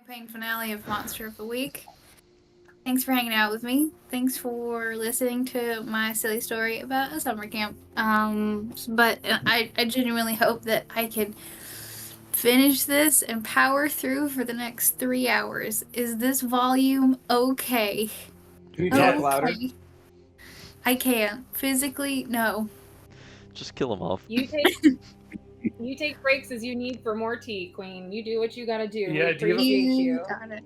campaign finale of Monster of the Week. Thanks for hanging out with me. Thanks for listening to my silly story about a summer camp. But I genuinely hope that I can finish this and power through for the next 3 hours. Is this volume okay? Can you talk louder? Okay. I can't. Physically, no. Just kill them off. You take breaks as you need for more tea, Queen. You do what you gotta do. Yeah, we appreciate you. Got it.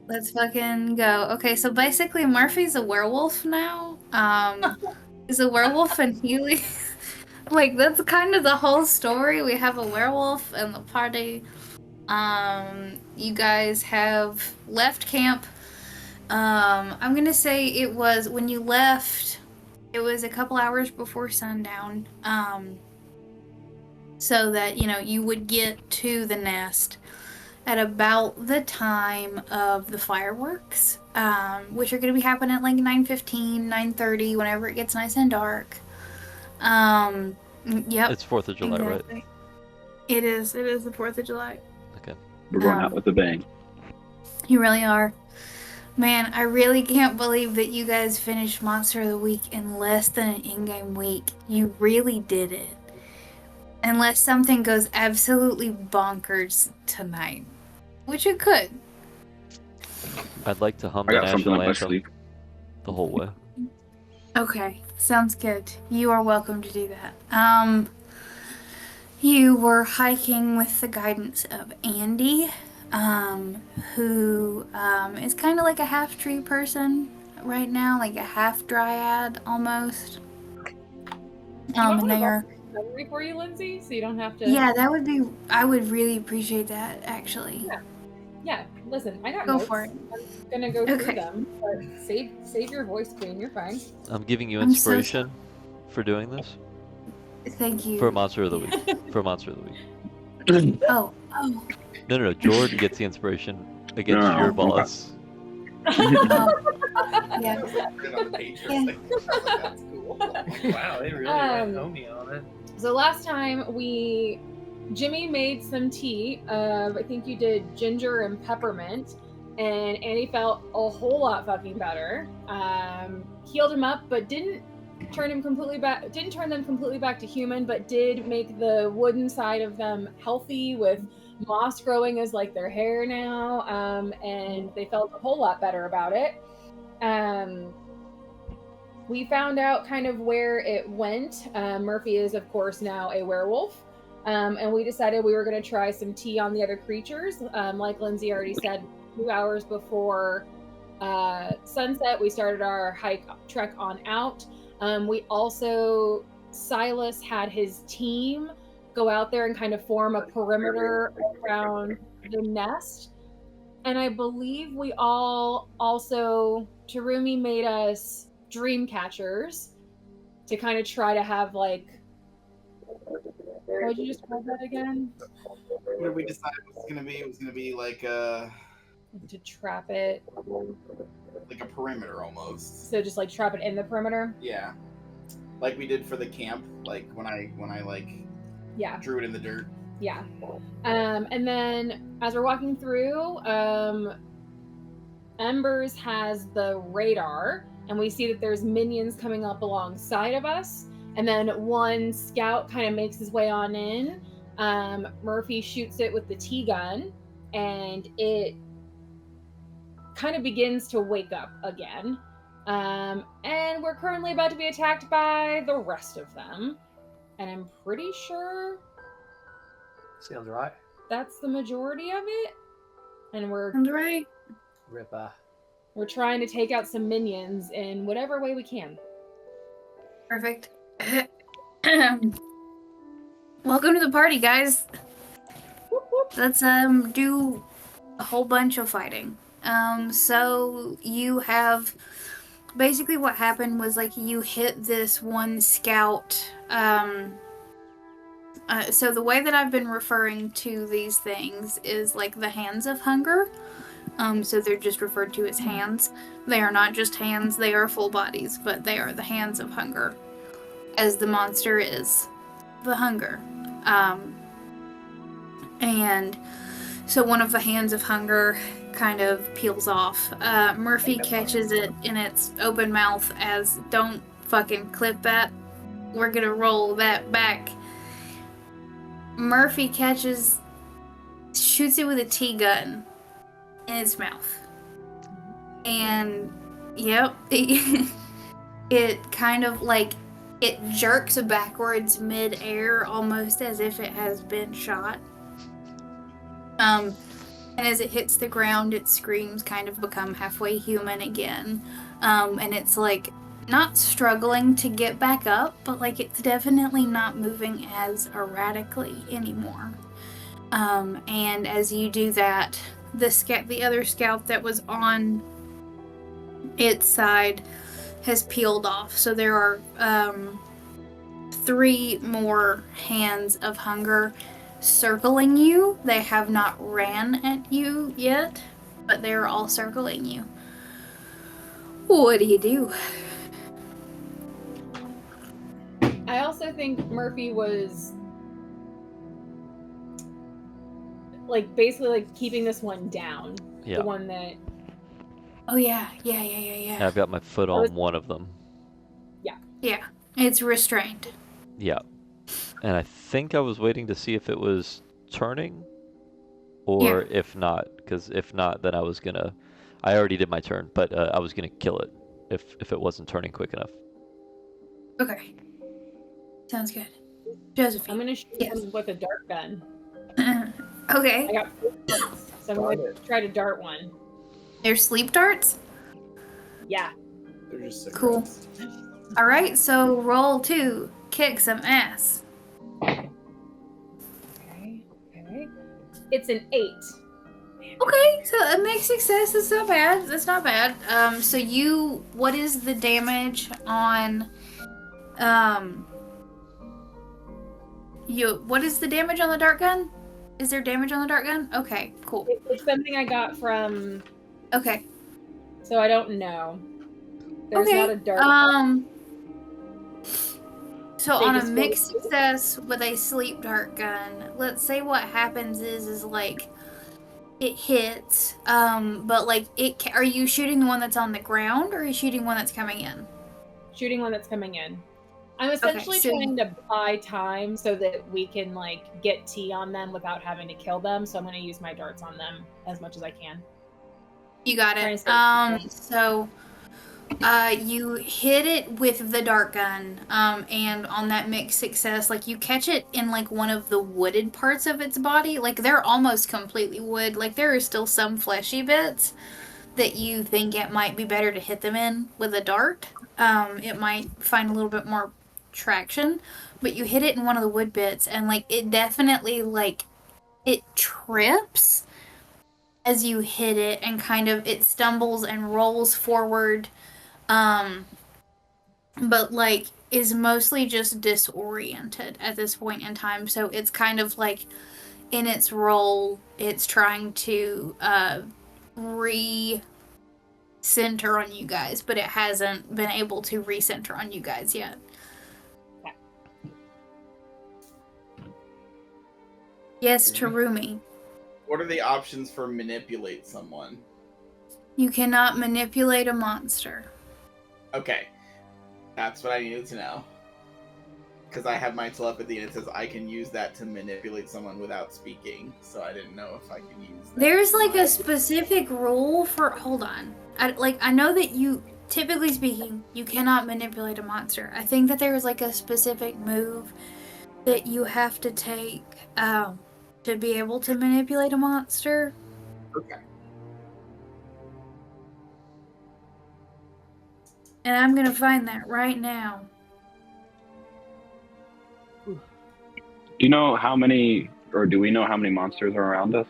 Let's fucking go. Okay, so basically Murphy's a werewolf now. He's a werewolf and Healy. Like, that's kind of the whole story. We have a werewolf in the party. You guys have left camp. I'm gonna say it was when you left, it was a couple hours before sundown. So that, you would get to the nest at about the time of the fireworks, which are going to be happening at like 9:15, 9:30, whenever it gets nice and dark. Yep. It's 4th of July, exactly. right? It is the 4th of July. Okay. We're going out with a bang. You really are. Man, I really can't believe that you guys finished Monster of the Week in less than an in-game week. You really did it. Unless something goes absolutely bonkers tonight. Which it could. I'd like to hum I the got something national up my anthem sleeve. the whole way. Okay, sounds good. You are welcome to do that. You were hiking with the guidance of Andy, who is kind of like a half-tree person right now, like a half-dryad almost. And they are... Summary for you, Lindsay, so you don't have to. Yeah, that would be. I would really appreciate that, actually. Yeah. Listen, I got Go notes. for it. I'm gonna go through them, but save your voice, Queen. You're fine. I'm giving you I'm so inspiration for doing this. Thank you. For Monster of the Week. For Monster of the Week. Oh. No. Jordan gets the inspiration against No, your okay. boss. Yeah. That's cool. Wow, they really went homey on it. So last time Jimmy made some tea of, I think you did ginger and peppermint, and Andy felt a whole lot fucking better. Healed him up, but didn't turn them completely back to human, but did make the wooden side of them healthy with moss growing as like their hair now, and they felt a whole lot better about it. We found out kind of where it went. Murphy is, of course, now a werewolf. And we decided we were going to try some tea on the other creatures. Like Lindsay already said, 2 hours before sunset, we started our trek on out. We also, Silas had his team go out there and kind of form a perimeter around the nest. And I believe we all also, Tarumi made us Dreamcatchers to kind of try to have like, what did you just call that again? What did we decide it was gonna be? It was gonna be like To trap it. a perimeter almost. So just like trap it in the perimeter? Yeah. Like we did for the camp, like when I Yeah. drew it in the dirt. Yeah. And then as we're walking through, Embers has the radar, and we see that there's minions coming up alongside of us. And then one scout kind of makes his way on in. Murphy shoots it with the T-gun, and it kind of begins to wake up again. And we're currently about to be attacked by the rest of them. And I'm pretty sure Sounds right. that's the majority of it. And we're Sounds right. Ripper. trying to take out some minions in whatever way we can. Perfect. Welcome to the party, guys. Let's do a whole bunch of fighting. So you have basically what happened was like you hit this one scout. So the way that I've been referring to these things is like the hands of hunger. So they're just referred to as hands. They are not just hands, they are full bodies, but they are the hands of hunger, as the monster is the hunger. And So one of the hands of hunger kind of peels off. Murphy catches it in its open mouth as, don't fucking clip that. We're gonna roll that back. Murphy shoots it with a tea gun in its mouth. And, yep, it kind of like, it jerks backwards mid-air almost as if it has been shot. And as it hits the ground, its screams kind of become halfway human again. And it's like not struggling to get back up, but like it's definitely not moving as erratically anymore. And as you do that, the other scout that was on its side has peeled off. So there are 3 more hands of hunger circling you. They have not ran at you yet, but they're all circling you. What do you do? I also think Murphy was like basically like keeping this one down. Yeah. The one that. Oh yeah. I've got my foot on one of them. Yeah, it's restrained. Yeah. And I think I was waiting to see if it was turning or if not, because if not, then I already did my turn, but I was gonna kill it if it wasn't turning quick enough. Okay. Sounds good. Josephine. I'm gonna shoot him with a dart gun. Okay. I got 4 darts, so I'm gonna try to dart one. They're sleep darts? Yeah. They're just Cool. Alright, so roll 2. Kick some ass. Okay. It's an 8. Okay, so a mixed success. That's not bad. So what is the damage on, what is the damage on the dart gun? Is there damage on the dart gun? Okay, cool. It's something I got from. Okay. So I don't know. There's Okay. not a dart. So They on a just mixed roll- success with a sleep dart gun, let's say what happens is like it hits, but like are you shooting the one that's on the ground or are you shooting one that's coming in? Shooting one that's coming in. I'm essentially so trying to buy time so that we can like get tea on them without having to kill them. So I'm going to use my darts on them as much as I can. You got Trying it. to stay So you hit it with the dart gun, and on that mixed success, like you catch it in like one of the wooded parts of its body. Like they're almost completely wood. Like there are still some fleshy bits that you think it might be better to hit them in with a dart. It might find a little bit more traction, but you hit it in one of the wood bits, and like it definitely like it trips as you hit it, and kind of it stumbles and rolls forward. But like is mostly just disoriented at this point in time. So it's kind of like in its roll, it's trying to re-center on you guys, but it hasn't been able to re-center on you guys yet. Yes, Terumi. What are the options for manipulate someone? You cannot manipulate a monster. Okay. That's what I needed to know. Because I have my telepathy and it says I can use that to manipulate someone without speaking. So I didn't know if I can use that. There's like a specific rule for... Hold on. I know that you... Typically speaking, you cannot manipulate a monster. I think that there is like a specific move that you have to take to be able to manipulate a monster. Okay. And I'm gonna find that right now. Do you know how many, or do we know how many monsters are around us?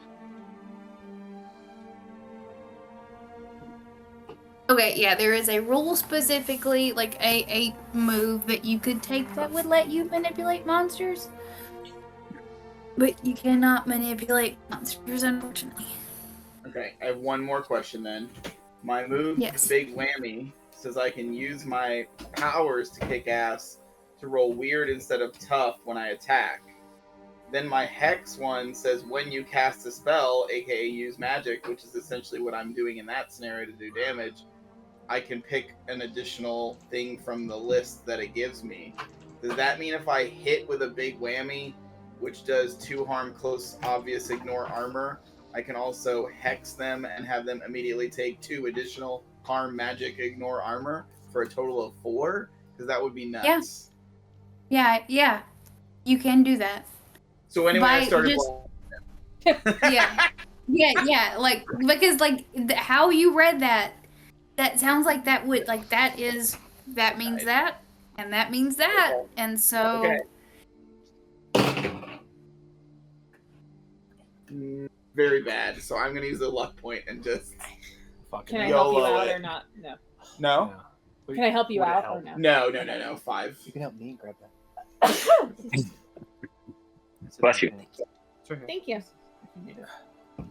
Okay, yeah, there is a rule specifically, like a move that you could take that would let you manipulate monsters. But you cannot manipulate monsters, unfortunately. Okay, I have one more question then. My move, Yes. Big Whammy, says I can use my powers to kick ass to roll weird instead of tough when I attack. Then my Hex one says when you cast a spell, aka use magic, which is essentially what I'm doing in that scenario to do damage, I can pick an additional thing from the list that it gives me. Does that mean if I hit with a big whammy, which does 2 harm, close, obvious, ignore armor, I can also Hex them and have them immediately take 2 additional harm, magic, ignore armor for a total of 4? Because that would be nuts. Yeah. You can do that. So anyway, I started. Yeah. Like, because like how you read that sounds like that would like that means that, and that means that, and so. Okay. Very bad. So I'm gonna use a luck point and just. Can I help you out or not? No. No. Can I help you out or no? No. 5. You can help me grab that. Bless you. Thank you.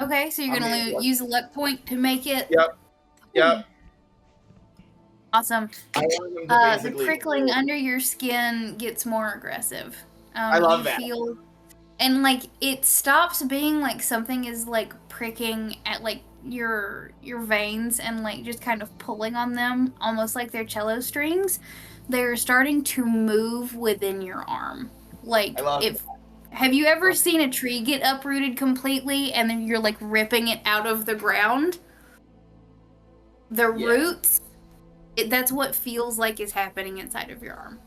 Okay, so you're gonna use a luck point to make it. Yep. Awesome. The The prickling under your skin gets more aggressive. I love that. And like it stops being like something is like pricking at like your veins and like just kind of pulling on them, almost like they're cello strings. They're starting to move within your arm. Like have you ever seen a tree get uprooted completely and then you're like ripping it out of the ground? The roots, that's what feels like is happening inside of your arm.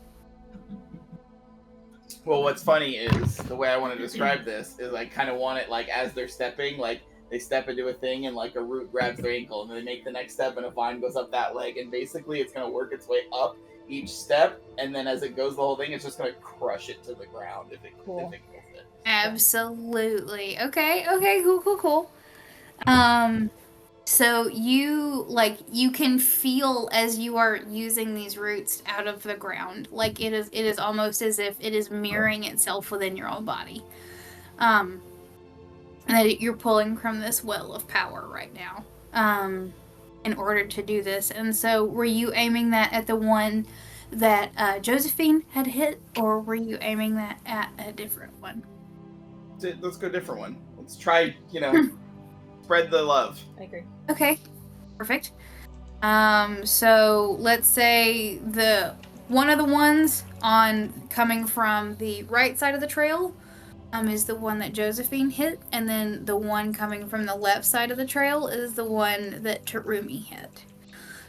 Well, what's funny is the way I want to describe this is I kind of want it like as they're stepping, like they step into a thing and like a root grabs their ankle and then they make the next step and a vine goes up that leg and basically it's going to work its way up each step and then as it goes the whole thing it's just going to crush it to the ground if it kills it. Absolutely. Okay, cool. So you can feel as you are using these roots out of the ground, like it is almost as if it is mirroring itself within your own body. And that you're pulling from this well of power right now. In order to do this. And so were you aiming that at the one that Josephine had hit, or were you aiming that at a different one? Let's go a different one. Let's try, spread the love. I agree. Okay, perfect. So let's say one of the ones coming from the right side of the trail is the one that Josephine hit, and then the one coming from the left side of the trail is the one that Terumi hit.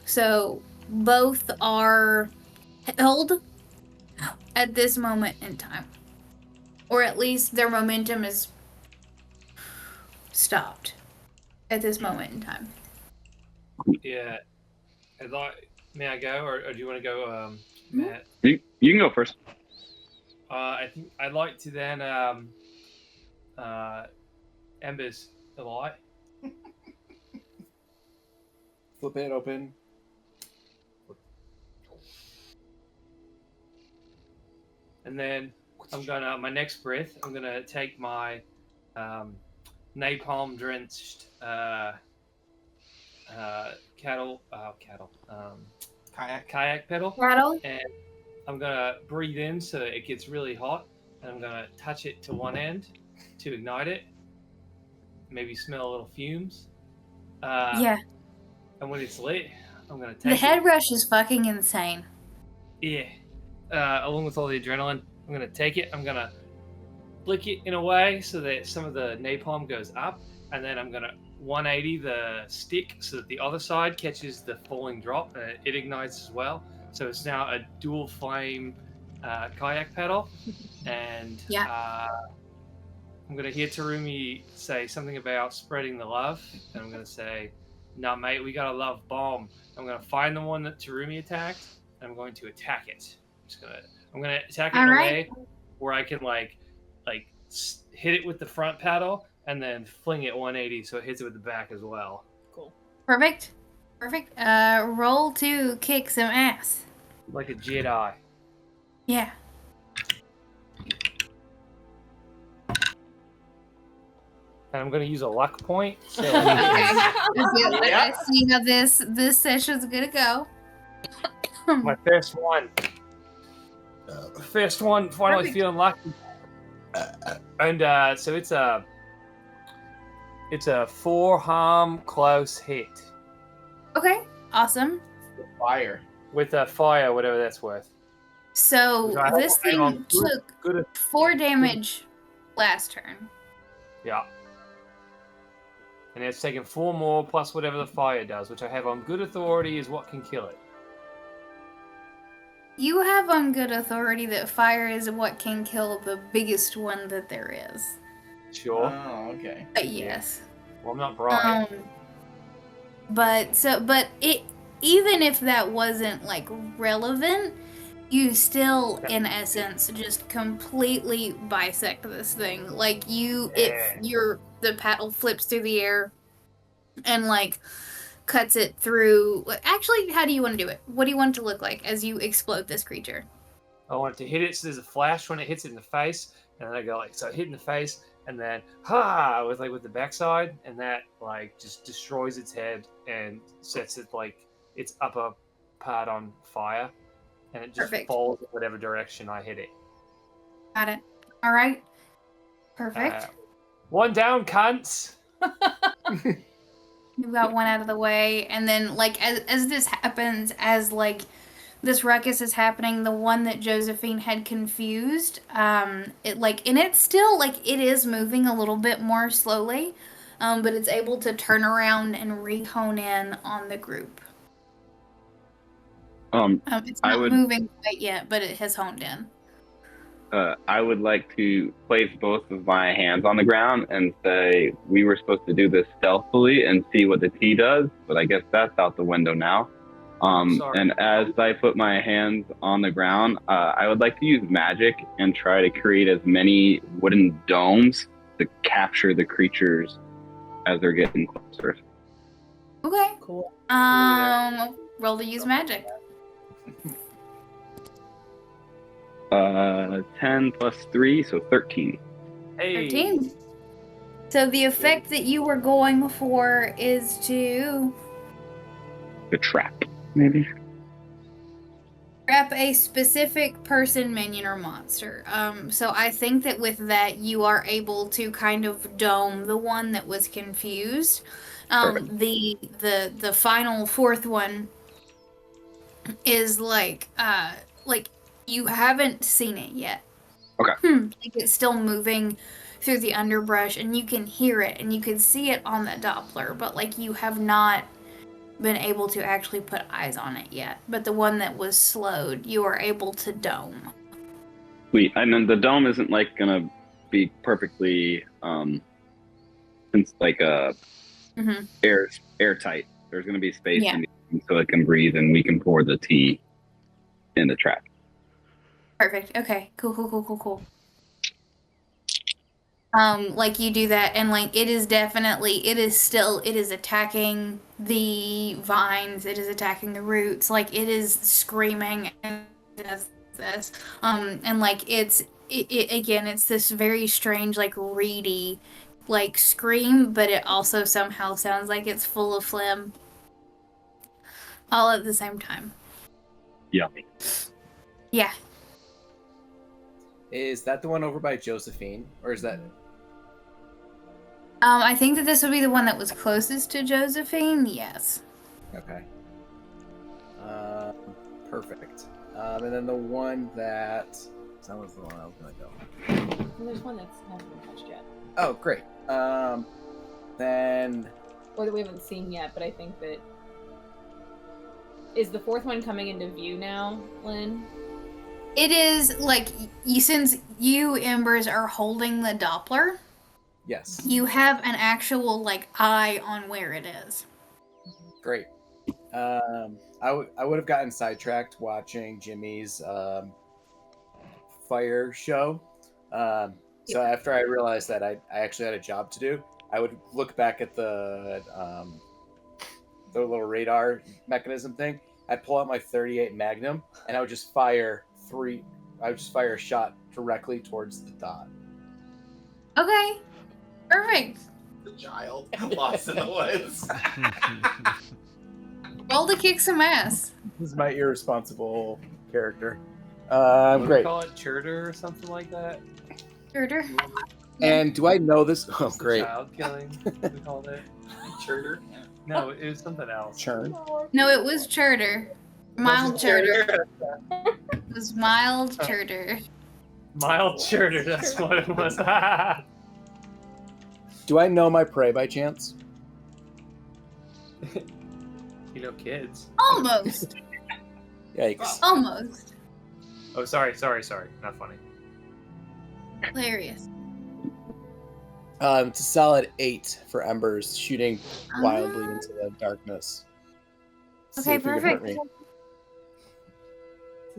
So both are held at this moment in time. Or at least their momentum is stopped at this moment in time. Yeah. May I go, or do you want to go, Matt? You can go first. I think I'd like to then Embers the light. Flip it open. And then my next breath, I'm gonna take my napalm drenched kayak pedal, and I'm gonna breathe in so it gets really hot, and I'm gonna touch it to one end to ignite it. Maybe smell a little fumes. Yeah. And when it's lit, I'm gonna take the head rush is fucking insane. Yeah. Along with all the adrenaline, I'm gonna take it. I'm gonna flick it in a way so that some of the napalm goes up, and then I'm gonna 180 the stick so that the other side catches the falling drop and it ignites as well. So it's now a dual flame kayak pedal, and I'm gonna hear Terumi say something about spreading the love, and I'm gonna say, "Nah, mate, we got a love bomb." I'm gonna find the one that Terumi attacked, and I'm going to attack it. I'm gonna attack it in a way where I can like hit it with the front paddle and then fling it 180 so it hits it with the back as well. Cool. Perfect. Roll to kick some ass. Like a Jedi. Yeah. And I'm gonna use a luck point. So I see how this session's gonna go. my first one. Finally feeling lucky. And so it's a 4 harm close hit Okay, awesome. Fire. with a fire, whatever that's worth. So Which I this have on thing took good. 4 damage last turn. Yeah. And it's taken 4 more plus whatever the fire does, which I have on good authority is what can kill it. You have on good authority that fire is what can kill the biggest one that there is. Sure. Oh, okay. But yes. Well, I'm not bright. But even if that wasn't like relevant, you still in essence just completely bisect this thing. Like the paddle flips through the air and like cuts it through. Actually, how do you want to do it? What do you want it to look like as you explode this creature? I want it to hit it so there's a flash when it hits it in the face, and then I go like, so hit in the face, and then ha with the backside, and that like just destroys its head and sets it like its upper part on fire, and it just Perfect. falls in whatever direction I hit it. Got it. All right. Perfect. One down, cunts. You got one out of the way, and then like as this happens, as like this ruckus is happening, the one that Josephine had confused, it's still like it is moving a little bit more slowly, but it's able to turn around and re-hone in on the group. It's not moving quite yet, but it has honed in. I would like to place both of my hands on the ground and say we were supposed to do this stealthily and see what the T does, but I guess that's out the window now. And as I put my hands on the ground, I would like to use magic and try to create as many wooden domes to capture the creatures as they're getting closer. Okay. Cool. Roll to use magic. 10 plus 3, so 13. Hey. 13. So the effect that you were going for is to The trap, maybe? trap a specific person, minion, or monster. So I think that with that you are able to kind of dome the one that was confused. The final fourth one is like you haven't seen it yet. Okay. Like it's still moving through the underbrush, and you can hear it, and you can see it on the Doppler, but like you have not been able to actually put eyes on it yet. But the one that was slowed, you are able to dome. Sweet. And then the dome isn't like gonna be perfectly airtight. There's gonna be space in between so it can breathe, and we can pour the tea in the trap. Perfect. Okay. Cool. Like you do that, and like it is attacking the vines, it is attacking the roots, like it is screaming and does this. And like it's this very strange, like reedy, like scream, but it also somehow sounds like it's full of phlegm. All at the same time. Yummy. Yeah. Is that the one over by Josephine, or is that? I think that this would be the one that was closest to Josephine. Yes. Okay. Perfect. And then the one that was the one I was gonna go. And there's one that's hasn't been touched yet. Oh, great. Then. Or that we haven't seen yet, but I think that is the fourth one coming into view now, Lynn? It is like since you Embers are holding the Doppler. Yes. You have an actual like eye on where it is. Great. I would have gotten sidetracked watching Jimmy's fire show. So after I realized that I actually had a job to do, I would look back at the little radar mechanism thing. I'd pull out my .38 Magnum, and I would just fire a shot directly towards the dot. Okay. Perfect. The child lost in the woods. Roll to kick some ass. This is my irresponsible character. What do we Great. call it, Churter or something like that? Murder. And do I know this? Oh, It's the great. Child killing, we called it. Churder. No, it was something else. Churn. No, it was Churder. Mild Churder. It was mild Oh. Churder. Mild Churder, that's what it was. Do I know my prey by chance? You know, kids. Almost. Yikes. Almost. Oh, sorry. Not funny. Hilarious. It's a solid 8 for Embers, shooting wildly Ah. into the darkness. See Okay, if you can hurt perfect. me.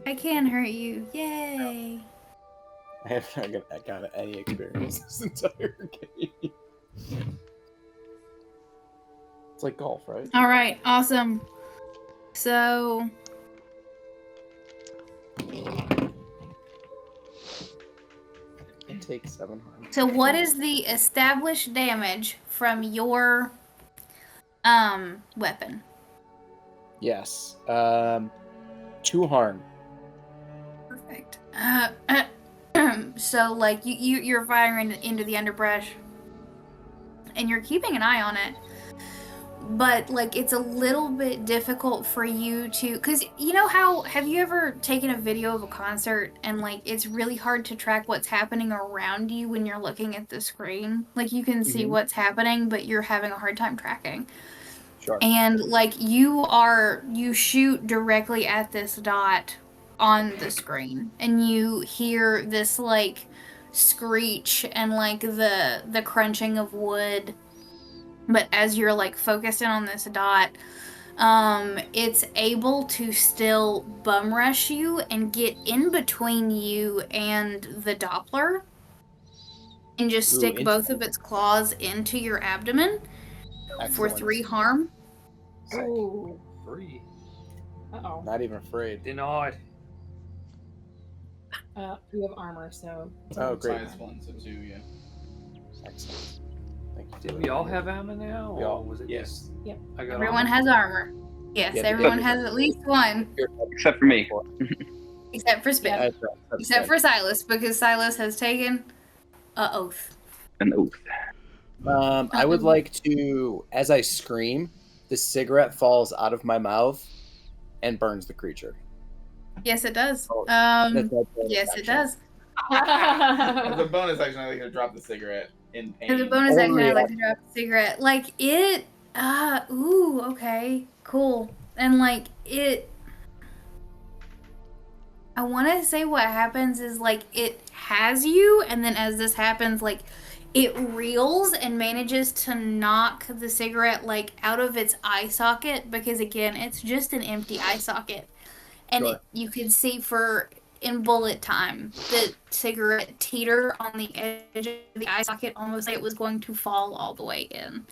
I can hurt you. Yay. I haven't got any experience this entire game. It's like golf, right? All right, awesome. So, It takes 7 harm. so what is the established damage from your weapon? Yes. 2 harm. Perfect. So like you're firing into the underbrush, and you're keeping an eye on it, but like it's a little bit difficult for you to, because you know how, have you ever taken a video of a concert and like it's really hard to track what's happening around you when you're looking at the screen? Like you can see Mhm. what's happening, but you're having a hard time tracking. Sure. And like you shoot directly at this dot on the screen, and you hear this like screech and like the crunching of wood. But as you're like focusing on this dot, it's able to still bum rush you and get in between you and the Doppler, and just Ooh, stick both of its claws into your abdomen for Excellent. 3 harm. Ooh. 3. Uh-oh. Not even afraid. Denied. We have armor, so. Oh, great. Minus 1, so 2, yeah. Excellent. Thank you. Did we all have ammo now? We all- Or was it yes. just... Yep. I got Everyone armor? has armor. Yes, Yeah, everyone because- has at least one, Except for me. except for Spin. Except for Silas, because Silas has taken a oath. An oath. I would like to, as I scream, the cigarette falls out of my mouth and burns the creature. Yes, it does. Oh, That's my bonus Yes, it action. does. As a bonus action, I like to drop the cigarette in pain. As a bonus action, Only I like to drop a cigarette. Like it. Ooh. Okay. Cool. And like it. I want to say what happens is like it has you, and then as this happens, like it reels and manages to knock the cigarette like out of its eye socket, because again, it's just an empty eye socket, and Sure. you can see in bullet time the cigarette teeter on the edge of the eye socket, almost like it was going to fall all the way in,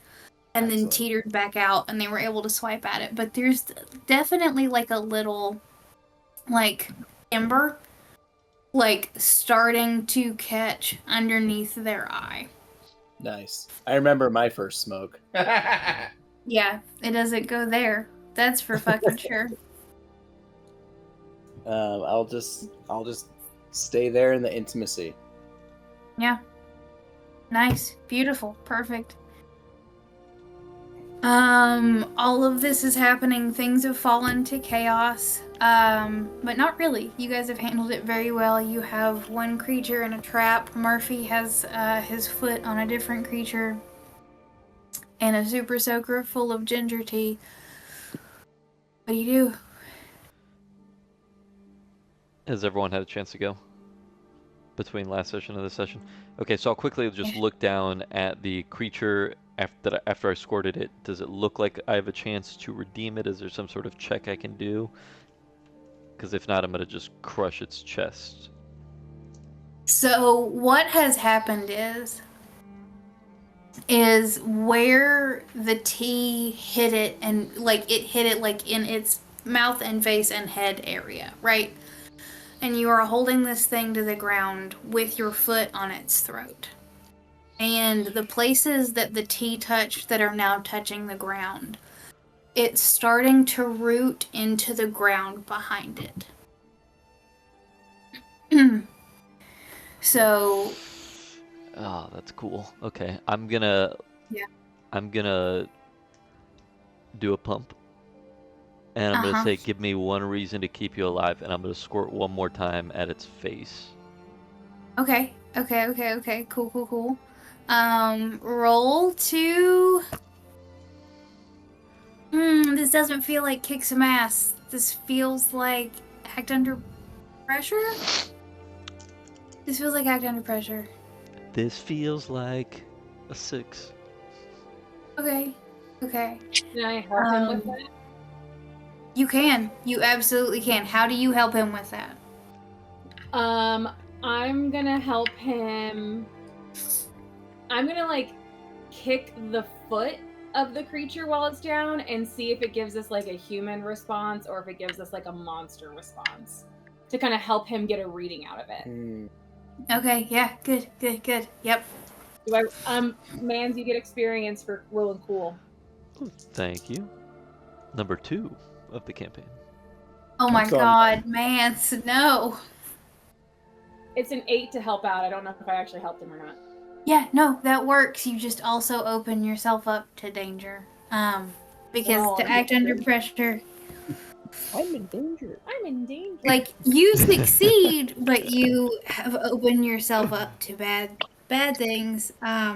and then Excellent. teetered back out, and they were able to swipe at it. But there's definitely like a little like ember like starting to catch underneath their eye. Nice. I remember my first smoke. Yeah, it doesn't go there. That's for fucking sure. I'll just stay there in the intimacy. Yeah. Nice. Beautiful. Perfect. All of this is happening. Things have fallen to chaos. But not really. You guys have handled it very well. You have one creature in a trap. Murphy has his foot on a different creature. And a super soaker full of ginger tea. What do you do? Has everyone had a chance to go between last session and this session? Okay, so I'll quickly just look down at the creature after I scored it. Does it look like I have a chance to redeem it? Is there some sort of check I can do? Because if not, I'm going to just crush its chest. So what has happened is where the tea hit it, and like it hit it like in its mouth and face and head area, right? And you are holding this thing to the ground with your foot on its throat. And the places that the tea touched that are now touching the ground, it's starting to root into the ground behind it. So Oh, that's cool. Okay, I'm gonna do a pump, and I'm gonna Uh-huh. say, give me one reason to keep you alive, and I'm gonna squirt one more time at its face. Okay. Cool. Roll to... this doesn't feel like kick some ass. This feels like act under pressure? This feels like act under pressure. This feels like a 6. Okay. Can I help him with that? You can. You absolutely can. How do you help him with that? I'm gonna help him. I'm gonna like kick the foot of the creature while it's down and see if it gives us like a human response or if it gives us like a monster response to kind of help him get a reading out of it. Okay, yeah, good. Yep. Mans, you get experience for rolling cool. Thank you. Number 2 of the campaign. Oh my god, man, no. It's an 8 to help out. I don't know if I actually helped him or not. Yeah, no, that works. You just also open yourself up to danger. Because to act under pressure... I'm in danger. Like, you succeed, but you have opened yourself up to bad things. Is that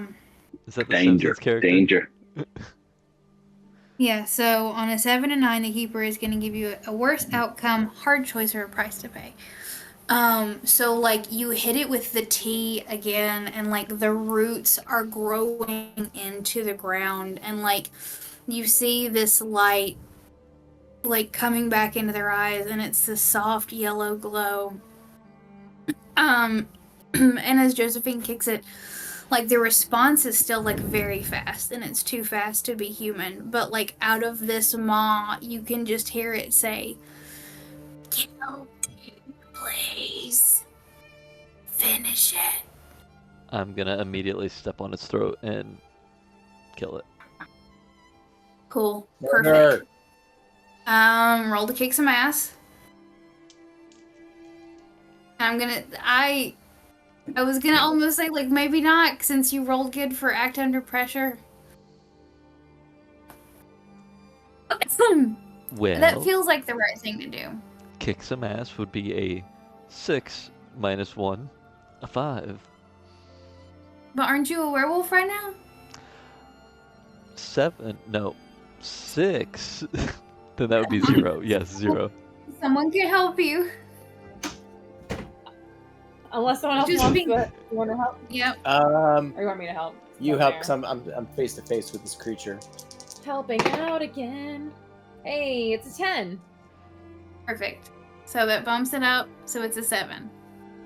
the Danger. Simpsons character? Danger. Yeah, so on a 7 and 9, the Keeper is going to give you a worse outcome, hard choice, or a price to pay. So, like, you hit it with the T again, and, like, the roots are growing into the ground, and, like, you see this light, like, coming back into their eyes, and it's this soft yellow glow. And as Josephine kicks it, like, the response is still, like, very fast, and it's too fast to be human, but, like, out of this maw, you can just hear it say, "Kill me, please. Finish it." I'm gonna immediately step on its throat and kill it. Cool. Perfect. Roll to kick some ass. I was gonna almost say, like, maybe not, since you rolled good for act under pressure. Well, That feels like the right thing to do. kick some ass would be a 6 minus 1, a 5. But aren't you a werewolf right now? 7, no, 6. Then that would be 0. Yes, 0. Someone can help you. Unless someone else Just wants being- to. You want to help? Yep. Or you want me to help? You Not help fair. because I'm face to face with this creature. Helping out again. Hey, it's a 10. Perfect. So that bumps it up, so it's a 7.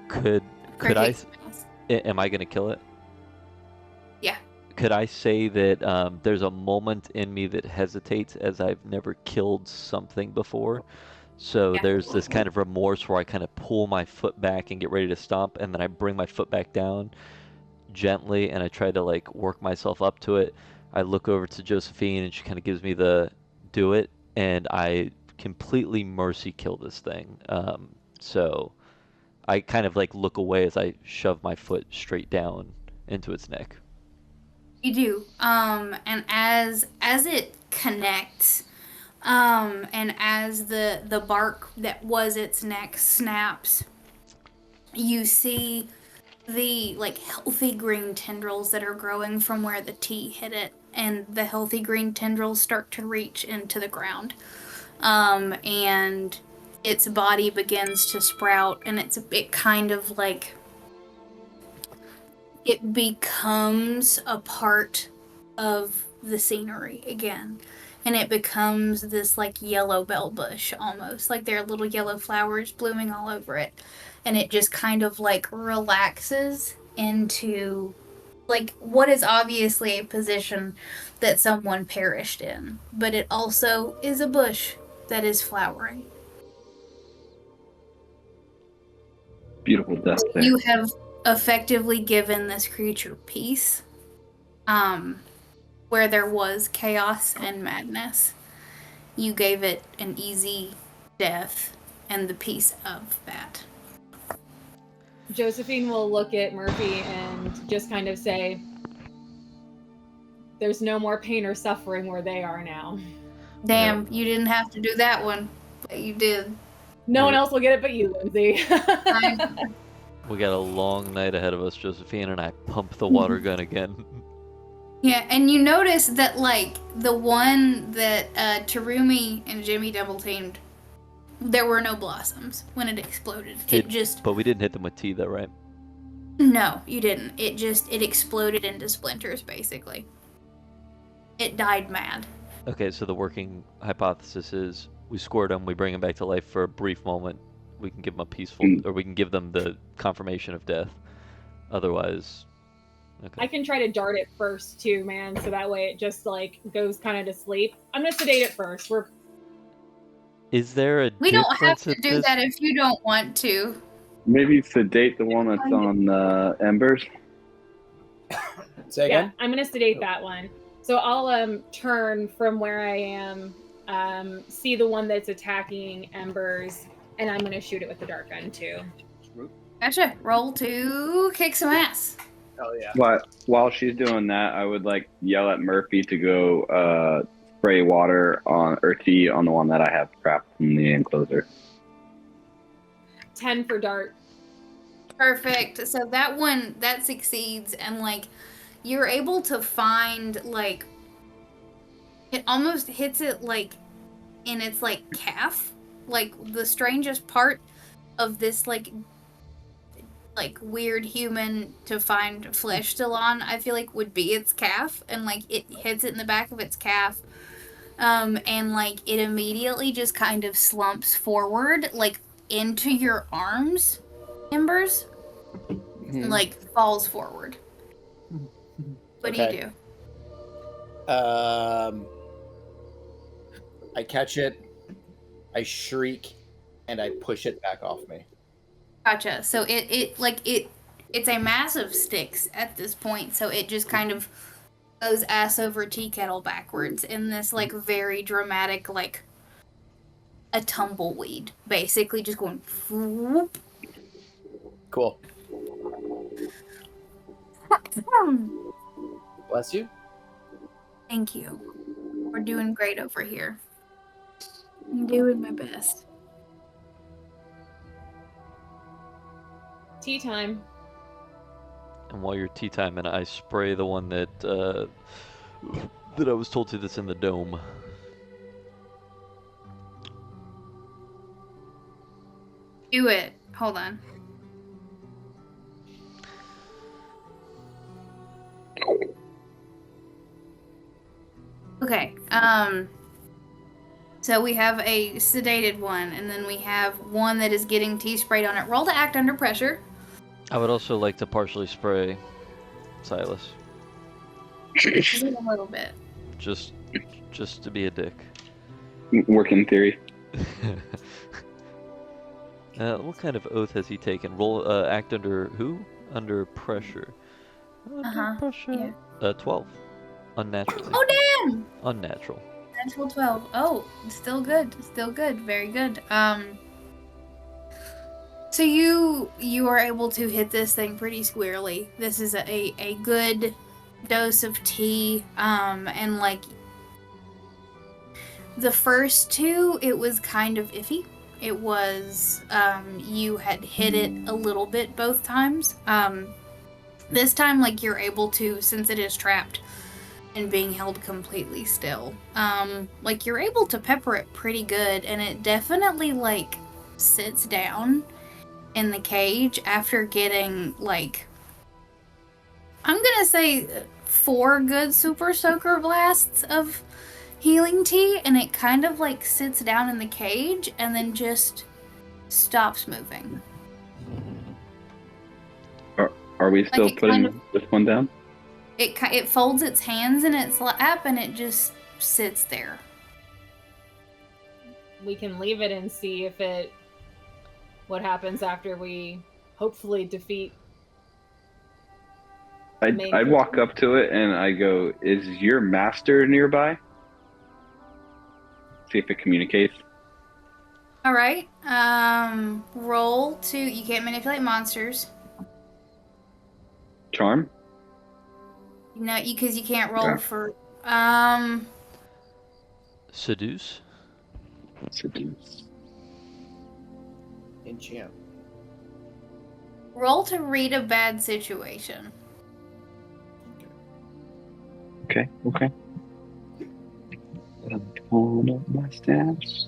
Could For I? kick some ass. Am I gonna kill it? Yeah. Could I say that there's a moment in me that hesitates as I've never killed something before? So Yeah. there's this kind of remorse where I kind of pull my foot back and get ready to stomp, and then I bring my foot back down gently, and I try to like work myself up to it. I look over to Josephine, and she kind of gives me the do it, and I completely mercy kill this thing. So I kind of like look away as I shove my foot straight down into its neck. You do. And as it connects, and as the bark that was its neck snaps, you see the, like, healthy green tendrils that are growing from where the T hit it, and the healthy green tendrils start to reach into the ground. And its body begins to sprout, and it kind of like, it becomes a part of the scenery again. And it becomes this, like, yellow bell bush almost. Like, there are little yellow flowers blooming all over it. And it just kind of, like, relaxes into, like, what is obviously a position that someone perished in. But it also is a bush that is flowering. Beautiful death there. You have effectively given this creature peace, where there was chaos and madness. You gave it an easy death and the peace of that. Josephine will look at Murphy and just kind of say, there's no more pain or suffering where they are now. Damn, you didn't have to do that one, but you did. No one else will get it but you, Lindsay. We got a long night ahead of us, Josephine, and I pump the water gun again. Yeah, and you notice that, like, the one that Terumi and Jimmy double-teamed, there were no blossoms when it exploded. But we didn't hit them with tea, though, right? No, you didn't. It exploded into splinters, basically. It died mad. Okay, so the working hypothesis is we scored them, we bring them back to life for a brief moment. We can give them a peaceful, or we can give them the confirmation of death. Otherwise, okay. I can try to dart it first too, man, so that way it just like goes kind of to sleep. I'm gonna sedate it first. Is there a We don't have to difference do that if you don't want to. Maybe sedate the one that's on Embers. Say again? Yeah, I'm gonna sedate that one. So I'll turn from where I am, see the one that's attacking Embers, and I'm gonna shoot it with the dart gun too. Gotcha. Roll to kick some ass. Oh yeah. But while she's doing that, I would like yell at Murphy to go spray water on or tea on the one that I have trapped in the enclosure. 10 for dart. Perfect. So that one, that succeeds, and like you're able to find, like, it almost hits it like in its like calf. Like the strangest part of this like weird human to find flesh still on, I feel like would be its calf, and like it hits it in the back of its calf. And like it immediately just kind of slumps forward, like into your arms, Embers. Like falls forward. What do you do? I catch it, I shriek, and I push it back off me. Gotcha. So it's a mass of sticks at this point, so it just kind of goes ass over tea kettle backwards in this like very dramatic, like a tumbleweed, basically just going whoop. Cool. Bless you. Thank you. We're doing great over here. I'm doing my best. Tea time. And while you're tea time, and I spray the one that that I was told to that's in the dome. Do it. Hold on. Okay. So we have a sedated one, and then we have one that is getting tea sprayed on it. Roll to act under pressure. I would also like to partially spray Silas. Just a little bit. Just to be a dick. Working theory. What kind of oath has he taken? Roll act under who? Under pressure. Under pressure. Yeah. 12. Unnatural. Oh damn! Unnatural. Natural 12. Oh, still good. Still good. Very good. So you are able to hit this thing pretty squarely. This is a good dose of tea. And like the first two, it was kind of iffy. It was you had hit it a little bit both times. This time, like, you're able to, since it is trapped and being held completely still, like, you're able to pepper it pretty good, and it definitely, like, sits down in the cage after getting, like, I'm gonna say 4 good Super Soaker blasts of healing tea, and it kind of, like, sits down in the cage and then just stops moving. Are we still Like, putting this one down? It folds its hands in its lap and it just sits there. We can leave it and see if what happens after we hopefully defeat. I'd walk up to it and I go, "Is your master nearby?" See if it communicates. All right. Roll to. You can't manipulate monsters. Charm? No, because you can't roll Yeah. for. Seduce? Seduce. Enchant. Roll to read a bad situation. Okay. I'm pulling up my stats.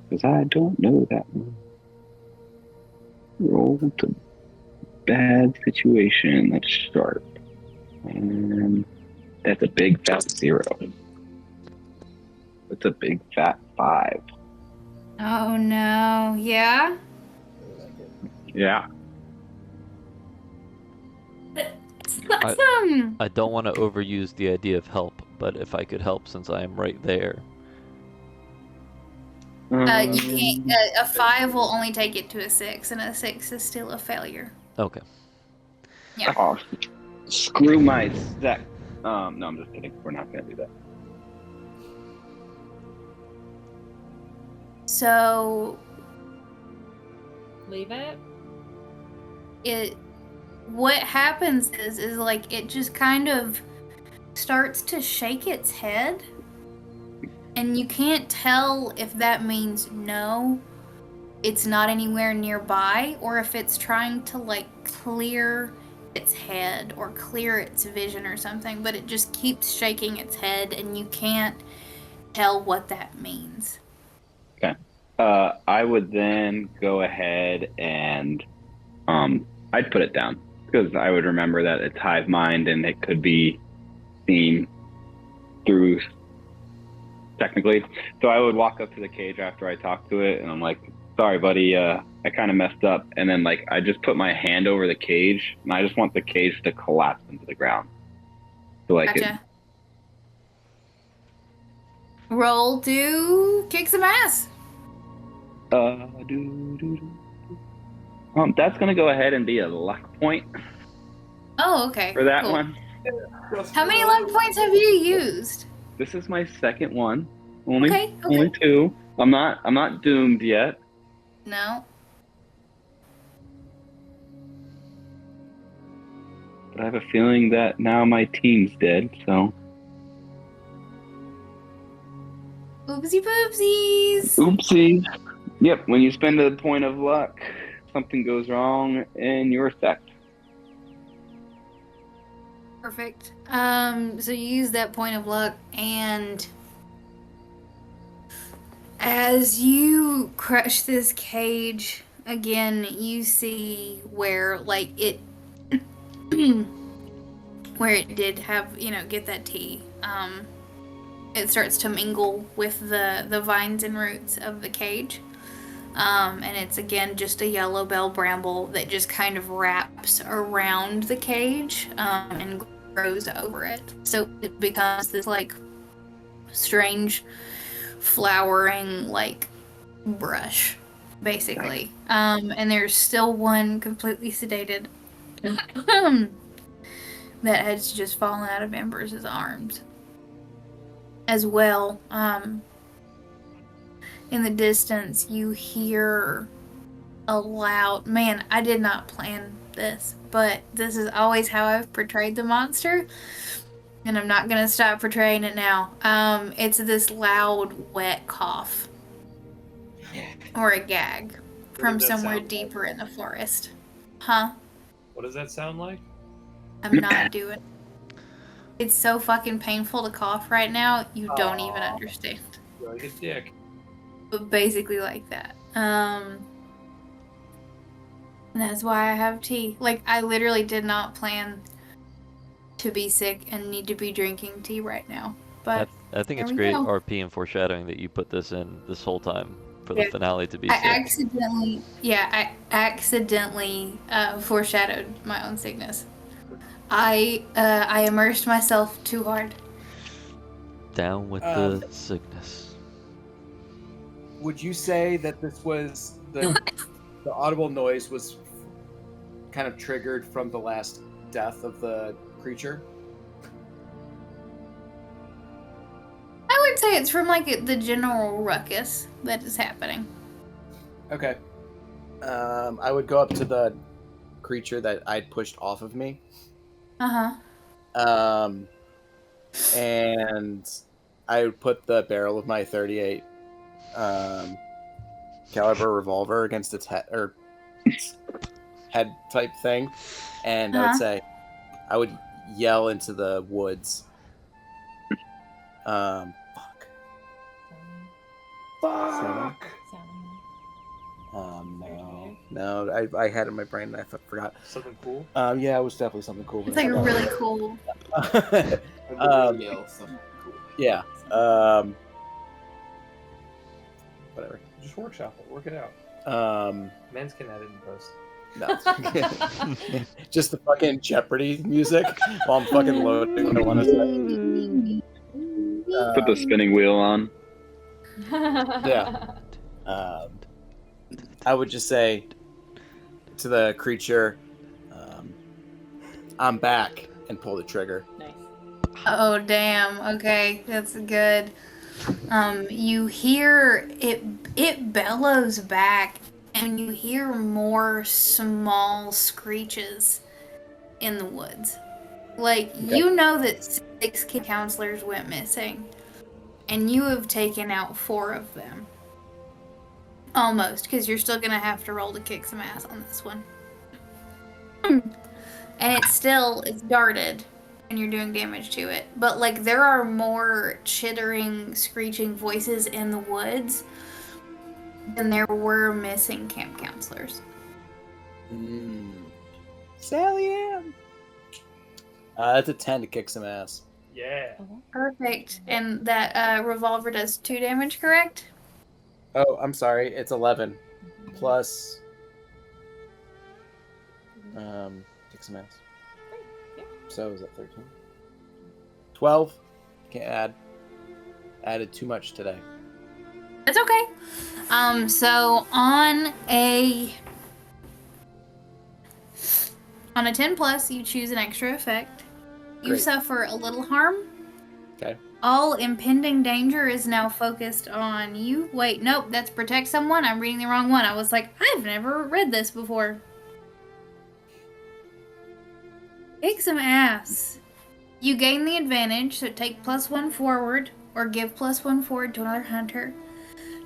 Because I don't know that one. Roll to bad situation. That's sharp. And that's a big fat 0. It's a big fat 5. Oh no! Yeah. Yeah. I don't want to overuse the idea of help, but if I could help since I am right there. You can't. A 5 will only take it to a 6, and a 6 is still a failure. Okay. Yeah. Oh, screw my stack. No, I'm just kidding. We're not going to do that. So Leave it. what happens is like it just kind of starts to shake its head, and you can't tell if that means no, it's not anywhere nearby, or if it's trying to like clear its head or clear its vision or something, but it just keeps shaking its head and you can't tell what that means. Okay. I would then go ahead and I'd put it down because I would remember that it's hive mind and it could be seen through technically. So I would walk up to the cage after I talk to it and I'm like, sorry buddy, I kind of messed up. And then like I just put my hand over the cage and I just want the cage to collapse into the ground. So like Gotcha. Roll to kick some ass. That's gonna go ahead and be a luck point Oh, okay. for that cool. one. How many luck points have you used? This is my second one. Only Okay. only 2. I'm not doomed yet. No. But I have a feeling that now my team's dead, so Oopsie poopsies. oopsie. Yep, when you spend a point of luck, something goes wrong in your sect. Perfect. So you use that point of luck, and as you crush this cage again, you see where like it where it did have, get that tea. It starts to mingle with the vines and roots of the cage. And it's again just a yellow bell bramble that just kind of wraps around the cage and grows over it. So it becomes this like strange flowering like brush, basically. And there's still one completely sedated that has just fallen out of Embers' arms. As well, in the distance, you hear a loud... Man, I did not plan this, but this is always how I've portrayed the monster, and I'm not going to stop portraying it now. It's this loud, wet cough. Or a gag from somewhere deeper in the forest. Huh? What does that sound like? I'm not doing it. It's so fucking painful to cough right now, you don't even understand. You're like a dick. But basically like that. And that's why I have tea. Like, I literally did not plan to be sick and need to be drinking tea right now. But I think it's there we great go. RP and foreshadowing that you put this in this whole time for the finale to be sick. I accidentally foreshadowed my own sickness. I immersed myself too hard. Down with the sickness. Would you say that this was the audible noise was kind of triggered from the last death of the creature? I would say it's from like the general ruckus that is happening. Okay. I would go up to the creature that I'd pushed off of me. Uh-huh. And I would put the barrel of my 38 caliber revolver against its head or head type thing, and I would say, I would yell into the woods. Fuck. No, I had it in my brain and I forgot. Something cool. Yeah, it was definitely something cool. It's like really cool. Yeah. Whatever. Just workshop it. Work it out. Men's can edit in post. No. Just the fucking Jeopardy music while I'm fucking loading what I want to say. Put the spinning wheel on. Yeah. I would just say to the creature, I'm back, and pull the trigger. Nice. Oh, damn. Okay, that's good. You hear it bellows back, and you hear more small screeches in the woods. Like, you know that 6 kid counselors went missing, and you have taken out 4 of them. Almost, because you're still gonna have to roll to kick some ass on this one. And it's darted, and you're doing damage to it. But, like, there are more chittering, screeching voices in the woods than there were missing camp counselors. Sallyanne! That's a 10 to kick some ass. Yeah. Perfect. And that revolver does 2 damage, correct? Oh, I'm sorry. It's 11 plus. Kick some ass. So is that 13? 12. Can't add. Added too much today. That's okay. So on a 10 plus, you choose an extra effect. You Great. suffer a little harm. Okay. All impending danger is now focused on you. Wait, nope, that's protect someone. I'm reading the wrong one. I was like, I've never read this before. Kick some ass. You gain the advantage, so take +1 forward, or give +1 forward to another hunter.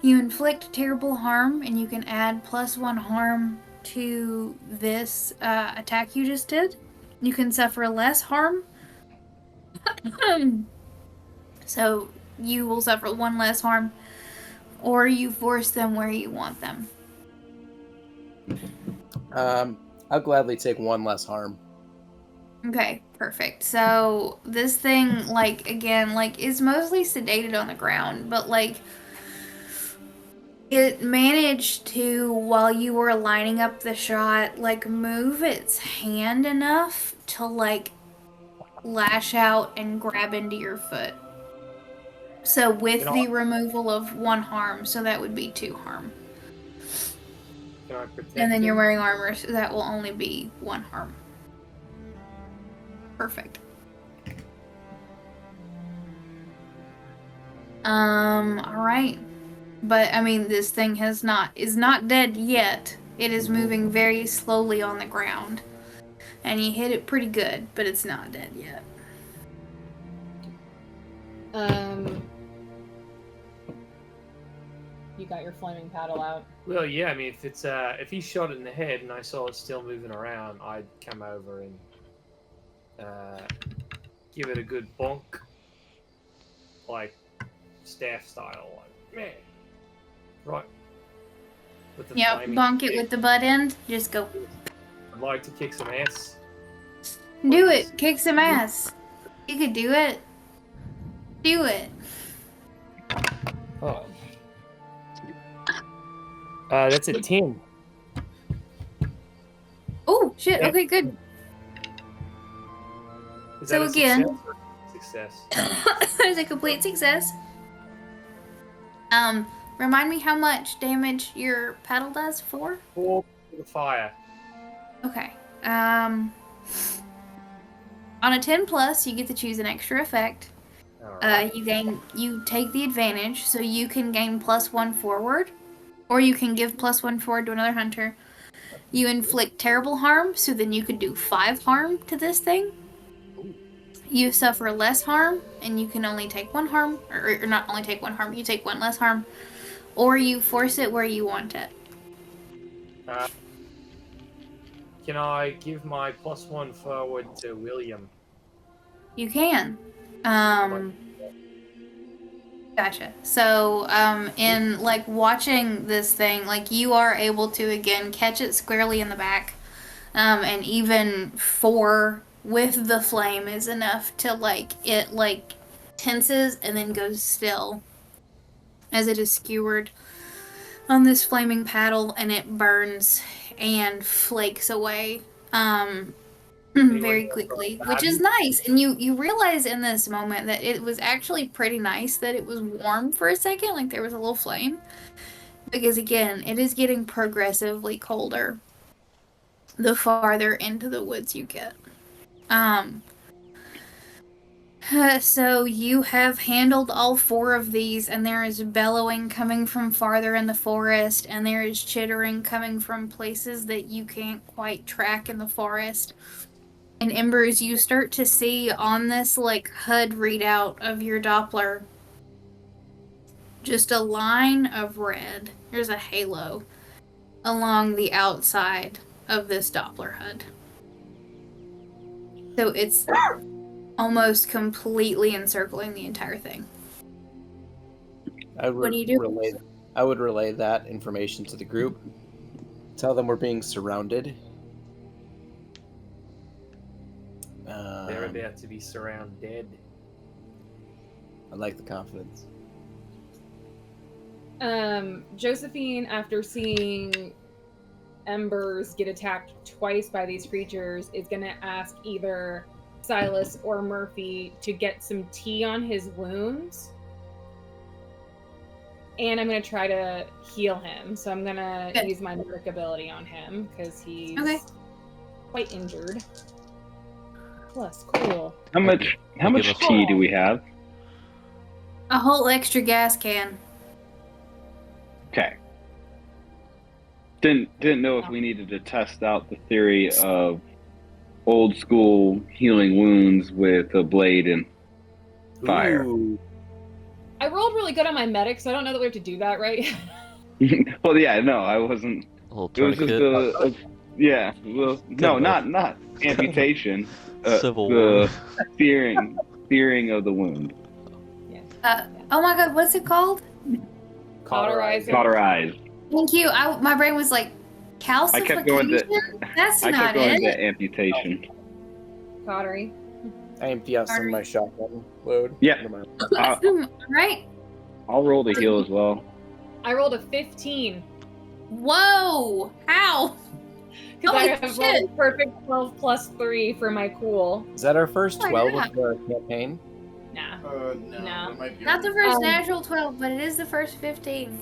You inflict terrible harm, and you can add +1 harm to this attack you just did. You can suffer less harm. So you will suffer 1 less harm, or you force them where you want them. I'll gladly take 1 less harm. Okay, perfect. So this thing, like, again, like, is mostly sedated on the ground, but, like, it managed to, while you were lining up the shot, like, move its hand enough to, like, lash out and grab into your foot. So with the removal of 1 harm, so that would be 2 harm. Can I protect And then you're him? wearing armor, so that will only be 1 harm. Perfect. Alright. But, I mean, this thing is not dead yet. It is moving very slowly on the ground. And you hit it pretty good, but it's not dead yet. You got your flaming paddle out. Well, yeah. I mean, if he shot it in the head and I saw it still moving around, I'd come over and give it a good bonk, like staff style, like man, right. With the Yep, flaming bonk it stick. with the butt end. Just go. I'd like to kick some ass. Do it. Kick some ass. You could do it. Do it. Oh. That's a 10. Oh, shit. Okay, good. Is So that a again- success? It's a complete success. Remind me how much damage your paddle does for? 4 for the fire. Okay. On a 10 plus, you get to choose an extra effect. Alright. You take the advantage, so you can gain +1 forward, or you can give +1 forward to another hunter. You inflict terrible harm, so then you could do 5 harm to this thing. You suffer less harm, and you can only take 1 harm, or not only take 1 harm, you take 1 less harm, or you force it where you want it. Can I give my +1 forward to William? You can. Gotcha. So, in like watching this thing, like you are able to again catch it squarely in the back, and even 4 with the flame is enough to like it like tenses and then goes still as it is skewered on this flaming paddle, and it burns and flakes away. Very quickly, which is nice. And you realize in this moment that it was actually pretty nice that it was warm for a second, like there was a little flame. Because again, it is getting progressively colder the farther into the woods you get. So you have handled all 4 of these, and there is bellowing coming from farther in the forest, and there is chittering coming from places that you can't quite track in the forest. And Embers, you start to see on this like HUD readout of your Doppler just a line of red. There's a halo along the outside of this Doppler HUD. So it's almost completely encircling the entire thing. What do you do? I would relay that information to the group. Tell them we're being surrounded. They're about to be surrounded. I like the confidence. Josephine, after seeing Embers get attacked twice by these creatures, is going to ask either Silas or Murphy to get some tea on his wounds. And I'm going to try to heal him. So I'm going to use my medic ability on him because he's quite injured. Plus, cool. How much tea do we have? A whole extra gas can. Okay. Didn't know if we needed to test out the theory of old school healing wounds with a blade and fire. Ooh. I rolled really good on my medic, so I don't know that we have to do that, right? Well, yeah, no, I wasn't. A little It was just tourniquet. yeah. Well, no, not amputation. Civil the war. fearing of the wound. Oh my god, what's it called? Cauterized. Cauterized. Thank you. My brain was like, calcification? I kept going That's I not kept going it. to amputation. Cautery. I am de-ossing my shotgun load. Yeah. Right? I'll roll the heal as well. I rolled a 15. Whoa! How? Because I Holy have shit. rolled a perfect 12 plus 3 for my cool. Is that our first Oh my 12 God. of the campaign? Nah. No. It might be Not the first Um, natural 12, but it is the first 15.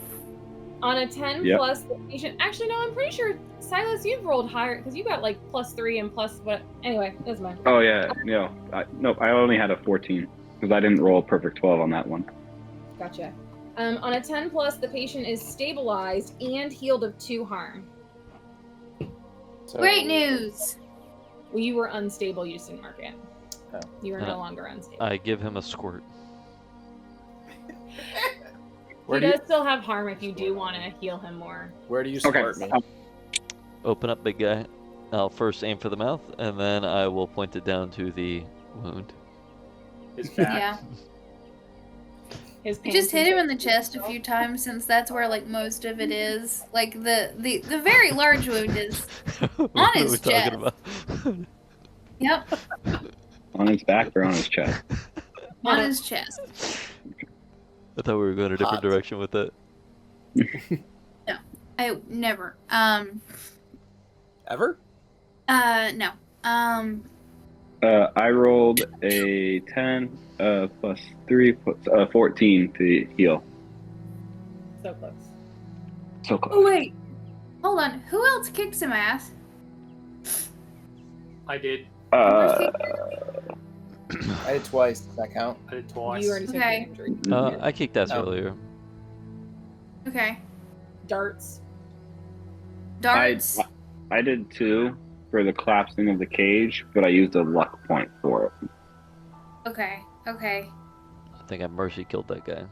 On a 10 Yep. plus the patient. Actually, no, I'm pretty sure, Silas, you've rolled higher because you got like plus 3 and plus what. Anyway, doesn't matter. Oh yeah, no, I only had a 14 because I didn't roll a perfect 12 on that one. Gotcha. On a 10 plus, the patient is stabilized and healed of 2 harm. So, Great news! Well, you were unstable, you just didn't mark it. Oh. You are no longer unstable. I give him a squirt. Where He do does you, still have harm if you do want to heal him more. where do you Okay. squirt me? Open up, big guy. I'll first aim for the mouth, and then I will point it down to the wound. His back. Yeah. His I just pants hit him in and- the chest a few times since that's where like most of it is. Like the very large wound is. What On are his we talking chest. about? Yep, On his back or on his chest? on his chest. I thought we were going a different Hot. direction with it. I never. Ever? No. I rolled a 10 plus 3 plus 14 to heal. So close. So close. Oh wait. Hold on. Who else kicked some ass? I did. I did twice. Does that count? I did twice. You already took the Okay. injury. I kicked ass Oh. earlier. Okay. Darts. Darts. I did 2 for the collapsing of the cage, but I used a luck point for it. Okay. Okay. I think I mercy killed that guy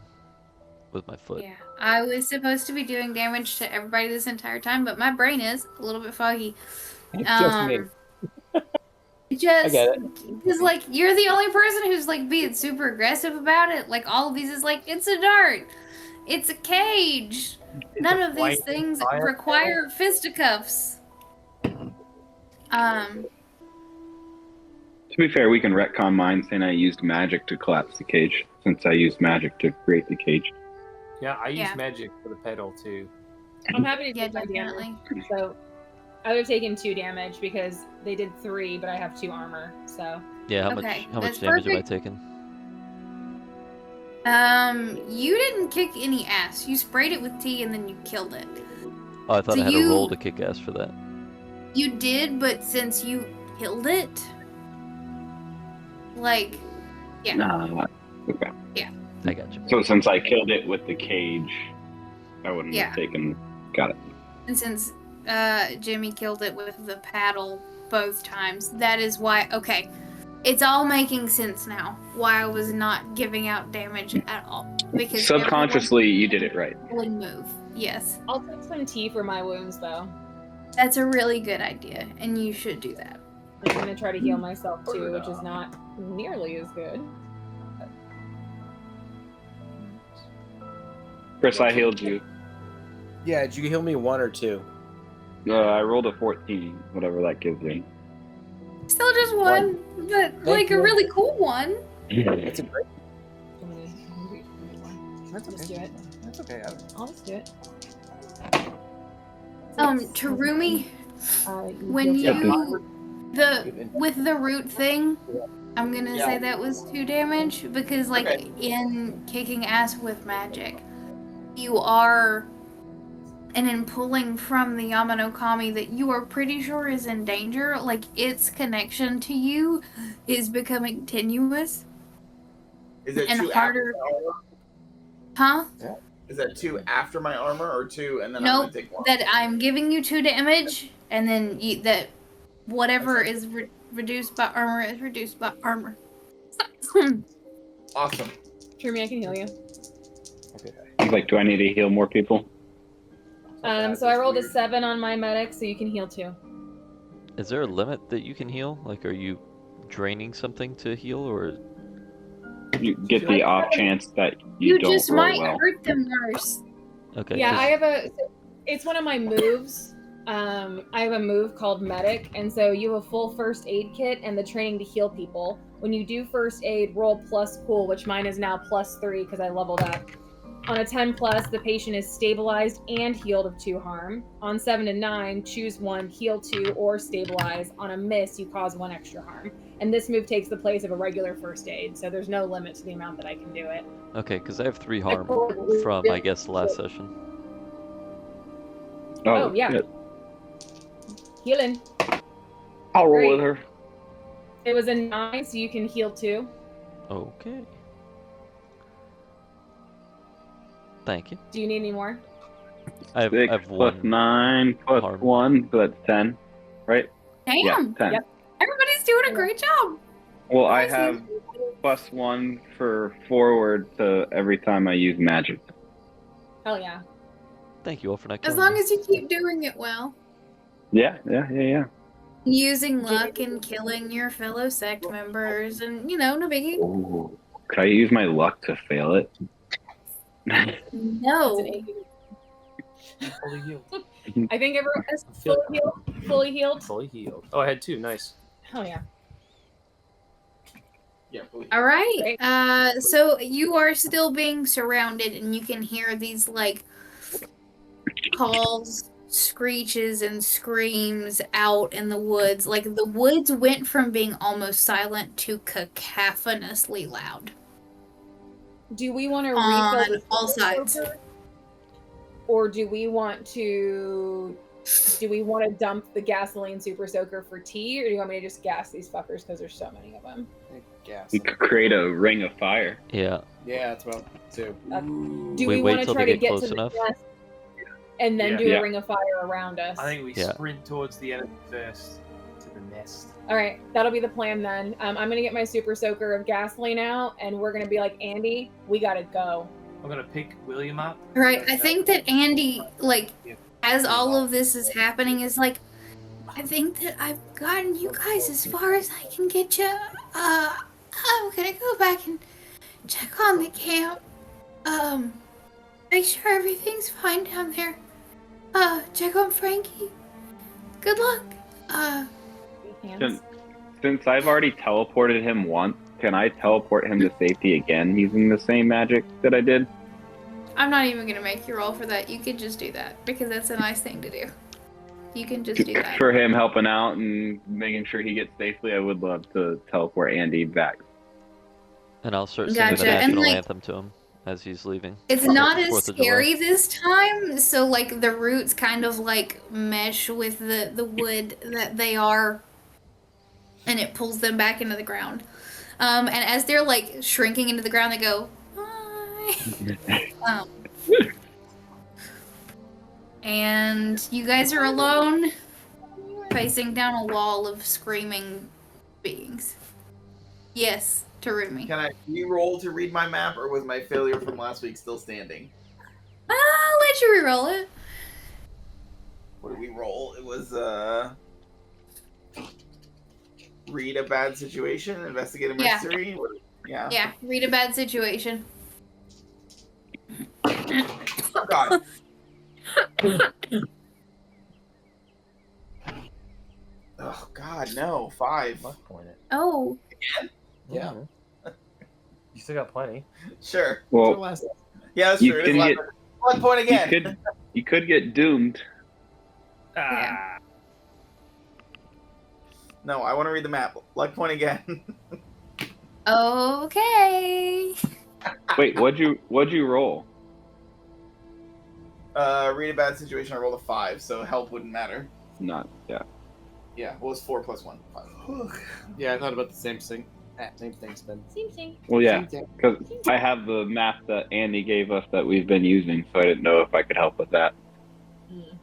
with my foot. Yeah. I was supposed to be doing damage to everybody this entire time, but my brain is a little bit foggy. Just me. Just I get it. because, like, you're the only person who's like being super aggressive about it. Like, all of these is like, it's a dart, it's a cage. None of these things require fisticuffs. To be fair, we can retcon mine saying I used magic to collapse the cage, since I used magic to create the cage. Yeah, I use Yeah. magic for the pedal too. I'm happy to Yeah, take my definitely. damage. So I would have taken 2 damage because they did 3, but I have 2 armor. So Yeah, how Okay, much that's damage have I perfect. taken? You didn't kick any ass. You sprayed it with tea and then you killed it. Oh, I thought So I had to roll you- to kick ass for that. You did, but since you killed it, like, yeah. Nah, okay. I got you. So since I killed it with the cage, I wouldn't Yeah. have taken. Got it. And since Jimmy killed it with the paddle both times, that is why. Okay, it's all making sense now. Why I was not giving out damage at all, because Subconsciously, you did it right. everyone move. Yes, I'll take some tea for my wounds, though. that's a really good idea, and you should do that. I'm gonna try to heal myself too, which is not nearly as good. Chris, I healed you. Yeah, did you heal me 1 or 2? I rolled a 14, whatever that gives you. Still just one, but like a you. really cool one. It's a great. Let's just do it. That's okay. I'll just do it. Tarumi, when heal you with the root thing, I'm gonna Yeah. say that was 2 damage because, like, Okay. in kicking ass with magic, you are, and in pulling from the Yamano Kami that you are pretty sure is in danger, like, its connection to you is becoming tenuous Is it and 2 harder. after my armor? Huh? Is that 2 after my armor or 2 and then I'm Nope, gonna take 1? that I'm giving you 2 damage, and then that whatever is reduced by armor is reduced by armor. Awesome. Trumi, I can heal you. Like, do I need to heal more people? So I rolled a 7 on my medic, so you can heal 2. Is there a limit that you can heal? Like, are you draining something to heal, or You get the off chance that you You don't just roll might well. hurt them worse. okay? Yeah, 'cause- I have it's one of my moves. I have a move called Medic, and so you have a full first aid kit and the training to heal people. When you do first aid, roll plus cool, which mine is now +3 because I leveled up. On a 10+, the patient is stabilized and healed of 2 harm. On 7 and 9, choose 1, heal 2, or stabilize. On a miss, you cause 1 extra harm. And this move takes the place of a regular first aid, so there's no limit to the amount that I can do it. Okay, because I have 3 harm from, I guess, last session. Oh, yeah. shit. Healing. I'll roll Great. with her. It was a 9, so you can heal 2. Okay. Thank you. Do you need any more? I have 6 plus 1. 9 plus harm. 1, so that's 10, right? Damn, Yeah, 10. Yep. everybody's doing a great job. Well, I Nice. have +1 for forward to every time I use magic. Hell yeah. Thank you all for not As killing long me. as you keep doing it well. Yeah. Using luck and killing your fellow sect members, and no biggie. Ooh. Could I use my luck to fail it? No. That's an 8. Fully healed. I think everyone is I feel fully healed. Fully healed. fully healed. Oh, I had 2. Nice. Hell yeah. Yeah, please. All right. Great. So you are still being surrounded, and you can hear these like calls, screeches, and screams out in the woods. Like the woods went from being almost silent to cacophonously loud Do we want to on refill the all super sides. soaker? Or do we want to dump the gasoline super soaker for tea, or do you want me to just gas these fuckers because there's so many of them? Gas. We could create a ring of fire. Yeah. Yeah, that's about 2. Do We we wait want to till try they to get get close to the enough? nest and then Yeah. do Yeah. a ring of fire around us. I think we Yeah. sprint towards the enemy first to the nest. All right, that'll be the plan then. I'm gonna get my super soaker of gasoline out, and we're gonna be like, Andy, we gotta go. I'm gonna pick William up. Right. I think that Andy, like, as all of this is happening, is like, I think that I've gotten you guys as far as I can get you. I'm gonna go back and check on the camp. Make sure everything's fine down there. Check on Frankie. Good luck. Since I've already teleported him once, can I teleport him to safety again using the same magic that I did? I'm not even gonna make you roll for that. You could just do that because that's a nice thing to do. You can just do that. For him helping out and making sure he gets safely, I would love to teleport Andy back. And I'll start singing Gotcha, the and, national like, anthem to him as he's leaving. It's not as 4th of July. scary this time, so like the roots kind of like mesh with the wood that they are, and it pulls them back into the ground. And as they're like shrinking into the ground, they go, "Hi." And you guys are alone, facing down a wall of screaming beings. Yes, Terumi. Can I re-roll to read my map, or was my failure from last week still standing? I'll let you re-roll it. What did we roll? It was read a bad situation, investigate a Yeah. mystery. Yeah. Yeah, read a bad situation. Oh, God. Oh God, no! 5. Luck point it. Oh, Yeah. Mhm. You still got plenty. Sure. Well, Yeah, that's you true. can It's get- 1 point again. you could get doomed. Ah, No, I want to read the map. Luck point again. okay. Wait, what'd you roll? Read a bad situation. I rolled a 5, so help wouldn't matter. Not yeah. Yeah, well, it's 4 plus 1. 5. Yeah, I thought about the same thing. Same thing, Spin. Well, yeah, Same thing. because I have the map that Andy gave us that we've been using, so I didn't know if I could help with that. Mm.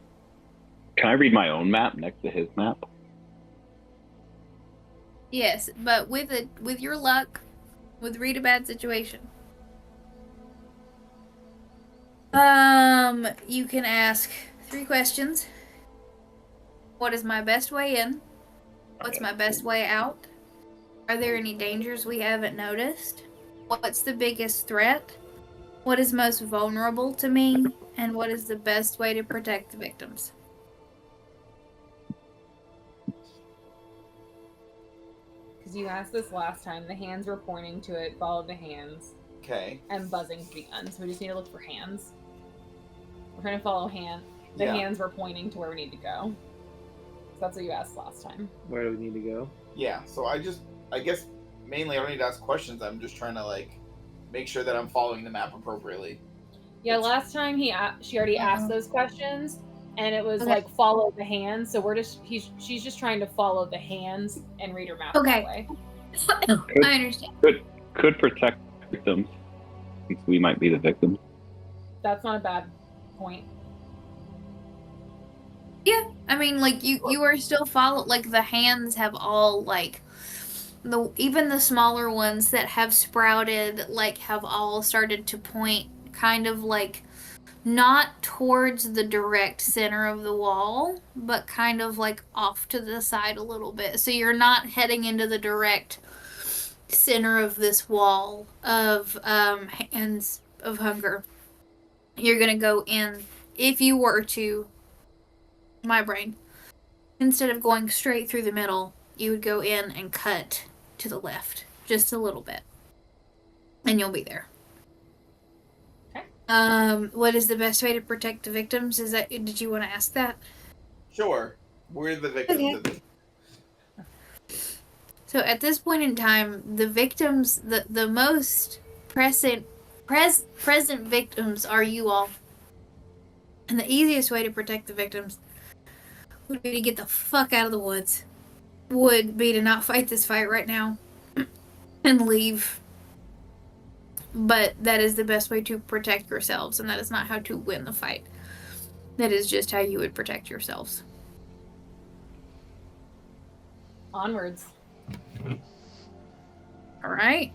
Can I read my own map next to his map? Yes, but with your luck, with read a bad situation. You can ask 3 questions. What is my best way in? What's my best way out? Are there any dangers we haven't noticed? What's the biggest threat? What is most vulnerable to me? And what is the best way to protect the victims? Because you asked this last time, the hands were pointing to it, follow the hands, Okay. and buzzing's begun. So we just need to look for hands. We're trying to follow the Yeah. hands were pointing to where we need to go. So that's what you asked last time. Where do we need to go? Yeah. So I guess mainly I don't need to ask questions. I'm just trying to like make sure that I'm following the map appropriately. Yeah, last time she already asked those questions, and it was Okay. like follow the hands. So she's just trying to follow the hands and read her map that way. I understand. Could protect victims, since we might be the victims. That's not a bad point. Yeah, I mean, like you are still like the hands have all like even the smaller ones that have sprouted like have all started to point kind of like not towards the direct center of the wall, but kind of like off to the side a little bit. So you're not heading into the direct center of this wall of hands of hunger. You're gonna go in if you were to. My brain. Instead of going straight through the middle, you would go in and cut to the left just a little bit. And you'll be there. Okay. What is the best way to protect the victims? Did you want to ask that? Sure. We're the victims of this. So at this point in time, the victims, the most present victims are you all. And the easiest way to protect the victims would be to get the fuck out of the woods. Would be to not fight this fight right now and leave. But that is the best way to protect yourselves, and that is not how to win the fight. That is just how you would protect yourselves. Onwards. All right.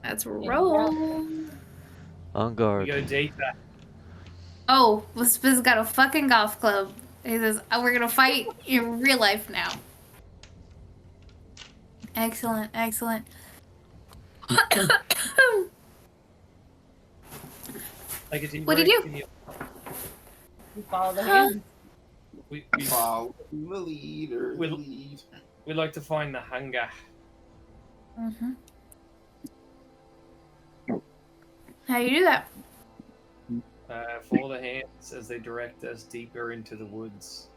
Let's roll. On We guard. go deeper. Oh, Spiz got a fucking golf club. He says, oh, we're gonna fight in real life now. Excellent, excellent. Take a deep What'd you breath do? in your- We follow the hand. We Follow the leader. We'll- Lead. we like to find the hunger. Mm-hmm. How you do that? Follow the hands as they direct us deeper into the woods.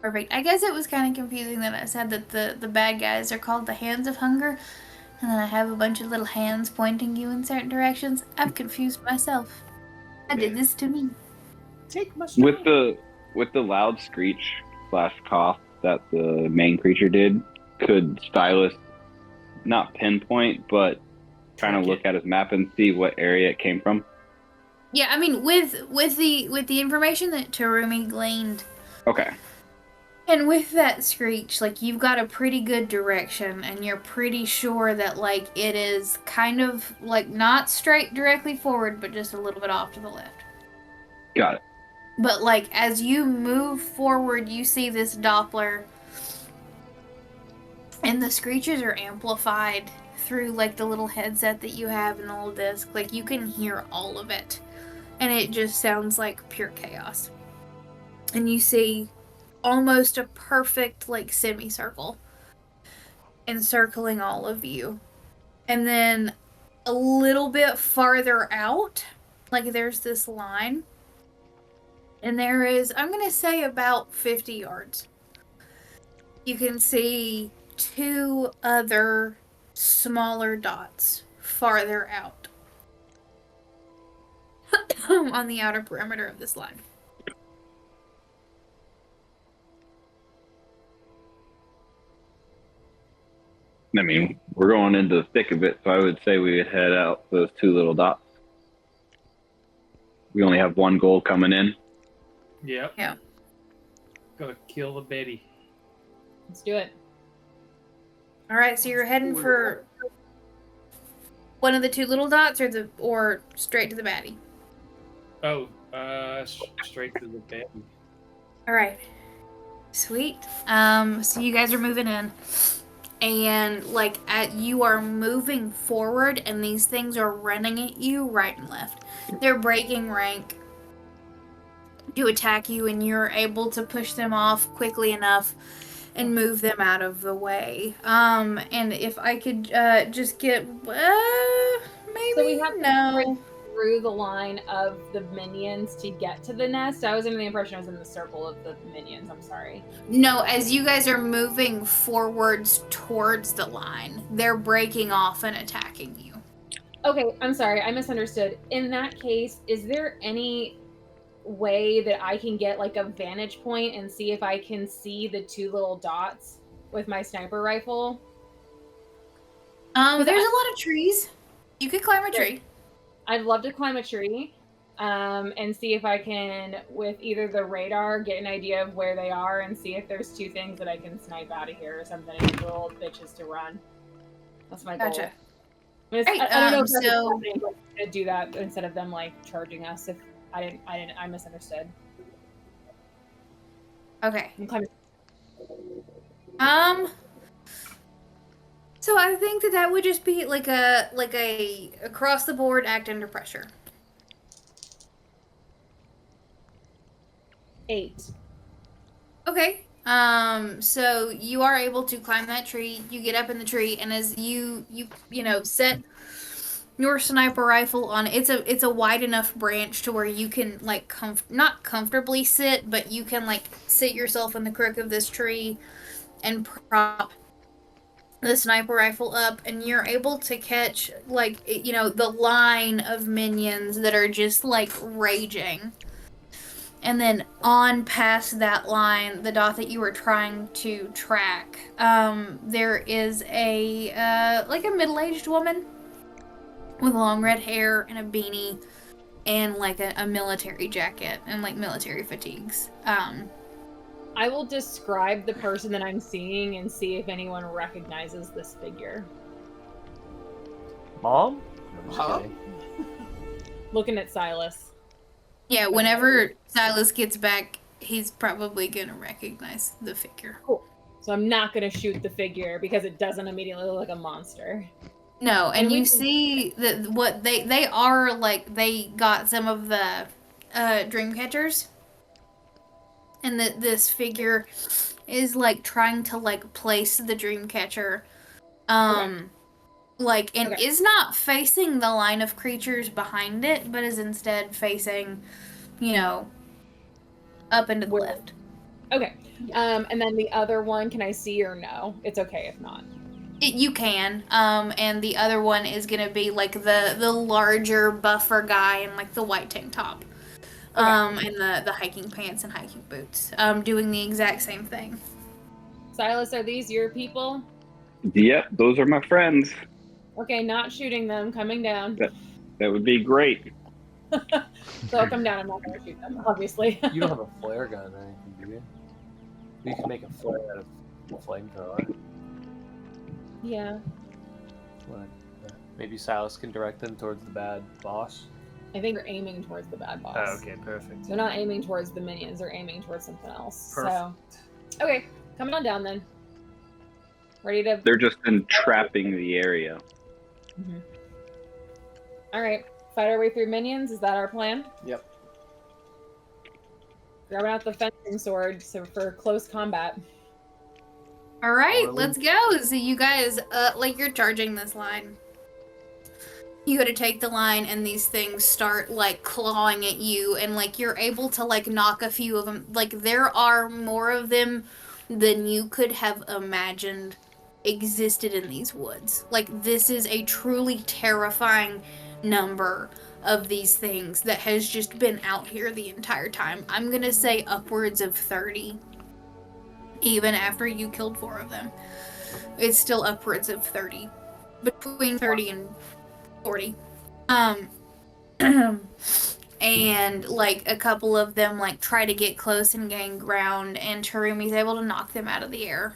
Perfect. I guess it was kind of confusing that I said that the bad guys are called the Hands of Hunger, and then I have a bunch of little hands pointing you in certain directions. I've confused myself. I did this to me. Take my With the loud screech / cough that the main creature did, could Stylus not pinpoint, but trying to look at his map and see what area it came from? Yeah, I mean, with the information that Terumi gleaned, Okay. and with that screech, like, you've got a pretty good direction, and you're pretty sure that, like, it is kind of, like, not straight directly forward, but just a little bit off to the left. Got it. But, like, as you move forward, you see this Doppler, and the screeches are amplified through, like, the little headset that you have in the little disc. Like, you can hear all of it. And it just sounds like pure chaos. And you see almost a perfect, like, semicircle encircling all of you. And then a little bit farther out, like, there's this line. And there is, I'm going to say, about 50 yards. You can see 2 other smaller dots farther out on the outer perimeter of this line. I mean, we're going into the thick of it, so I would say we would head out those 2 little dots. We only have 1 goal coming in. Yep. Yeah. Gotta kill the Betty. Let's do it. All right, so you're heading for one of the 2 little dots, or straight to the baddie. Oh, straight to the Betty. All right, sweet. So you guys are moving in, and like you are moving forward, and these things are running at you right and left. They're breaking rank to attack you, and you're able to push them off quickly enough and move them out of the way. And if I could just get maybe So we have to no. break through the line of the minions to get to the nest. I was under the impression I was in the circle of the minions. I'm sorry. No, as you guys are moving forwards towards the line, they're breaking off and attacking you. Okay, I'm sorry. I misunderstood. In that case, is there any way that I can get like a vantage point and see if I can see the 2 little dots with my sniper rifle? There's a lot of trees. You could climb a tree. I'd love to climb a tree and see if I can, with either the radar, get an idea of where they are and see if there's 2 things that I can snipe out of here or something and get the little bitches to run. That's my goal. Gotcha. I Right, don't know if that's so- to do that instead of them like charging us. If I misunderstood. Okay. I'm climbing. So I think that would just be like a across the board act under pressure. 8. Okay. So you are able to climb that tree. You get up in the tree, and as you set your sniper rifle on, it's a wide enough branch to where you can like not comfortably sit, but you can like sit yourself in the crook of this tree and prop the sniper rifle up, and you're able to catch like the line of minions that are just like raging. And then on past that line, the dot that you were trying to track, there is a middle-aged woman with long red hair and a beanie, and like a military jacket and like military fatigues. I will describe the person that I'm seeing and see if anyone recognizes this figure. Mom? I'm just Huh? kidding. Looking at Silas. Yeah, whenever Silas gets back, he's probably gonna recognize the figure. So I'm not going to shoot the figure because it doesn't immediately look like a monster. No, and And we you can- see that what they are like. They got some of the Dreamcatchers, and that this figure is like trying to like place the Dreamcatcher, like and Okay. is not facing the line of creatures behind it, but is instead facing, you know, up into the Where- left. Okay. And then the other one, can I see or no? It's okay if not. You can, and the other one is gonna be like the larger buffer guy in like the white tank top, and the hiking pants and hiking boots, doing the exact same thing. Silas, are these your people? Yep, those are my friends. Okay, not shooting them, coming down. That would be great. So I'll come down, I'm not going to shoot them, obviously. You don't have a flare gun or anything, do you? You can make a flare out of a flamethrower. Yeah. But, maybe Silas can direct them towards the bad boss. I think they're aiming towards the bad boss. Oh, okay, perfect. They're not aiming towards the minions, they're aiming towards something else. Perfect. So, okay, coming on down then. Ready to... They're just entrapping the area. Mhm. Alright, fight our way through minions, is that our plan? Yep. Grabbing out the fencing sword, so for close combat. All right, Orally. let's go. So you guys, like you're charging this line. You gotta take the line, and these things start like clawing at you, and like you're able to like knock a few of them. Like there are more of them than you could have imagined existed in these woods. Like this is a truly terrifying number of these things that has just been out here the entire time. I'm gonna say upwards of 30. Even after you killed 4 of them, it's still upwards of 30, between 30 and 40. And like a couple of them like try to get close and gain ground, and Tarumi's able to knock them out of the air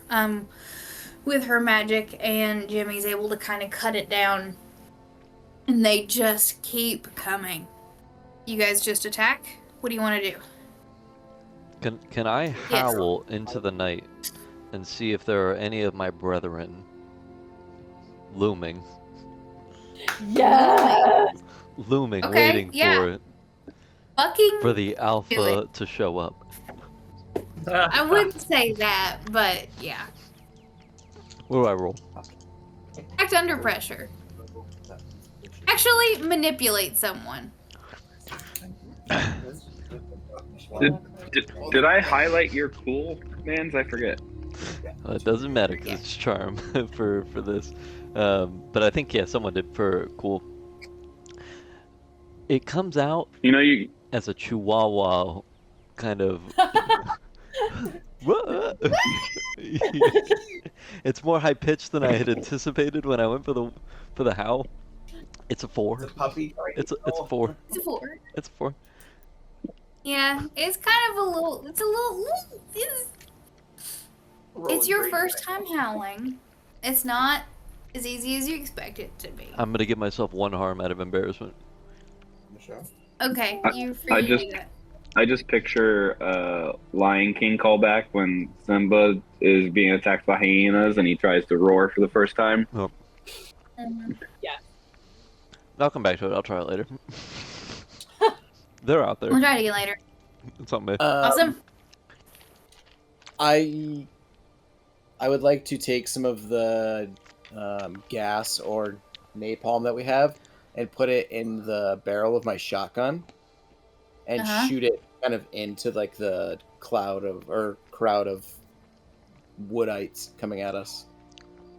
with her magic, and Jimmy's able to kind of cut it down, and they just keep coming. You guys just attack? What do you want to do? Can I howl into the night and see if there are any of my brethren looming, Yes! looming, Okay, waiting yeah. for the alpha to show up? I wouldn't say that, but yeah. What do I roll? Act under pressure. Actually, manipulate someone. Did I highlight your cool, mans? I forget. It doesn't matter because it's charm for this. But I think, yeah, someone did for cool. It comes out You know, you as a chihuahua kind of. It's more high pitched than I had anticipated when I went for the howl. It's a 4. It's a puppy. It's a 4. It's a 4. It's a 4. Yeah, it's kind of a little. It's your first time howling. It's not as easy as you expect it to be. I'm gonna give myself 1 harm out of embarrassment. Michelle? Okay, I you're free to just- do that. I just picture Lion King callback when Simba is being attacked by hyenas and he tries to roar for the first time. Mhm. I'll come back to it. I'll try it later. They're out there. We'll try it again later. It's on me. Awesome. I would like to take some of the gas or napalm that we have and put it in the barrel of my shotgun and Uh-huh. shoot it kind of into like the crowd of woodites coming at us.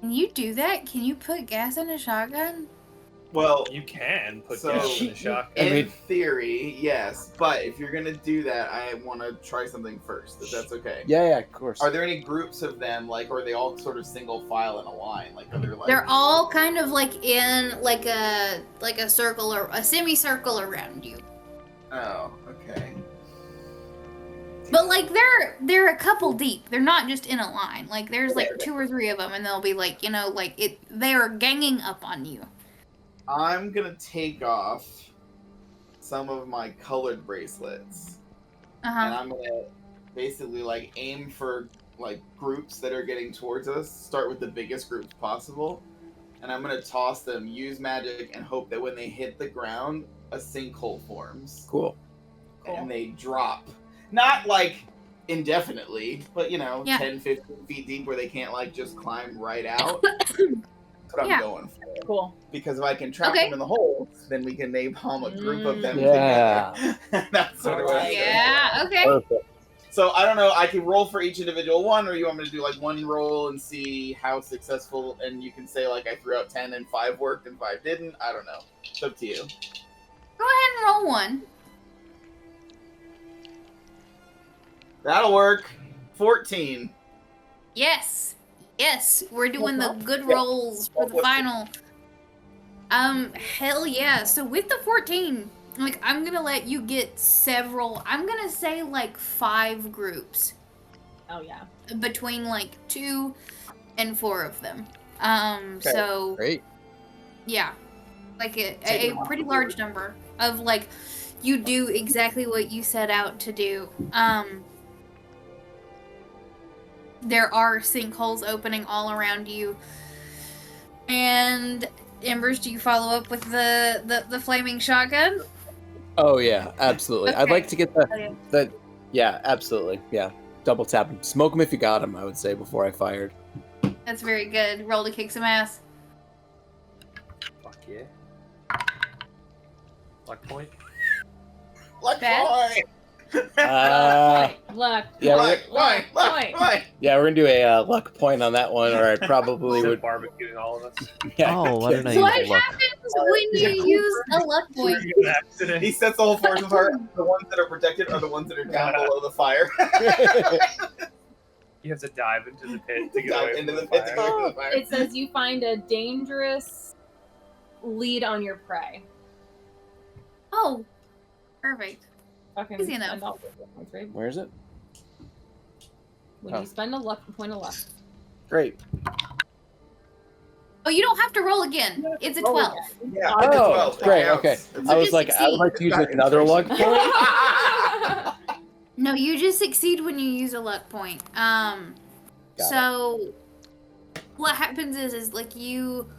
Can you do that? Can you put gas in a shotgun? Well, You can put So- gas in a shotgun. in mean- theory, yes. But if you're gonna do that, I want to try something first. If that's okay. Yeah, of course. Are there any groups of them, like, or are they all sort of single file in a line? Like, are there like? They're all kind of like in like a circle or a semicircle around you. Wow. Okay. But like they're a couple deep. They're not just in a line. Like there's like 2 or 3 of them, and they'll be like, like they are ganging up on you. I'm gonna take off some of my colored bracelets, and I'm gonna basically like aim for like groups that are getting towards us. Start with the biggest groups possible, and I'm gonna toss them, use magic, and hope that when they hit the ground, a sinkhole forms. Cool. And they drop. Not like indefinitely, but 10, 15 feet deep where they can't like just climb right out. That's what I'm going for. Cool. Because if I can trap them in the hole, then we can napalm a group of them Yeah. together. That's sort of what I'm doing. Yeah, okay. Perfect. So I don't know, I can roll for each individual one, or you want me to do like one roll and see how successful, and you can say like I threw out 10 and 5 worked and 5 didn't. I don't know. It's up to you. Go ahead and roll one. That'll work. 14. Yes. Yes. We're doing the good rolls for the final. Hell yeah. So with the 14, like I'm gonna let you get several, I'm gonna say like 5 groups. Oh yeah. Between like 2 and 4 of them. So Great. yeah. Like a pretty large number of like you do exactly what you set out to do. There are sinkholes opening all around you. And Embers, do you follow up with the flaming shotgun? Oh yeah, absolutely. Okay. I'd like to get the yeah, absolutely. Yeah. Double tap him. Smoke him if you got him, I would say, before I fired. That's very good. Roll to kick some ass. Fuck yeah. Luck point. Luck Bad? point! Luck. Yeah, Luck Luck point! point. Yeah, we're gonna do a luck point on that one, or I probably would. Barbecuing all of us. Yeah, Oh, why didn't I What use luck? happens when you use a luck point? He sets the whole force apart. The ones that are protected are the ones that are down below the fire. You have to dive into the pit to get Dive away into from the pit to fire. get away from the fire. It says you find a dangerous lead on your prey. Oh, perfect. Fucking Easy enough. spend all those points, right? Where is it? When you spend a point of luck. Great. Oh, you don't have to roll again. It's a 12. Yeah, Oh, 12. great. It Okay. counts. I was just like, I would like to use another luck point. No, you just succeed when you use a luck point. So what happens is like you,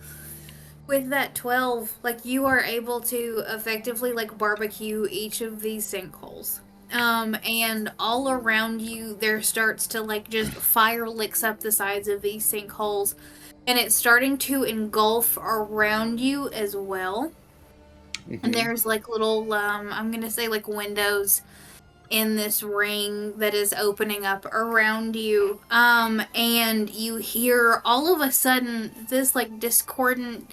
with that 12, like you are able to effectively like barbecue each of these sinkholes. And all around you, there starts to like just fire licks up the sides of these sinkholes, and it's starting to engulf around you as well. And there's like little, I'm gonna say like windows in this ring that is opening up around you. And you hear all of a sudden this like discordant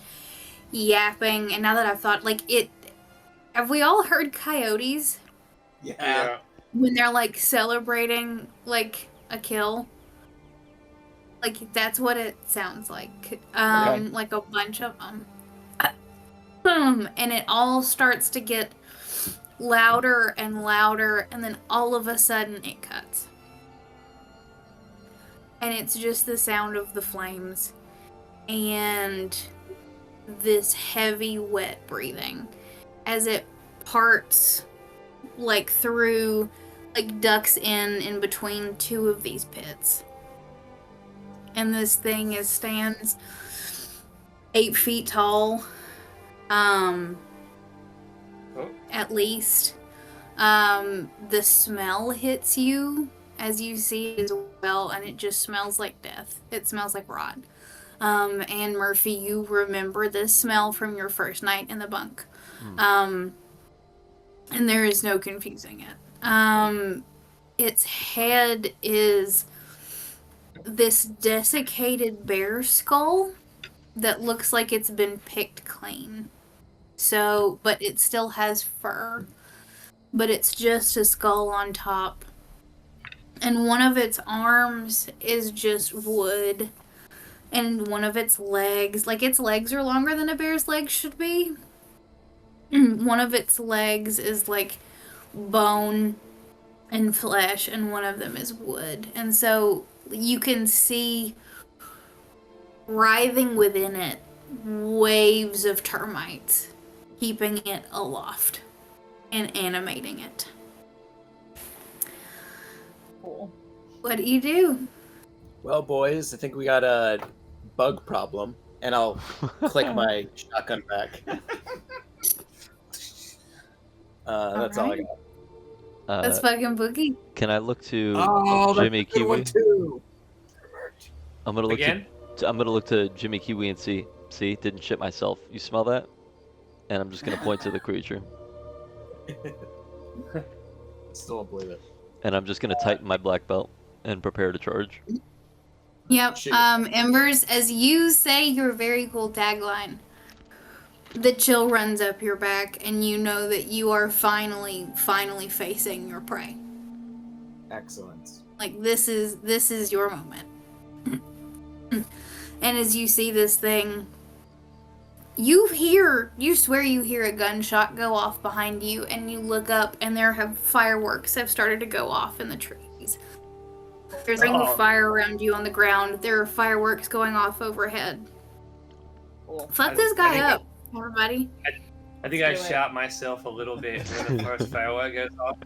yapping. And now that I've thought, like have we all heard coyotes? Yeah. When they're like celebrating like a kill, like that's what it sounds like. Like a bunch of them. And it all starts to get louder and louder, and then all of a sudden it cuts. And it's just the sound of the flames and this heavy wet breathing as it parts like through, like ducks in between 2 of these pits. And this thing stands 8 feet tall, at least. The smell hits you as you see it as well, and it just smells like death. It smells like rot. And Murphy, you remember this smell from your first night in the bunk. And there is no confusing it. Its head is this desiccated bear skull that looks like it's been picked clean. So, but it still has fur. But it's just a skull on top. And one of its arms is just wood. And one of its legs, like its legs are longer than a bear's legs should be. One of its legs is like bone and flesh, and one of them is wood. And so you can see writhing within it waves of termites, keeping it aloft and animating it. Cool. What do you do? Well, boys, I think we got a bug problem, and I'll click my shotgun back. That's all I Alright. got. That's fucking boogie. Can I look to Oh, Jimmy that's a good one Kiwi? too. I'm gonna look Again? I'm gonna look to Jimmy Kiwi and see. See, didn't shit myself. You smell that? And I'm just gonna point to the creature. Still don't believe it. And I'm just gonna tighten my black belt and prepare to charge. Yep. Shoot. Embers, as you say your very cool tagline, the chill runs up your back, and you know that you are finally facing your prey. Excellent. Like this is your moment. And as you see this thing, you swear you hear a gunshot go off behind you, and you look up, and fireworks have started to go off in the trees. There's a ring of fire around you on the ground. There are fireworks going off overhead. Cool. Fuck I this guy think- up, everybody. I think I Do it. shot myself a little bit when the first firework goes off.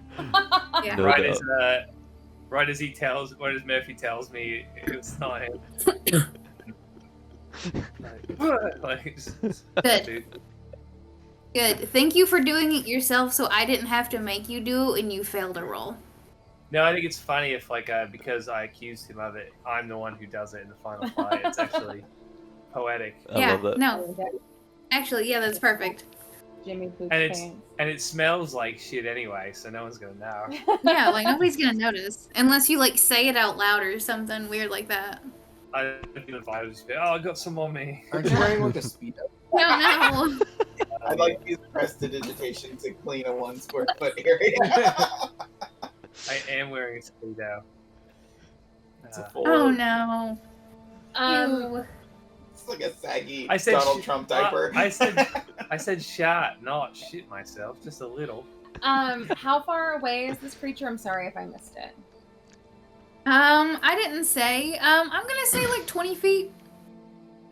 Yeah. No right doubt. as Murphy tells me it's not him. Like, Good. dude. Good. Thank you for doing it yourself, so I didn't have to make you do it, and you failed a roll. No, I think it's funny if because I accused him of it, I'm the one who does it in the final fight. It's actually poetic. I love that. No. Actually, yeah, that's perfect. Jimmy Poop's And it's- pants. And it smells like shit anyway, so no one's gonna know. Yeah, like nobody's gonna notice unless you like say it out loud or something weird like that. I do the vibe just be, oh, I got some on me. Aren't you wearing like a speedo? No. I'd like to use prestidigitation to clean a 1 square foot area. I am wearing a speedo. It's a Uh, full. Oh no. Ew. It's like a saggy I said Donald sh- Trump diaper. I said shot, not shit myself, just a little. How far away is this creature? I'm sorry if I missed it. I didn't say. I'm gonna say like 20 feet,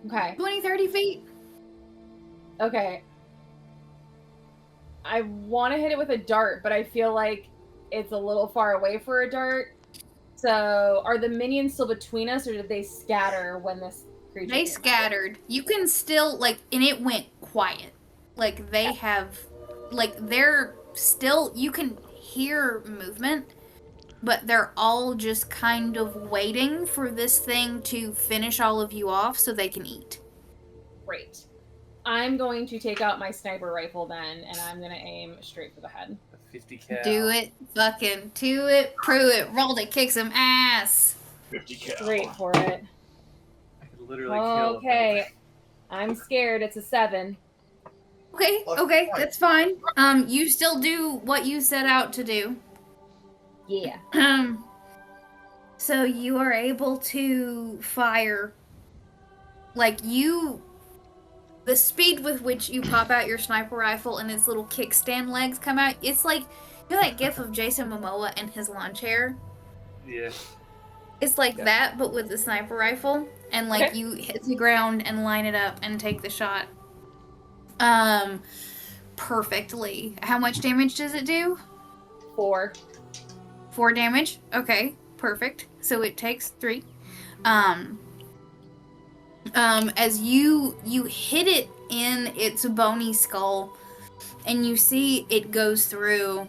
Okay. 20, 30 feet. Okay. I want to hit it with a dart, but I feel like it's a little far away for a dart. So, are the minions still between us, or did they scatter when this creature They came out? scattered. You can still like, and it went quiet. Like they have, like they're still. You can hear movement, but they're all just kind of waiting for this thing to finish all of you off so they can eat. Great. I'm going to take out my sniper rifle then, and I'm going to aim straight for the head. 50 cal. Do it, fucking do it, prove it, roll to kick some ass. 50 cal. Straight for it. I could literally kill Okay. I'm scared. It's a 7. Okay, okay, that's fine. You still do what you set out to do. Yeah. So you are able to fire, like the speed with which you pop out your sniper rifle and its little kickstand legs come out, it's like, you know that gif of Jason Momoa and his lawn chair? Yeah. It's like Yeah. that, but with the sniper rifle, and like Okay. you hit the ground and line it up and take the shot. Perfectly. How much damage does it do? 4. 4 damage. Okay, perfect. So it takes 3. As you hit it in its bony skull, and you see it goes through,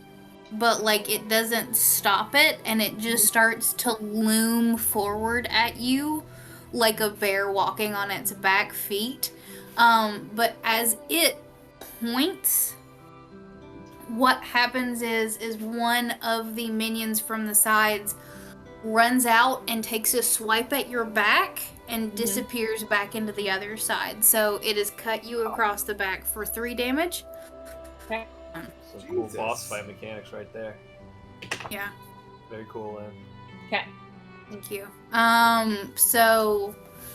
but like it doesn't stop it, and it just starts to loom forward at you like a bear walking on its back feet. But as it points, what happens is one of the minions from the sides runs out and takes a swipe at your back and disappears back into the other side. So it has cut you across the back for 3 damage. Okay. Some cool Jesus. boss fight mechanics right there. Yeah, Very cool. And Okay. thank you. So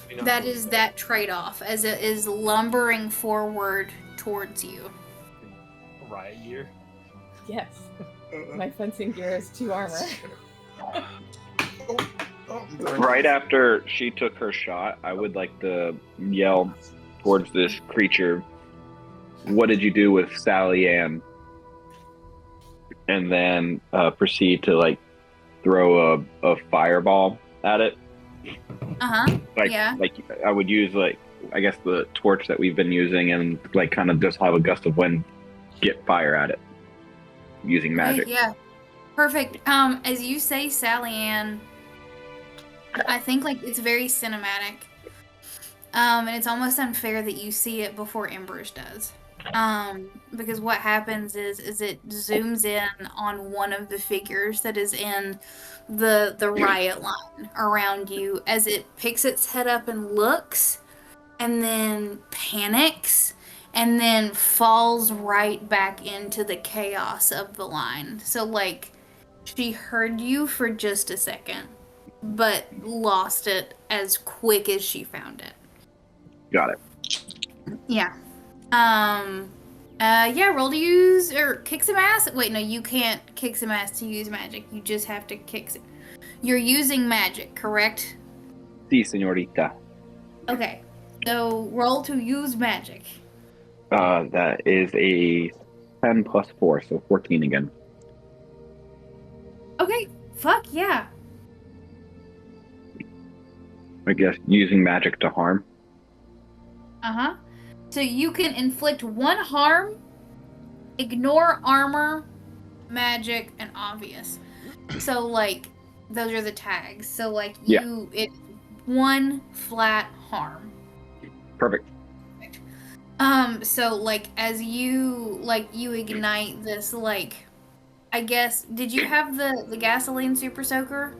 you know, that is that trade-off as it is lumbering forward towards you. riot gear. Yes. My fencing gear has 2 armor. Right after she took her shot, I would like to yell towards this creature, "What did you do with Sallyanne?" And then proceed to like throw a fireball at it. Like, Yeah. like I would use like I guess the torch that we've been using and like kind of just have a gust of wind get fire at it using magic. Okay, yeah. Perfect. As you say, Sallyanne, I think like it's very cinematic. And it's almost unfair that you see it before Embers does. Because what happens is it zooms in on one of the figures that is in the riot line around you as it picks its head up and looks and then panics and then falls right back into the chaos of the line. So like she heard you for just a second, but lost it as quick as she found it. Got it. Yeah. Yeah, roll to use, or kick some ass. Wait, no, you can't kick some ass to use magic. You just have to kick some. You're using magic, correct? Si, señorita. Okay. So, roll to use magic. That is a 10 plus 4, so 14 again. Okay. Fuck yeah. I guess using magic to harm. Uh-huh. So you can inflict 1 harm, ignore armor, magic, and obvious. So, like, those are the tags. So, like, it's 1 flat harm. Perfect. So, like, as you ignite this, like, I guess, did you have the gasoline super soaker?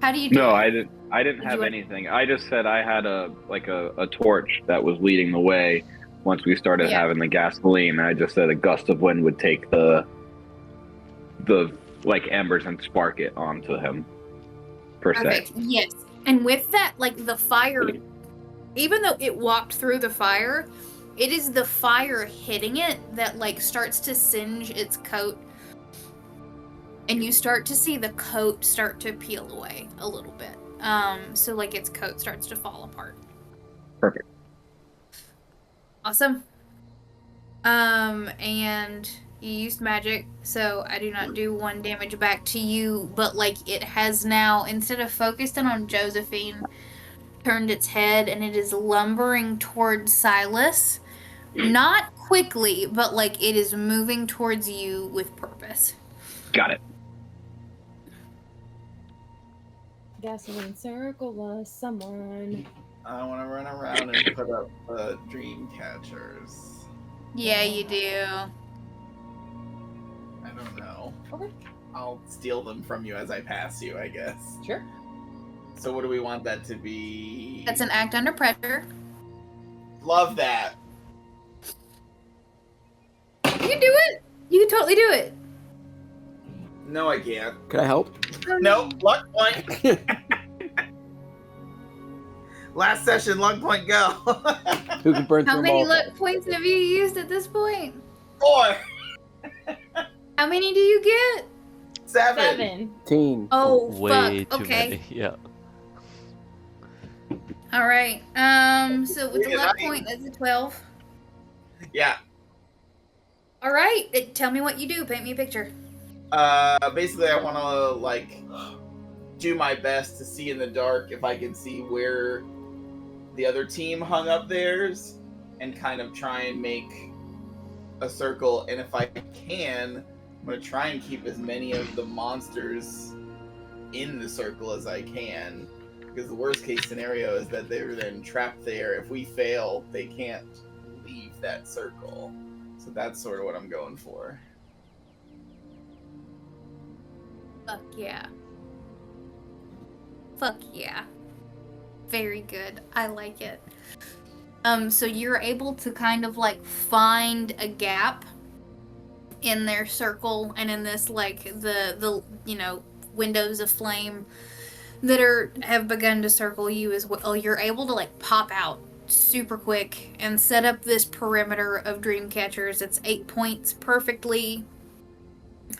How do you do No, it? I didn't have anything. I just said I had a torch that was leading the way once we started having the gasoline. I just said a gust of wind would take the like embers and spark it onto him, per Perfect. se. Yes. And with that, like, the fire, even though it walked through the fire, it is the fire hitting it that, like, starts to singe its coat. And you start to see the coat start to peel away a little bit. So, like, its coat starts to fall apart. Perfect. Awesome. And you used magic, so I do not do 1 damage back to you, but, like, it has now, instead of focusing on Josephine, turned its head and it is lumbering towards Silas. Not quickly, but, like, it is moving towards you with purpose. Got it. Gasoline circle us, someone. I want to run around and put up Dreamcatchers. Yeah, you do. I don't know. Okay. I'll steal them from you as I pass you, I guess. Sure. So what do we want that to be? That's an act under pressure. Love that. You can do it! You can totally do it! No, I can't. Could I help? Nope. Luck point. Last session, luck point, go. Who can burn How through many them all? luck points have you used at this point? 4. How many do you get? 7. 18. Oh, Way fuck. too Okay. many. Yeah. All right. So with the luck point, that's a 12. Yeah. All right. Tell me what you do. Paint me a picture. Basically, I want to, like, do my best to see in the dark if I can see where the other team hung up theirs and kind of try and make a circle. And if I can, I'm going to try and keep as many of the monsters in the circle as I can. Because the worst case scenario is that they're then trapped there. If we fail, they can't leave that circle. So that's sort of what I'm going for. Fuck yeah. Fuck yeah. Very good. I like it. So you're able to kind of like find a gap in their circle and in this like the you know windows of flame that have begun to circle you as well. You're able to like pop out super quick and set up this perimeter of Dreamcatchers. It's 8 points perfectly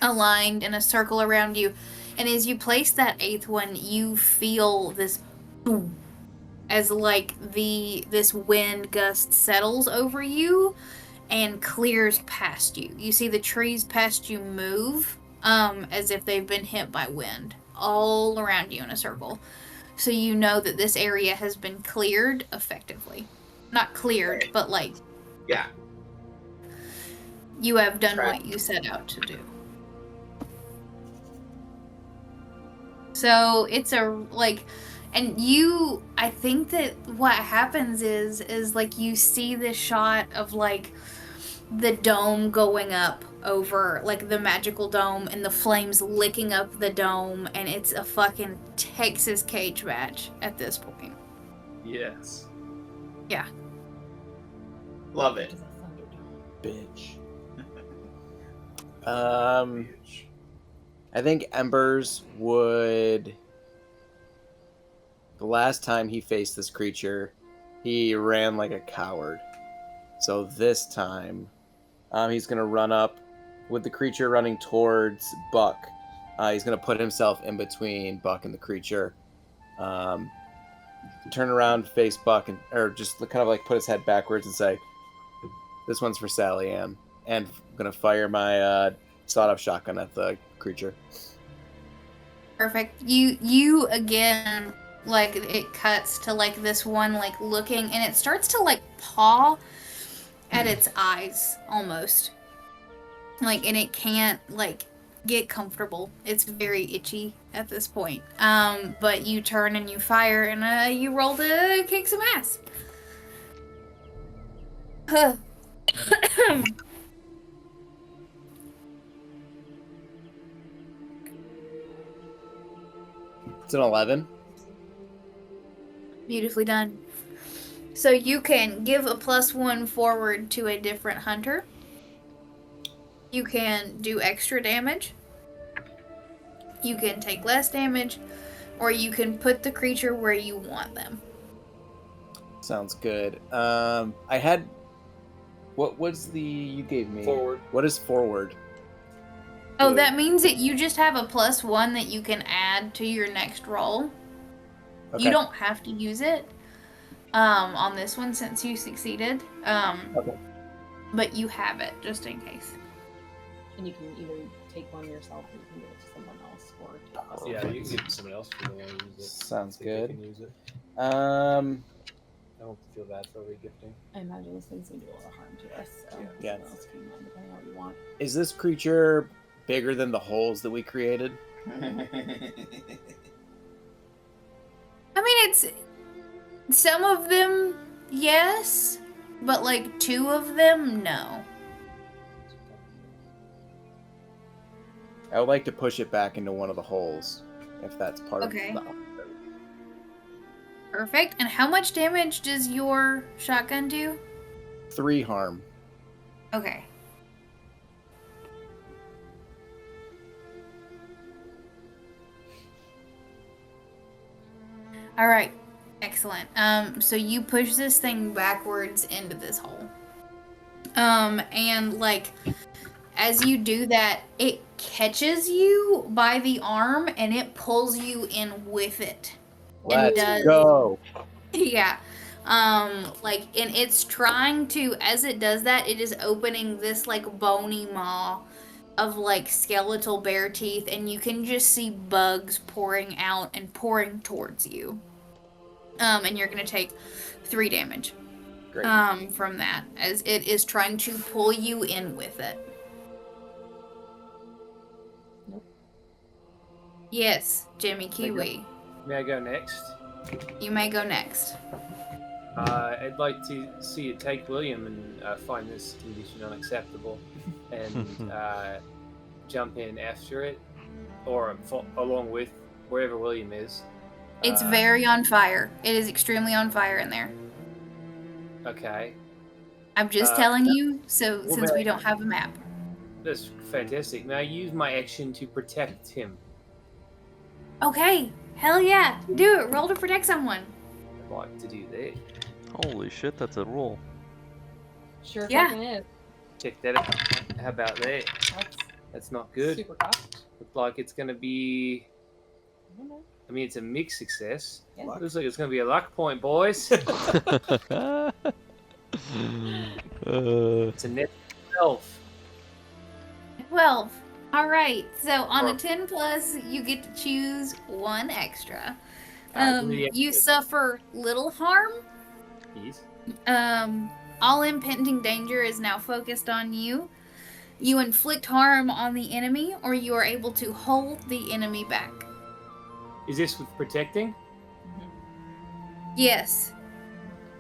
aligned in a circle around you. And as you place that 8th one, you feel this boom, as like this wind gust settles over you and clears past you. You see the trees past you move, as if they've been hit by wind, all around you in a circle. So you know that this area has been cleared effectively. Not cleared, but like... Yeah. You have done what you set out to do. So it's and you, I think that what happens is like you see this shot of like the dome going up over, like the magical dome, and the flames licking up the dome, and it's a fucking Texas cage match at this point. Yes. Yeah. Love it. Bitch. I think Embers would... The last time he faced this creature, he ran like a coward. So this time, he's going to run up with the creature running towards Buck. He's going to put himself in between Buck and the creature. Turn around, face Buck, or just kind of like put his head backwards and say, "This one's for Sallyanne." And I'm going to fire my sawed-off shotgun at the creature. Perfect. You again, like, it cuts to like this one like looking, and it starts to like paw at its eyes almost, like, and it can't like get comfortable. It's very itchy at this point. But you turn and you fire, and you roll to kick some ass. It's an 11. Beautifully done. So you can give a +1 forward to a different hunter. You can do extra damage. You can take less damage, or you can put the creature where you want them. Sounds good. I had... What was the... You gave me? Forward. What is forward? Oh, that means that you just have a +1 that you can add to your next roll. Okay. You don't have to use it on this one since you succeeded. Okay. But you have it just in case. And you can either take one yourself or you can give it to someone else. Or Yeah, you can give it to someone else if you don't want to use it. Sounds They good. can use it. I I don't feel bad for regifting. I imagine this thing's gonna do a lot of harm to us. So Yeah. someone else can depending on what you want. Is this creature bigger than the holes that we created? I mean, it's some of them, yes, but like 2 of them, no. I would like to push it back into one of the holes, if that's part Okay. of the... Perfect. And how much damage does your shotgun do? 3 harm. Okay. All right. Excellent. So you push this thing backwards into this hole. And like, as you do that, it catches you by the arm and it pulls you in with it. Let's go. Yeah. Like, and it's trying to, as it does that, it is opening this like bony maw of like skeletal bare teeth, and you can just see bugs pouring out and pouring towards you. And you're gonna take 3 damage. Great. From that, as it is trying to pull you in with it. Nope. Yes, Jimmy Kiwi. May I go next? You may go next. I'd like to see it take William and find this condition unacceptable and jump in after it, or along with wherever William is. It's very on fire. It is extremely on fire in there. Okay. I'm just telling you, so well, since we don't have a map. That's fantastic. May I use my action to protect him? Okay, hell yeah, do it. Roll to protect someone. I'd like to do that. Holy shit, that's a roll. Sure Yeah. fucking is. Check that out. How about that? That's not good. Super cost. Looks like it's going to be. I don't know. I mean, it's a mixed success. Yeah. Looks like it's going to be a luck point, boys. It's a net 12. 12. All right. So on a Or- 10 plus, you get to choose one extra. I believe You it. suffer little harm. Yes. All impending danger is now focused on you. You inflict harm on the enemy, or you are able to hold the enemy back. Is this with protecting? Yes.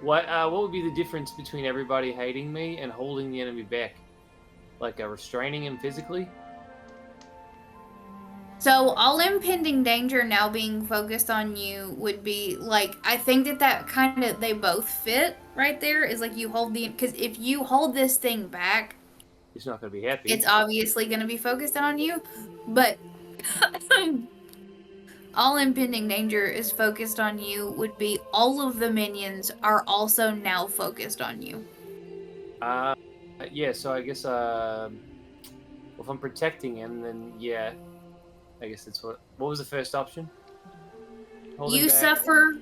What would be the difference between everybody hating me and holding the enemy back? Like restraining him physically? So all impending danger now being focused on you would be like, I think that kind of, they both fit right there, is like you hold because if you hold this thing back, He's not going to be happy. it's obviously going to be focused on you, but all impending danger is focused on you would be all of the minions are also now focused on you. Yeah, so I guess if I'm protecting him, then yeah, I guess that's what was the first option? Hold him You back. suffer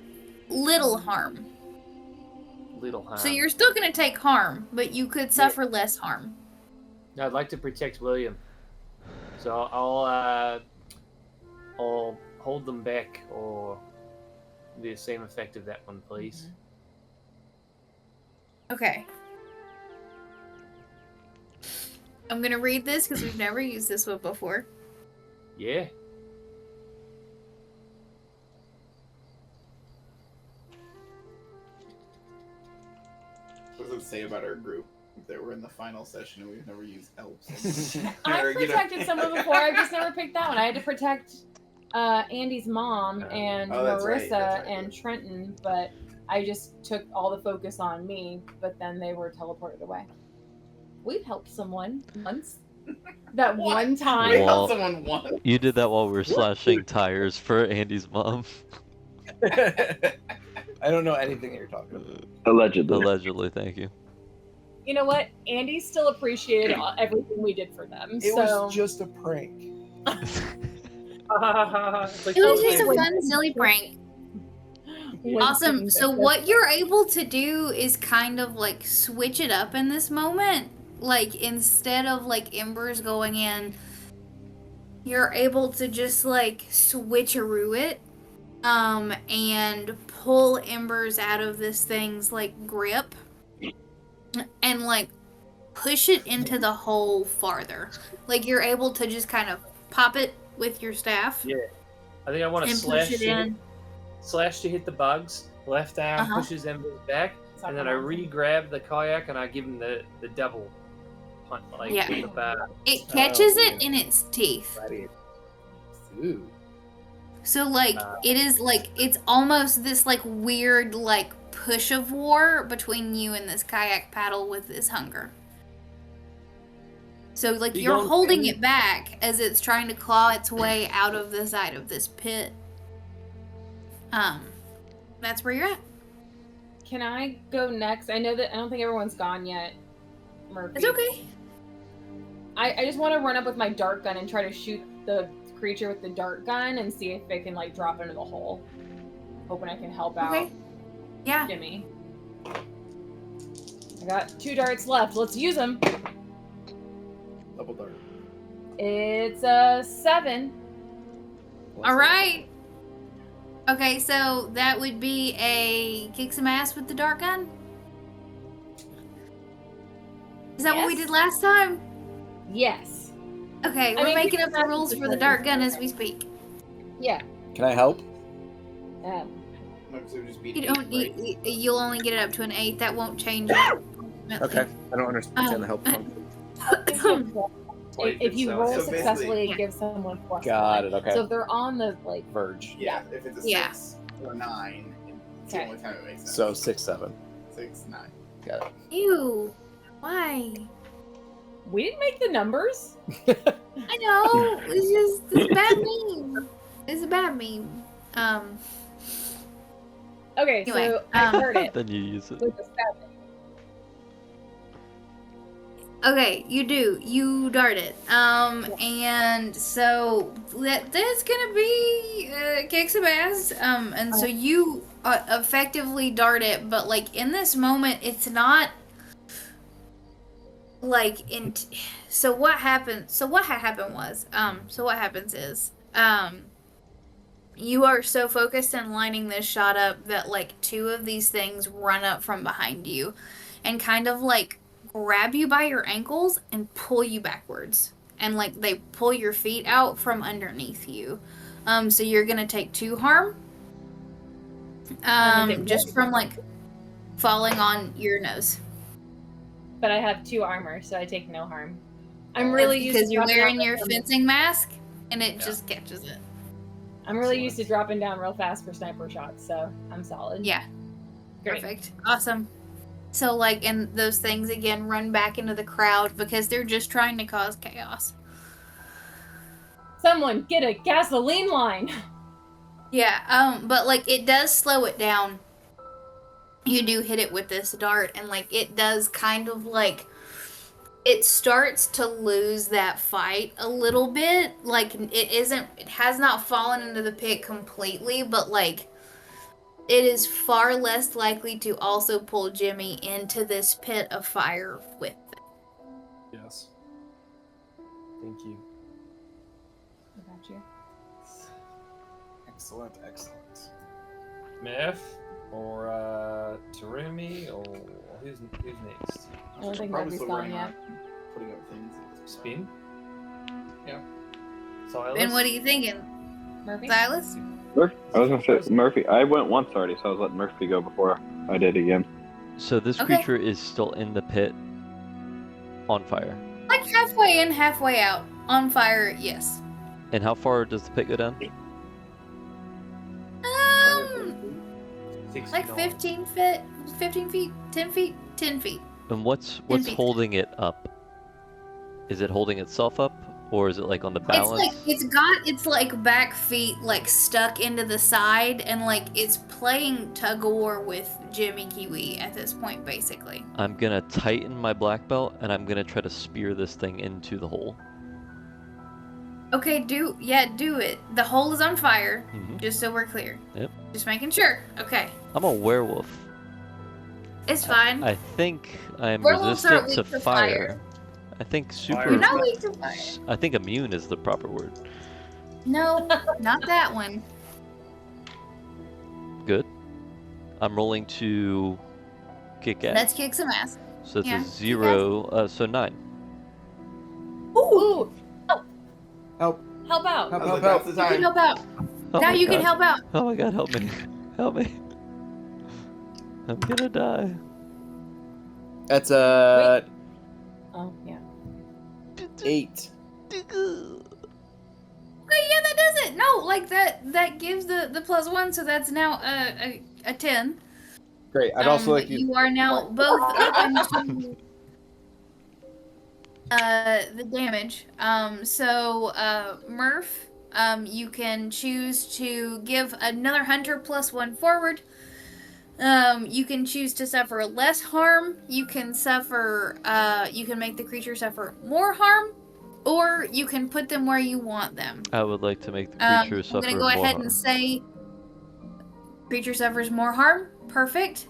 little harm. Little harm. So you're still going to take harm, but you could suffer less harm. No, I'd like to protect William, so I'll hold them back, or the same effect of that one, please. Okay. I'm going to read this because we've never used this one before. Yeah. What does it say about our group? That we're in the final session and we've never used elves. I've protected someone before. I've just never picked that one. I had to protect Andy's mom and that's right, Marissa that's right. and Trenton, but I just took all the focus on me, but then they were teleported away. We've helped someone once. That one time. We Well, helped someone once. You did that while we were slashing tires for Andy's mom. I don't know anything that you're talking about. Allegedly. Allegedly, thank you. You know what? Andy still appreciated everything we did for them. It so was just a prank. It's like, It was okay, just a wait. fun, silly prank. When Awesome. things So like what this- you're able to do is kind of like switch it up in this moment. Like instead of like Embers going in, you're able to just like switcheroo it. And pull Embers out of this thing's like grip and like push it into the hole farther. Like you're able to just kind of pop it with your staff Yeah. I think I want to and slash push it in. slash to hit the bugs. Left arm Uh-huh. pushes Embers back, and then I re-grab the kayak and I give him the double punt, like Yeah. with the bar. It catches it in its teeth. Ooh. So like it is like it's almost this like weird like push of war between you and this kayak paddle with this hunger. So like You you're don't holding think- it back as it's trying to claw its way out of the side of this pit. That's where you're at. Can I go next? I know that I don't think everyone's gone yet. Murphy. It's okay. I just want to run up with my dart gun and try to shoot the creature with the dart gun and see if it can like drop into the hole. Hoping I can help out Okay. Yeah. Jimmy. I got 2 darts left. Let's use them. Double dart. It's a 7. All right. Okay, so that would be a kick some ass with the dart gun. Is that what we Yes. did last time? Yes. Okay, I we're mean, making we up the can rules practice for the it. dart gun as we speak. Yeah. Can I help? So just be You eight, don't. right? You'll only get it up to an 8. That won't change it. Okay. I don't understand the help function. If you roll So successfully, basically- it gives someone +1. Got it, okay. So if they're on the like, Verge. Yeah, if it's a Yeah. 6 or 9, it's the Okay. only time it makes sense. So 6, 7. 6, 9. Got it. Ew. Why? we didn't make the numbers. I know. It's a bad meme. It's a bad meme. Okay, Anyway, so I heard it Then you use it. with a 7. Okay, you do. You dart it. And so that's gonna be kick some ass. And so you effectively dart it, but like in this moment, it's not like in. So what happened? So what had happened was So what happens is you are so focused on lining this shot up that like two of these things run up from behind you, and kind of like grab you by your ankles and pull you backwards. And like they pull your feet out from underneath you. So you're gonna take 2 harm. Just from like falling on your nose. But I have 2 armor, so I take no harm. I'm really used because to you're dropping wearing down your real- fencing mask and it just catches it. I'm really used to dropping down real fast for sniper shots, so I'm solid. Yeah. Great. Perfect. Awesome. So like, and those things again run back into the crowd because they're just trying to cause chaos. Someone get a gasoline line. Yeah, but like it does slow it down. You do hit it with this dart, and like it does kind of like it starts to lose that fight a little bit. Like it has not fallen into the pit completely, but like it is far less likely to also pull Jimmy into this pit of fire with it. Yes. Thank you. I got you. Excellent, excellent. Meth or Tarumi or who's next? I don't think Probably Murphy's still gone running yet. on putting up things. Spin. Yeah. Silas. And what are you thinking, Murphy? Silas? Murphy, I was gonna say Murphy. I went once already, so I was letting Murphy go before I did again. So this Okay. creature is still in the pit, on fire. Like halfway in, halfway out. On fire, yes. And how far does the pit go down? Like 15 feet, 10 feet, 10 feet. And what's feet. holding it up? Is it holding itself up, or is it like on the balance? It's like it's got its like back feet like stuck into the side, and like it's playing tug of war with Jimmy Kiwi at this point, basically. I'm gonna tighten my black belt, and I'm gonna try to spear this thing into the hole. Okay, do it. The hole is on fire, Mhm. just so we're clear. Yep. Just making sure. Okay, I'm a werewolf. it's fine. I think I'm Werewolves are resistant to weak to fire. I think super. You're not weak to fire. I think immune is the proper word. No, not that one. Good. I'm rolling to kick ass. Let's kick some ass. So it's yeah, a kick 0, so 9. Ooh! Help. Help out! I was Help, like, that's the You can time. help out. Oh Now my you can God. help out. Oh my God, help me. Help me. I'm gonna die. That's a Oh, yeah. 8. Okay, yeah, that does it. No, like that gives the +1, so that's now a 10. Great. I'd also like you are now both open to the damage. Murph, you can choose to give another hunter +1 forward. You can choose to suffer less harm. You can make the creature suffer more harm, or you can put them where you want them. I would like to make the creature I'm suffer gonna go more ahead harm. and say creature suffers more harm. Perfect.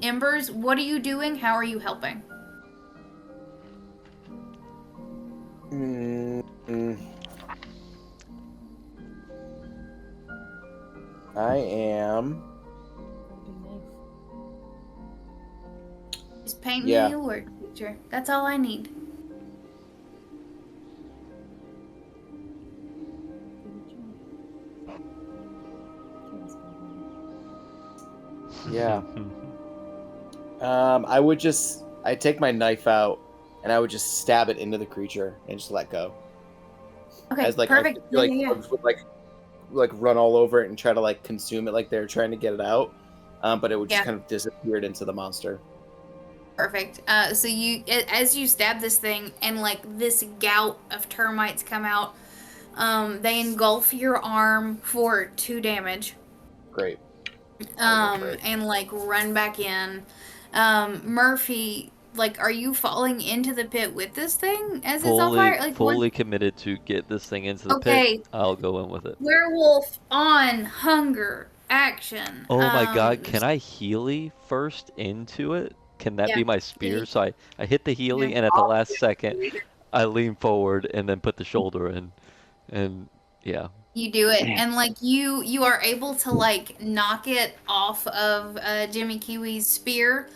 Embers, what are you doing? How are you helping? I am. Just paint Yeah. me a word picture. That's all I need. Yeah. I'd take my knife out and I would just stab it into the creature and just let go. Okay, As like perfect. I feel like Yeah. bugs would like run all over it and try to like consume it like they're trying to get it out. But it would just Yeah. kind of disappear into the monster. Perfect. So you, as you stab this thing, and like this gout of termites come out, they engulf your arm for 2 damage. Great. And like run back in. Murphy, like, are you falling into the pit with this thing as it's on fire? Like, fully committed to get this thing into the Okay. pit. I'll go in with it. Werewolf on hunger action. Oh my god, can I Healy first into it? Can that be Yeah. my spear? So I hit the Healy, and at the last second, I lean forward and then put the shoulder in. And yeah. You do it, and like you are able to like knock it off of Jimmy Kiwi's spear,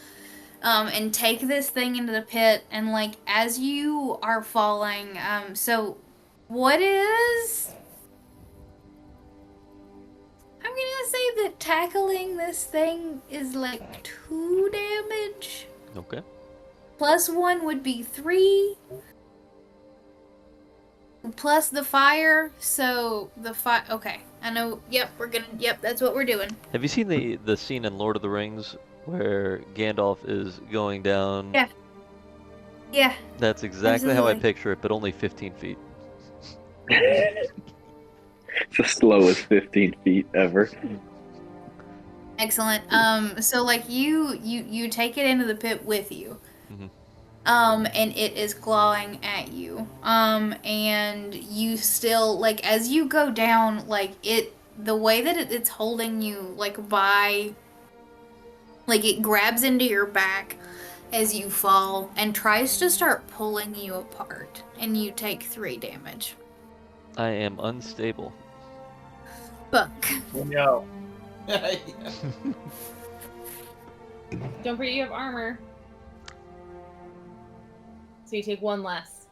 and take this thing into the pit. And like as you are falling, so what is? I'm gonna say that tackling this thing is like 2 damage. Okay. +1 would be 3. Plus the fire, so the fire. Okay, I know. Yep, Yep, that's what we're doing. Have you seen the scene in Lord of the Rings where Gandalf is going down? Yeah. Yeah. That's exactly how I Absolutely. picture it, but only 15 feet. It's the slowest 15 feet ever. Excellent. So like you take it into the pit with you. Mhm. And it is clawing at you. And you still, like, as you go down, like, the way that it's holding you, like, by, like, it grabs into your back as you fall and tries to start pulling you apart. And you take 3 damage. I am unstable. Fuck. No. Don't forget you have armor. So you take 1 less.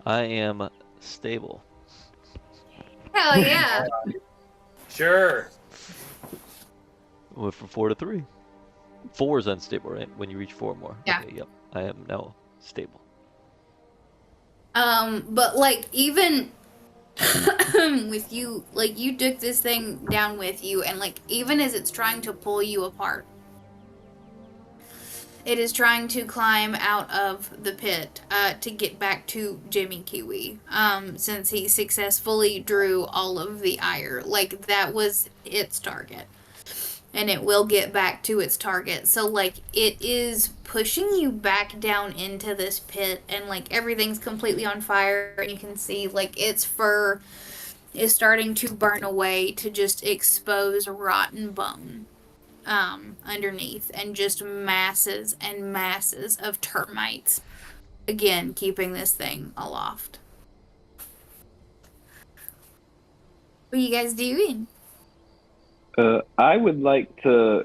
I am stable. Hell yeah. Sure. Went from 4 to 3. 4 is unstable, right? When you reach 4 or more. Yeah. Okay, yep. I am now stable. But like even with you, like you took this thing down with you, and like even as it's trying to pull you apart, it is trying to climb out of the pit to get back to Jimmy Kiwi, since he successfully drew all of the ire. Like that was its target, and it will get back to its target. So like it is pushing you back down into this pit, and like everything's completely on fire, and you can see like its fur is starting to burn away to just expose rotten bone underneath, and just masses and masses of termites, again keeping this thing aloft. What are you guys doing? I would like to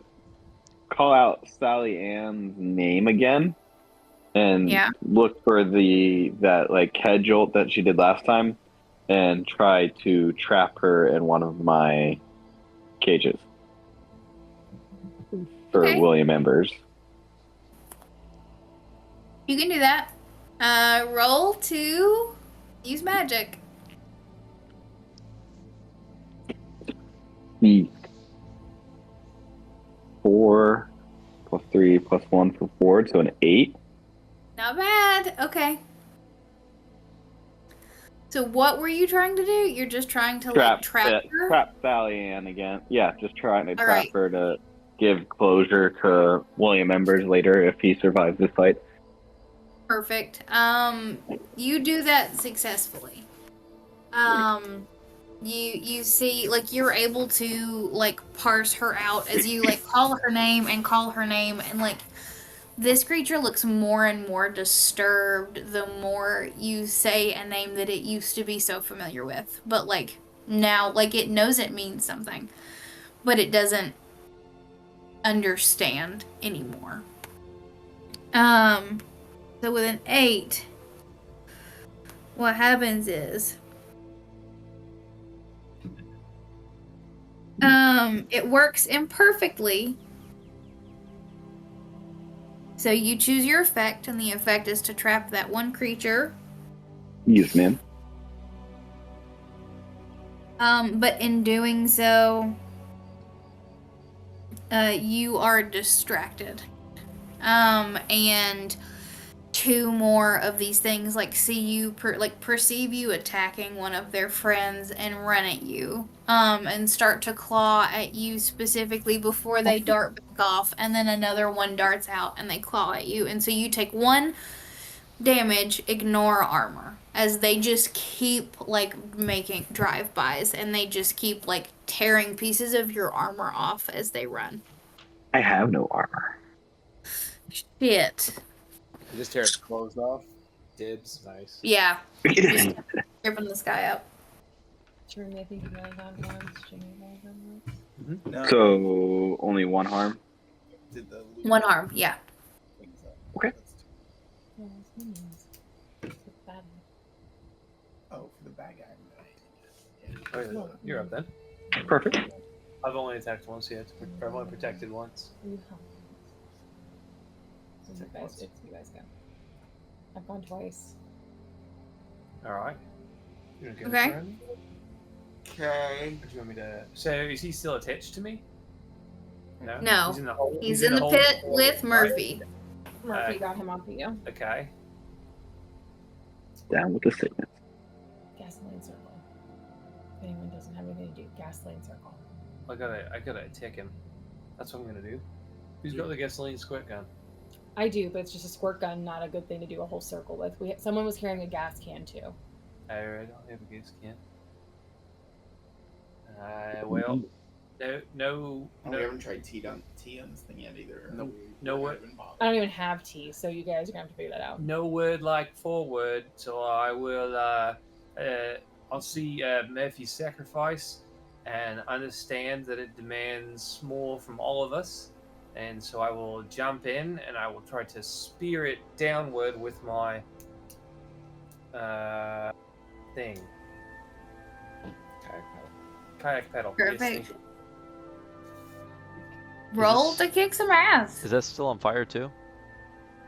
call out Sallyanne's name again and Yeah. look for that like head jolt that she did last time and try to trap her in one of my cages for Okay. William Embers. You can do that. Roll to use magic. 4 plus 3 plus 1 for 4, so an 8. Not bad. Okay. So what were you trying to do? You're just trying to like trap her? Trap Sallyanne again. Yeah, just trying to All trap right. her to give closure to William Embers later if he survives this fight. Perfect. You do that successfully. You see, like, you're able to, like, parse her out as you, like, call her name, and, like, this creature looks more and more disturbed the more you say a name that it used to be so familiar with. But, like, now, like, it knows it means something, but it doesn't understand anymore. So with an 8, what happens is, it works imperfectly. So you choose your effect, and the effect is to trap that one creature. Yes, ma'am. But in doing so, you are distracted. And 2 more of these things like see you perceive you attacking one of their friends and run at you and start to claw at you specifically before they dart back off, and then another one darts out and they claw at you, and so you take 1 damage, ignore armor, as they just keep like making drive-bys and they just keep like tearing pieces of your armor off as they run. I have no armor. Shit. You just tear his clothes off. Dibs. Nice. Yeah. Just ripping this guy up. Jeremy, I think you've only gone once. Jimmy, you've only gone once. No, So only 1 harm. did the 1 harm, yeah. Okay. No, it's minions. It's a bad one. Oh, for the bad guy. Oh, yeah, you're up then. Perfect. I've only attacked once yet. I've only protected once. You help. So you guys go. I've gone twice. All right. You want to go Okay. turn? Okay. Or do you want me to? So is he still attached to me? No. No. He's in the hole. He's in the hole. pit with Murphy. Murphy got him off of you. Okay. Down with the sickness. Gasoline circle. If anyone doesn't have anything to do, gasoline circle. I gotta attack him. That's what I'm gonna do. Who's got the gasoline squirt gun? I do, but it's just a squirt gun, not a good thing to do a whole circle with. Someone was carrying a gas can too. I don't have a gas can. Well, no. We haven't tried tea on this thing yet either. No what? I don't even have tea, so you guys are gonna have to figure that out. No word like forward, so I will. I'll see Murphy's sacrifice and understand that it demands more from all of us, and so I will jump in and I will try to spear it downward with my thing. Kayak pedal. Perfect. Yes, thank you. Roll to kick some ass. Is that still on fire too?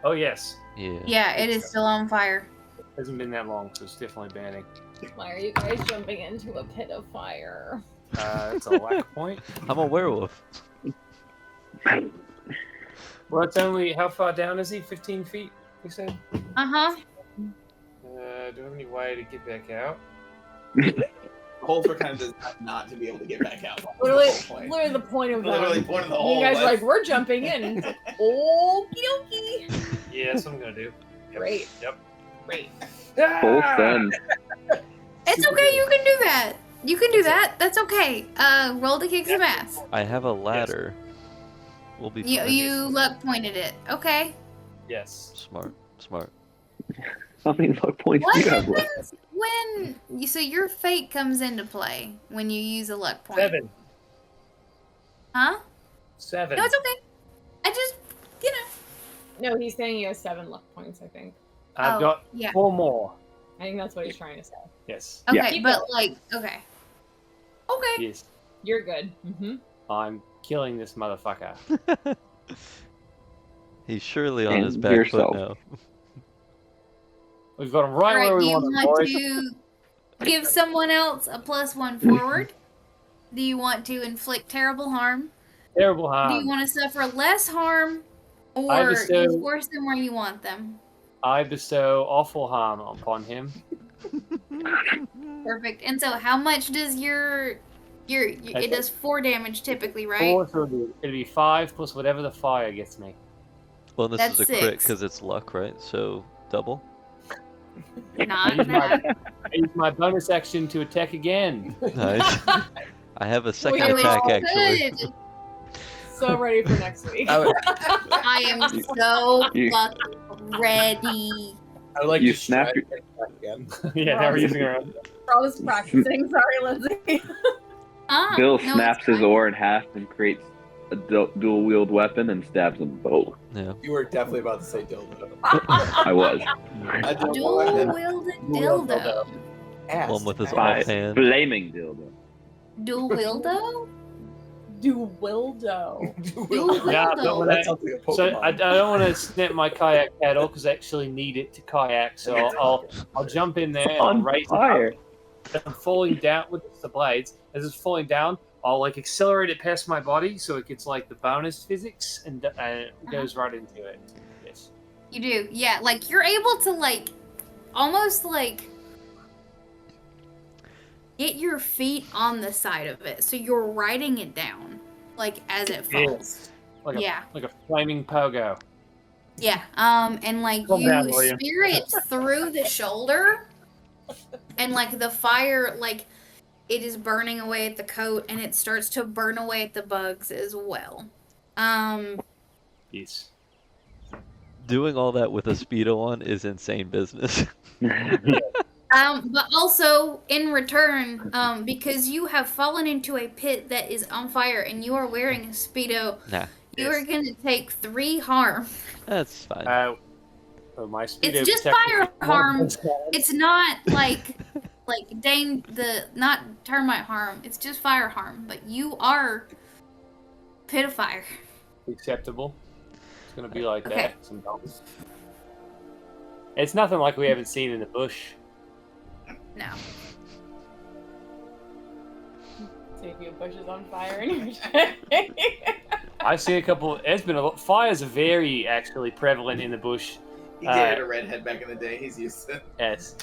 Oh yes, Yeah. Yeah, it is still on fire. hasn't been that long, so it's definitely banning. Why are you guys jumping into a pit of fire? It's a lack point. I'm a werewolf. Well, it's only how far down is he? 15 feet. You said. Uh-huh. Do I have any way to get back out? Holes were kind of designed not to be able to get back out. Literally the point of Literally that. point of the hole. You guys are was- like, we're jumping in. Okie dokie. Yeah, that's what I'm gonna do. Yep. Great. Yep. Great. Full send. It's okay, you can do that. You can do that. That's okay. Roll to kick some ass. I have a ladder. We'll be fine. You luck pointed it. Okay. Yes. Smart. How many luck points What do you have left? happens when so your fate comes into play when you use a luck point? 7. Huh? 7. No, it's okay. I just, No, he's saying he has 7 luck points, I think. I've Oh, got yeah. 4 more. I think that's what he's trying to say. Yes. Okay, but like, okay. Okay. Yes. You're good. Mm-hmm. I'm killing this motherfucker. He's surely on And his back yourself. foot now. We've got him right Alright, where do we you want him, want boys. to give someone else a +1 forward? Do you want to inflict terrible harm? Terrible Do harm. you want to suffer less harm? I Or bestow- you force them where you want them? I bestow awful harm upon him. Perfect. And so how much does your it does 4 damage typically, right? 4, so it'll be 5 plus whatever the fire gets me. Well, this That's is a crit 6. because it's luck, right? So double. Not use my- that. I use my bonus action to attack again. Nice. I have a second Really attack actually. good. So ready for next week. I am so You- fucking ready. I would like You to snap strike it back again. Yeah, now we're using our own. We're all just practicing. Sorry, Lindsay. Bill No, snaps it's his fine. oar in half and creates a dual wield weapon and stabs them both. Yeah. You were definitely about to say dildo. I was. I don't know Dual what that wielded Dual-wielded dildo. asked. One with his By left hand. flaming dildo. Dual wieldo? Do Wildo. Dual Yeah, but wildo. when That sounds like a Pokemon. So I don't want to snap my kayak paddle because I actually need it to kayak. So I'll jump in there and I'll On raise it fire. up. As I'm falling down with the blades. As it's falling down, I'll like accelerate it past my body so it gets like the bonus physics and it goes right into it. Yes. You do, yeah. Like you're able to like, almost like get your feet on the side of it, so you're riding it down, like as it falls. Yes. Like a flaming pogo. Yeah. And like Calm you down, William. spear it through the shoulder, and like the fire, like it is burning away at the coat, and it starts to burn away at the bugs as well. Peace. Doing all that with a Speedo on is insane business. But also in return, because you have fallen into a pit that is on fire and you are wearing a Speedo, Nah, you are going to take 3 harm. that's fine. My Speedo It's just protects fire me. harm. It's not like not termite harm. It's just fire harm. But you are pit of fire. Acceptable. It's gonna be like Okay. that sometimes. It's nothing like we haven't seen in the bush. No. Take your bushes on fire and I've seen a couple. It's been a lot. Fires are very actually prevalent in the bush. He dated a redhead back in the day. He's used to it. Yes,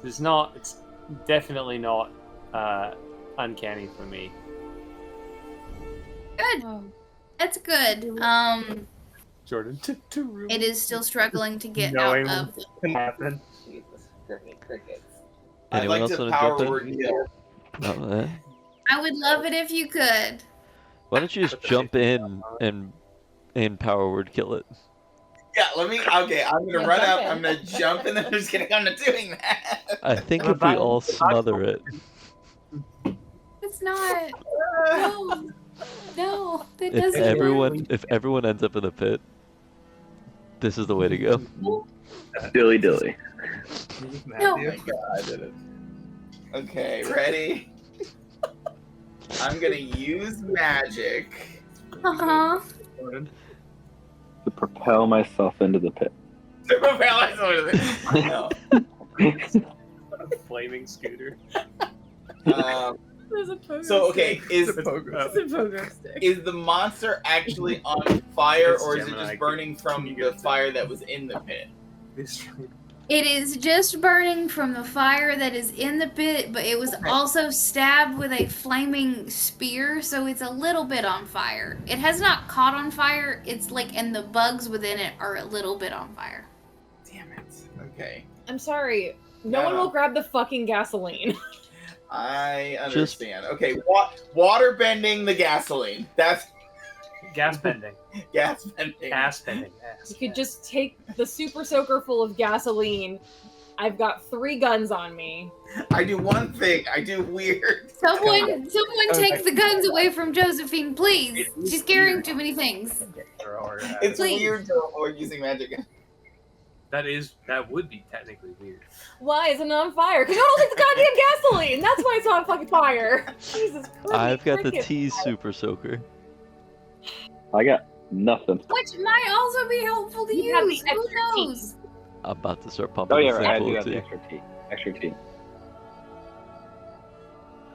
it's not. It's definitely not uncanny for me. Good. That's good. Jordan, It is still struggling to get Knowing out of. what can happen. Jesus, crickets. I'd Anyone like else to want to power jump word in? kill. Oh, I would love it if you could. why don't you just jump in and power word kill it? Yeah, let me. Okay, I'm gonna Yeah, run jump up. in. I'm gonna jump, and then I'm just kidding. I'm not doing that. I think I'm if we about- all smother it, It's not. No. No, that if doesn't work. everyone ends up in the pit, this is the way to go. Dilly dilly. No. Oh my god, I did it. Okay, ready? I'm gonna use magic. Uh-huh. To propel myself into the pit. To propel myself into the- No. Flaming scooter. There's a pogo So okay, is It's a pogo stick. is the monster actually on fire, It's or is it Gemini. just burning from Can you the get fire that was in the pit? It is just burning from the fire that is in the pit, but it was also stabbed with a flaming spear, so it's a little bit on fire. It has not caught on fire. It's like, and the bugs within it are a little bit on fire. Damn it. Okay, I'm sorry. No one No. will grab the fucking gasoline. I understand. Okay, water bending the gasoline. That's Gas bending. gas bending. Gas bending. Yes. You could just take the super soaker full of gasoline. I've got 3 guns on me. I do one thing. I do weird. Someone take the guns away from Josephine, please. She's carrying too many things. It's Please. weird to avoid using magic. That would be technically weird. Why isn't it on fire? Because you don't take the goddamn gasoline. That's why it's on fucking fire. Jesus Christ. I've got the crickets. T super soaker. I got nothing. Which might also be helpful to You have the use. Who extra tea. knows? I'm about to start pumping Oh yeah, the right. I do Sinkholes have the tea. extra tea. Extra tea.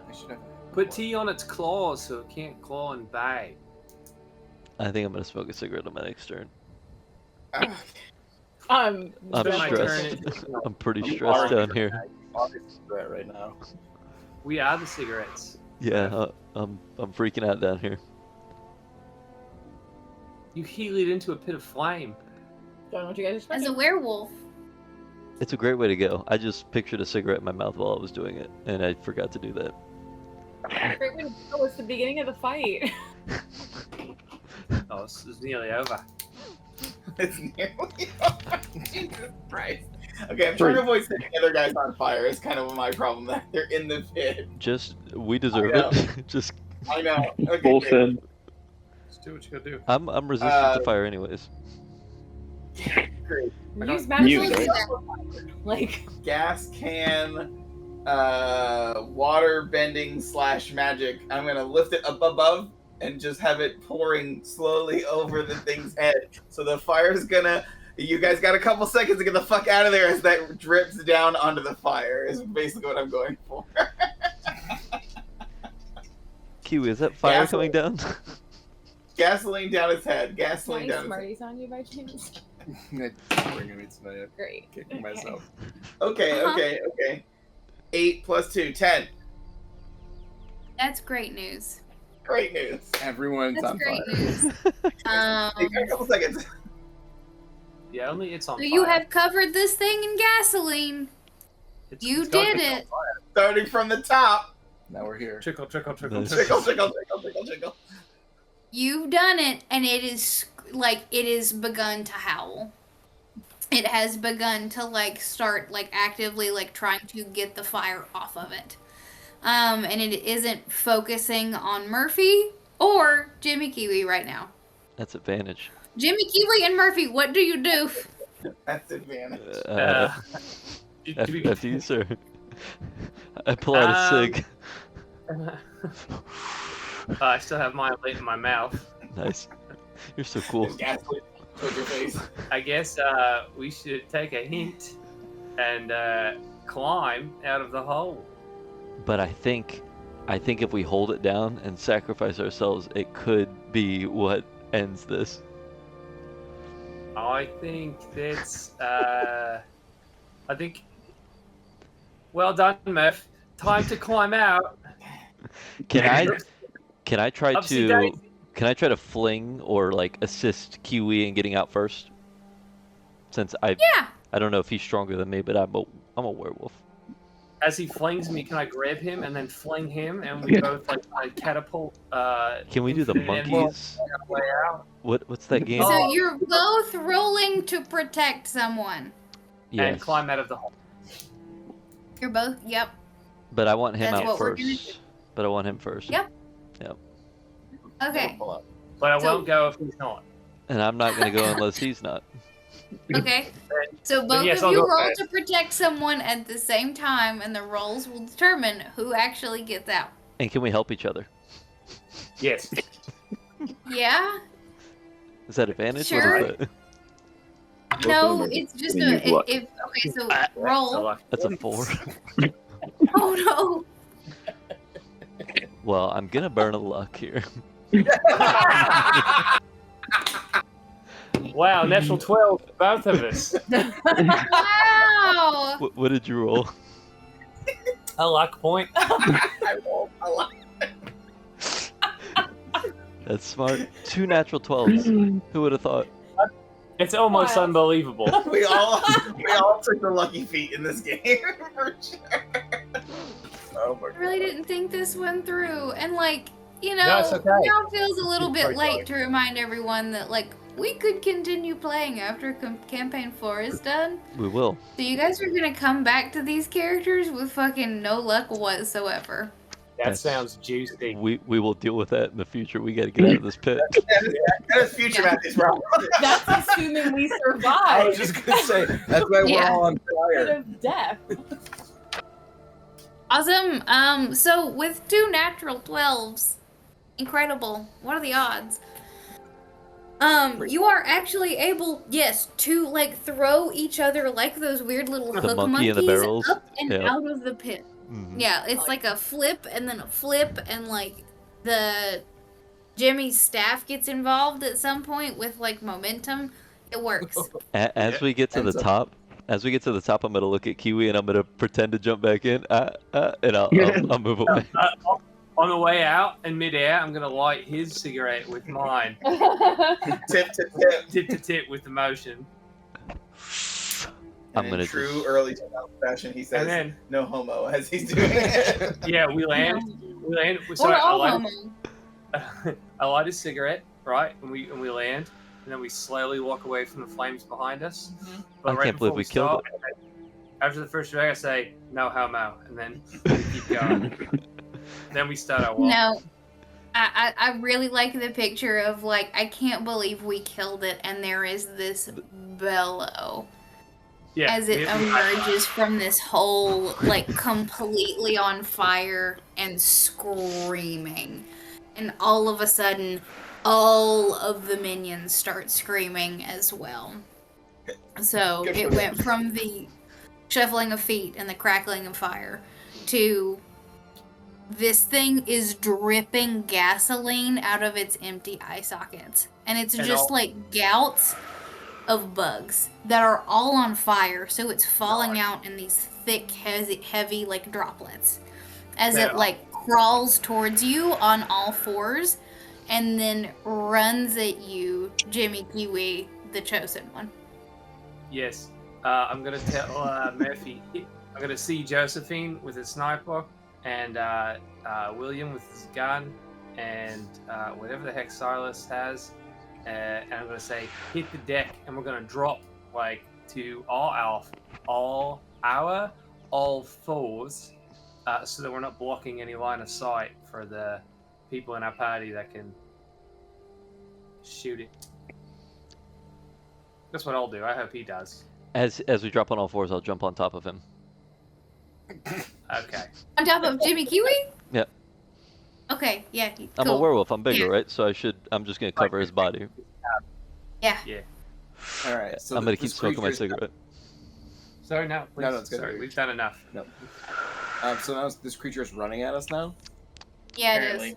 I should have. Put T on its claws so it can't claw and bite. I think I'm gonna smoke a cigarette on my next turn. Ah, I'm It's my stressed. turn. I'm pretty stressed down here. Right now. We are the cigarettes. Yeah, I'm freaking out down here. You healed into a pit of flame. Don't know what you guys are As expecting. a werewolf. It's a great way to go. I just pictured a cigarette in my mouth while I was doing it, and I forgot to do that. Great way to go. It's the beginning of the fight. Oh, this is nearly over. it's nearly over. Jesus Christ. Okay, I'm trying to avoid setting the other guys on fire. It's kind of my problem that they're in the pit. We deserve I know. it. Just I know. Okay, Bull great. sin. Just do what you gotta do. I'm resistant to fire anyways. Great. Use magic. Use it. Like, Gas can, water bending / magic. I'm gonna lift it up above and just have it pouring slowly over the thing's head. So the fire's gonna. You guys got a couple seconds to get the fuck out of there as that drips down onto the fire. Is basically what I'm going for. Kiwi, is that fire Gasoline. coming down? Gasoline down its head. Gasoline any down its head. Smarties on you by chance? Bringing me tonight. Great. Kicking Okay. myself. Okay. 8 plus 2, 10. That's great news. Great news. Everyone's That's on great fire. news. Take a couple seconds. Yeah, only it's on So fire. you have covered this thing in gasoline. You it's gotta did be on it. fire. Starting from the top. Now we're here. Trickle, trickle, trickle, Nice. trickle. Trickle. You've done it, and it is like it is begun to howl. It has begun to like start like actively like trying to get the fire off of it. And it isn't focusing on Murphy or Jimmy Kiwi right now. That's advantage. Jimmy Kiwi and Murphy, what do you do? That's advantage. After you, sir. I pull out a cig. I still have mine lit in my mouth. Nice. You're so cool. There's gasoline towards your face. I guess we should take a hint and climb out of the hole. But I think if we hold it down and sacrifice ourselves, it could be what ends this. I think that's. I think. Well done, Murph. Time to climb out. Can I try Upsy to daisy. can I try to fling or like assist Kiwi in getting out first? Since I don't know if he's stronger than me, but I'm a werewolf. As he flings me, can I grab him and then fling him, and we both like catapult? Can we do the into the enemy monkeys? on our way out? What's that game? Oh. So you're both rolling to protect someone. Yes. And climb out of the hole. You're both, yep. But I want him That's out what we're gonna first. But I want him first. Yep. Okay. But I So- won't go if he's not. And I'm not gonna go unless he's not. Okay. So both yes, of I'll you go roll first. to protect someone at the same time, and the rolls will determine who actually gets out. And can we help each other? Yes. Yeah? Is that advantage? Sure. What is that? No, it's just Use luck. okay, so I roll. like That's a 4. Oh Well, I'm gonna burn a luck here. Wow, natural 12 for both of us. no! Wow! What did you roll? A luck point. I rolled a lot. That's smart. 2 natural 12s. Who would have thought? It's almost Wow. unbelievable. We all took the lucky feet in this game for sure. Oh my I really God. didn't think this one through. And like, you No, know, it's okay. now it feels a little bit Sorry, late to remind everyone that like we could continue playing after campaign 4 is done. We will. So you guys are gonna come back to these characters with fucking no luck whatsoever. That That's- sounds juicy. We will deal with that in the future. We got to get out of this pit. That is future Matthew's problem. That's assuming we I survive was just gonna say that's why we're Yeah. all on instead fire. of death. Awesome. So with 2 natural 12s, incredible. What are the odds? You are actually able, yes, to like throw each other like those weird little The hook monkey in the monkeys barrels? up and Yeah. out of the pit. Mhm. Yeah, it's like a flip and then a flip, and like the Jimmy's staff gets involved at some point with like momentum. It works. As we get to the Ends up- top, I'm gonna look at Kiwi and I'm gonna pretend to jump back in, and I'll move away. On the way out in midair, I'm going to light his cigarette with mine. Tip to tip. Tip to tip with the motion. I'm And gonna in true just- early 2000 fashion, he says And then, no homo as he's doing it. yeah, we land. So Or I all light, homo. I light a cigarette, right? And we land. And then we slowly walk away from the flames behind us. But I can't believe before we killed start, after the first drag, I say, no homo. And then we keep going. Then we start our walk. No. I really like the picture of like I can't believe we killed it, and there is this bellow Yeah, as it emerges from this hole, like completely on fire and screaming. And all of a sudden, all of the minions start screaming as well. So Good it for went from the shuffling of feet and the crackling of fire to this thing is dripping gasoline out of its empty eye sockets. And it's And just all- like gouts of bugs that are all on fire, so it's falling out in these thick, heavy like droplets as it like crawls towards you on all fours and then runs at you, Jimmy Kiwi, the chosen one. Yes. I'm gonna tell Murphy. I'm gonna see Josephine with his sniper and William with his gun and whatever the heck Silas has. And I'm gonna say, hit the deck, and we're gonna drop like to all fours, so that we're not blocking any line of sight for the people in our party that can shoot it. That's what I'll do. I hope he does. As we drop on all fours, I'll jump on top of him. Okay. On top of Jimmy Kiwi? Yeah. Okay, yeah. Cool. I'm a werewolf. I'm bigger, Yeah. right? So I'm just gonna cover his body. Yeah. Yeah. All right. So I'm gonna keep this smoking my creature's- cigarette. Sorry, no, please. No, it's good. Sorry, we've done enough. No. So now this creature is running at us now. Yeah, it Apparently. is.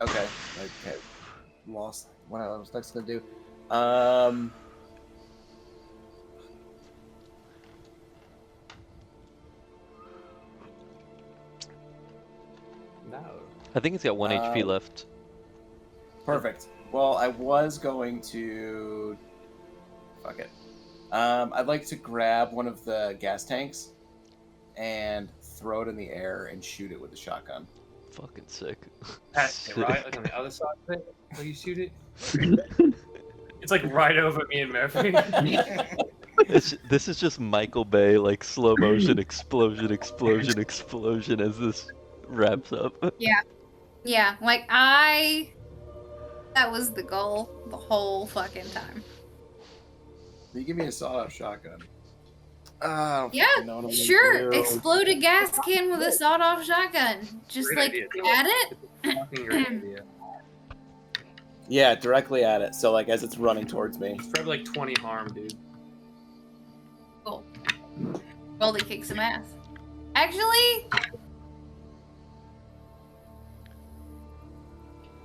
Okay. Okay. Lost what I was next gonna do. No. I think it's got 1 HP left. Perfect. Well, I was going to. Fuck it. I'd like to grab one of the gas tanks and throw it in the air and shoot it with a shotgun. Fucking sick. That's it, right? Like on the other side of it, where you shoot it. It's like right over me and Murphy. This is just Michael Bay, like slow motion explosion as this wraps up. Yeah, like that was the goal the whole fucking time. Can you give me a sawed-off shotgun? I don't Yeah, fucking know what I'm gonna sure. do. Explode a gas can with a sawed-off shotgun. Just Great like idea. at it. Fucking great idea. Yeah, directly at it. So like as it's running towards me. It's probably like 20 harm, dude. Cool. Well, to kick some ass. Actually,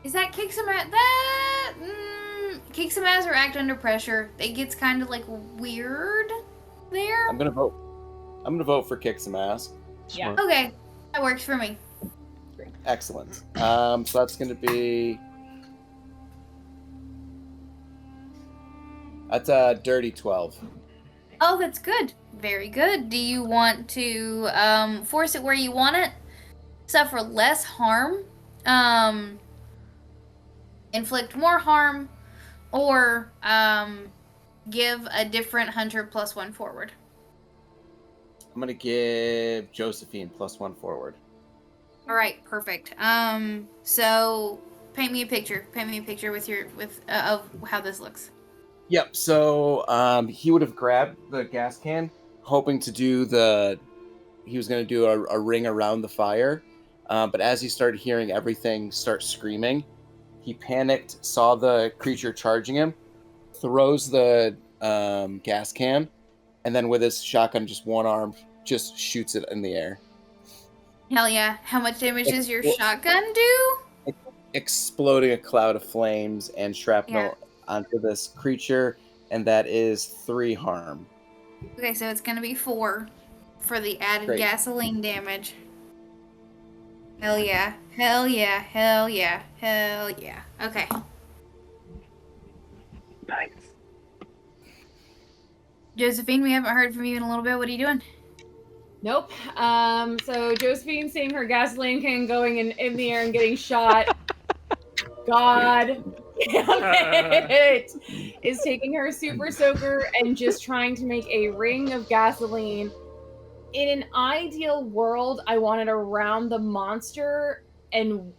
is that kick some ass? Kick some ass or act under pressure. It gets kind of like weird there. I'm gonna vote for kick some ass. Yeah. Smart. Okay, that works for me. Excellent. So that's gonna be. That's a dirty 12. Oh, that's good. Very good. Do you want to force it where you want it? Suffer less harm? Inflict more harm? Or give a different hunter +1 forward? I'm gonna give Josephine +1 forward. All right, perfect. So paint me a picture. Paint me a picture of how this looks. Yep. So he would have grabbed the gas can, hoping to do he was going to do a ring around the fire, but as he started hearing everything start screaming, he panicked, saw the creature charging him, throws the gas can, and then with his shotgun, just one arm, just shoots it in the air. Hell yeah. How much damage does your shotgun do? Exploding a cloud of flames and shrapnel onto this creature, and that is 3 harm. Okay, so it's gonna be 4 for the added Great. gasoline damage. Hell yeah. Hell yeah. Hell yeah. Hell yeah. Okay. Nice. Josephine, we haven't heard from you in a little bit. What are you doing? Nope. So Josephine seeing her gasoline can going in the air and getting shot. God damn it! Is taking her super soaker and just trying to make a ring of gasoline. In an ideal world, I want it around the monster, and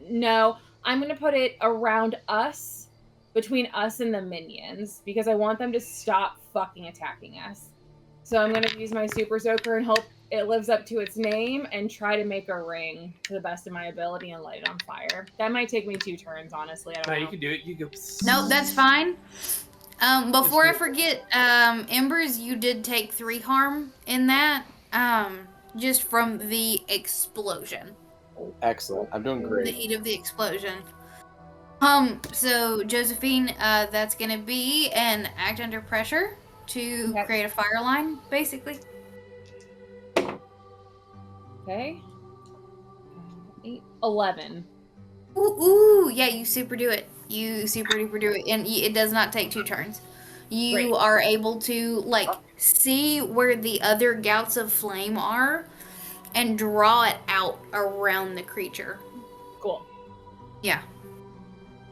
no, I'm gonna put it around us, between us and the minions, because I want them to stop fucking attacking us. So I'm gonna use my super soaker and hope it lives up to its name and try to make a ring to the best of my ability and light it on fire. That might take me 2 turns, honestly. I No, don't know. you can do it. You go. Nope, that's fine. Before I forget, Embers, you did take 3 harm in that, just from the explosion. Excellent. I'm doing The great. heat of the explosion. So Josephine, that's gonna be an act under pressure to Okay. create a fire line, basically. Okay. 8, 11. Ooh, yeah, you super do it. You super duper do it, and it does not take 2 turns. You Great. are able to like see where the other gouts of flame are, and draw it out around the creature. Cool. Yeah.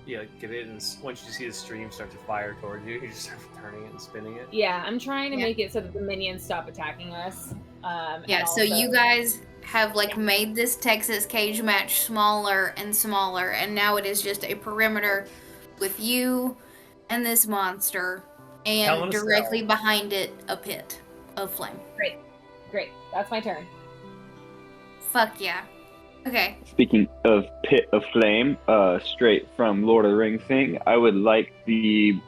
Yeah, get it, and once you see the stream start to fire towards you, you just start turning it and spinning it. Yeah, I'm trying to Yeah. make it so that the minions stop attacking us. Yeah, and so also- you guys have like made this Texas cage match smaller and smaller, and now it is just a perimeter with you and this monster, Hell in and a directly behind it a pit of flame. Great. That's my turn. Fuck yeah. Okay. Speaking of pit of flame, straight from Lord of the Rings thing, I would like a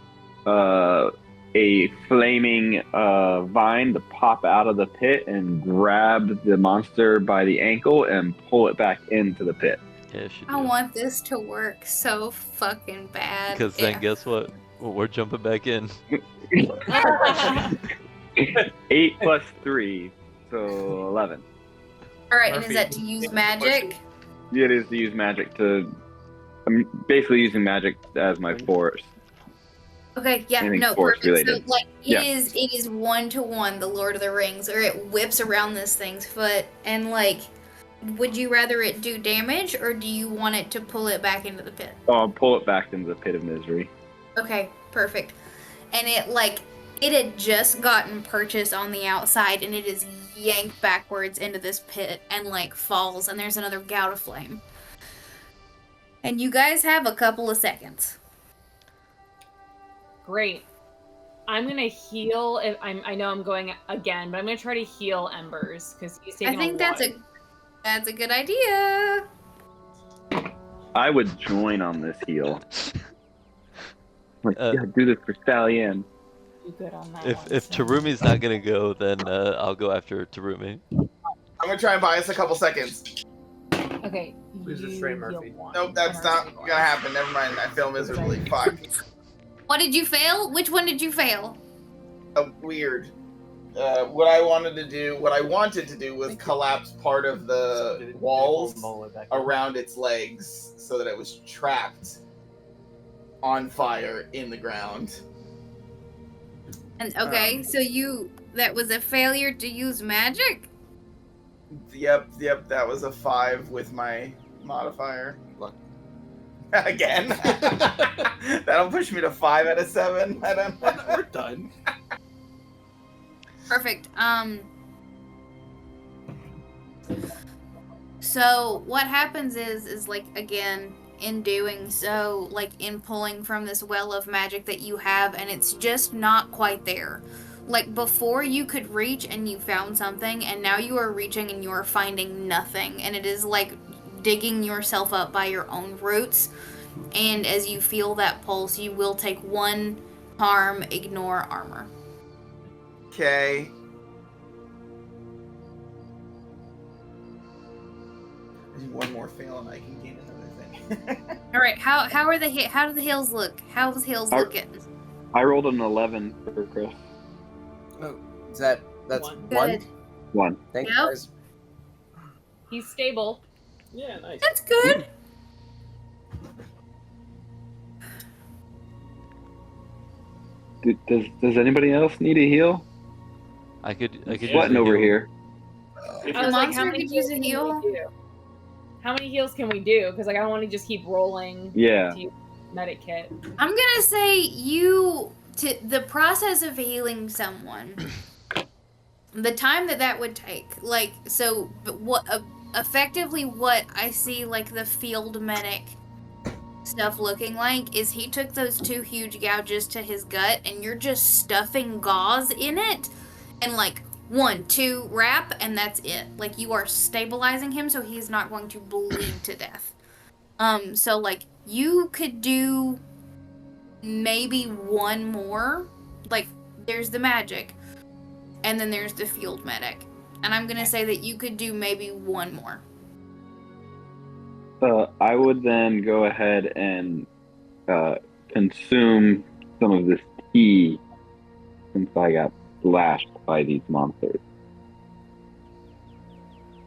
flaming vine to pop out of the pit and grab the monster by the ankle and pull it back into the pit. Yeah, it should I want this to work so fucking bad. Because then guess what? We're jumping back in. 8 plus 3, so 11. Alright, and is Murphy. that to use magic? It is to use magic to. I'm basically using magic as my force. Okay, yeah, Anything no, force perfect. So, related. like, Yeah. it is 1-to-1, the Lord of the Rings, or it whips around this thing's foot, and, like, would you rather it do damage, or do you want it to pull it back into the pit? Oh, I'll pull it back into the pit of misery. Okay, perfect. And it had just gotten purchased on the outside, and it is yanked backwards into this pit, and, like, falls, and there's another gout of flame. And you guys have a couple of seconds. Great. I'm gonna heal. If I know I'm going again, but I'm gonna try to heal Embers because he's taking. I think that's a good idea. I would join on this heal. Like, Uh, yeah, do this for Sallyanne. good on that. If Tarumi's not gonna go, then I'll go after Tarumi. I'm gonna try and buy us a couple seconds. Okay. Who's the you straight heal Murphy? one. Nope, that's not gonna happen. Never mind. I fail miserably. Fuck. What did you fail? Which one did you fail? Oh, weird. What I wanted to do was collapse part of the walls around its legs so that it was trapped on fire in the ground. And okay, so that was a failure to use magic? Yep, that was a 5 with my modifier. Look. Again. That'll push me to 5 out of 7. I don't know. We're done. Perfect. So what happens is like, again, in doing so, like in pulling from this well of magic that you have, and it's just not quite there. Like before you could reach and you found something, and now you are reaching and you are finding nothing, and it is like digging yourself up by your own roots. And as you feel that pulse, you will take 1 harm, ignore armor. Okay. I do 1 more fail and I can gain another thing. All right, how do the heals look? How's heals looking? I rolled an 11 for Chris. That's One. one. Good. 1. Thank Yep. you guys. He's stable. Yeah, nice. That's good. Does anybody else need a heal? I could use Sweating a over heal. here. If I the was like, monster could use a heals can heal. we do? How many heals can we do? Because like I don't want to just keep rolling. Yeah. To use medic kit. I'm gonna say the process of healing someone, the time that would take, like, so, but what effectively what I see like the field medic stuff looking like is he took those 2 huge gouges to his gut, and you're just stuffing gauze in it, and like 1, 2 wrap, and that's it. Like you are stabilizing him so he's not going to bleed to death. So like you could do maybe 1 more. Like there's the magic, and then there's the field medic, and I'm gonna say that you could do maybe 1 more. I would then go ahead and consume some of this tea since I got slashed by these monsters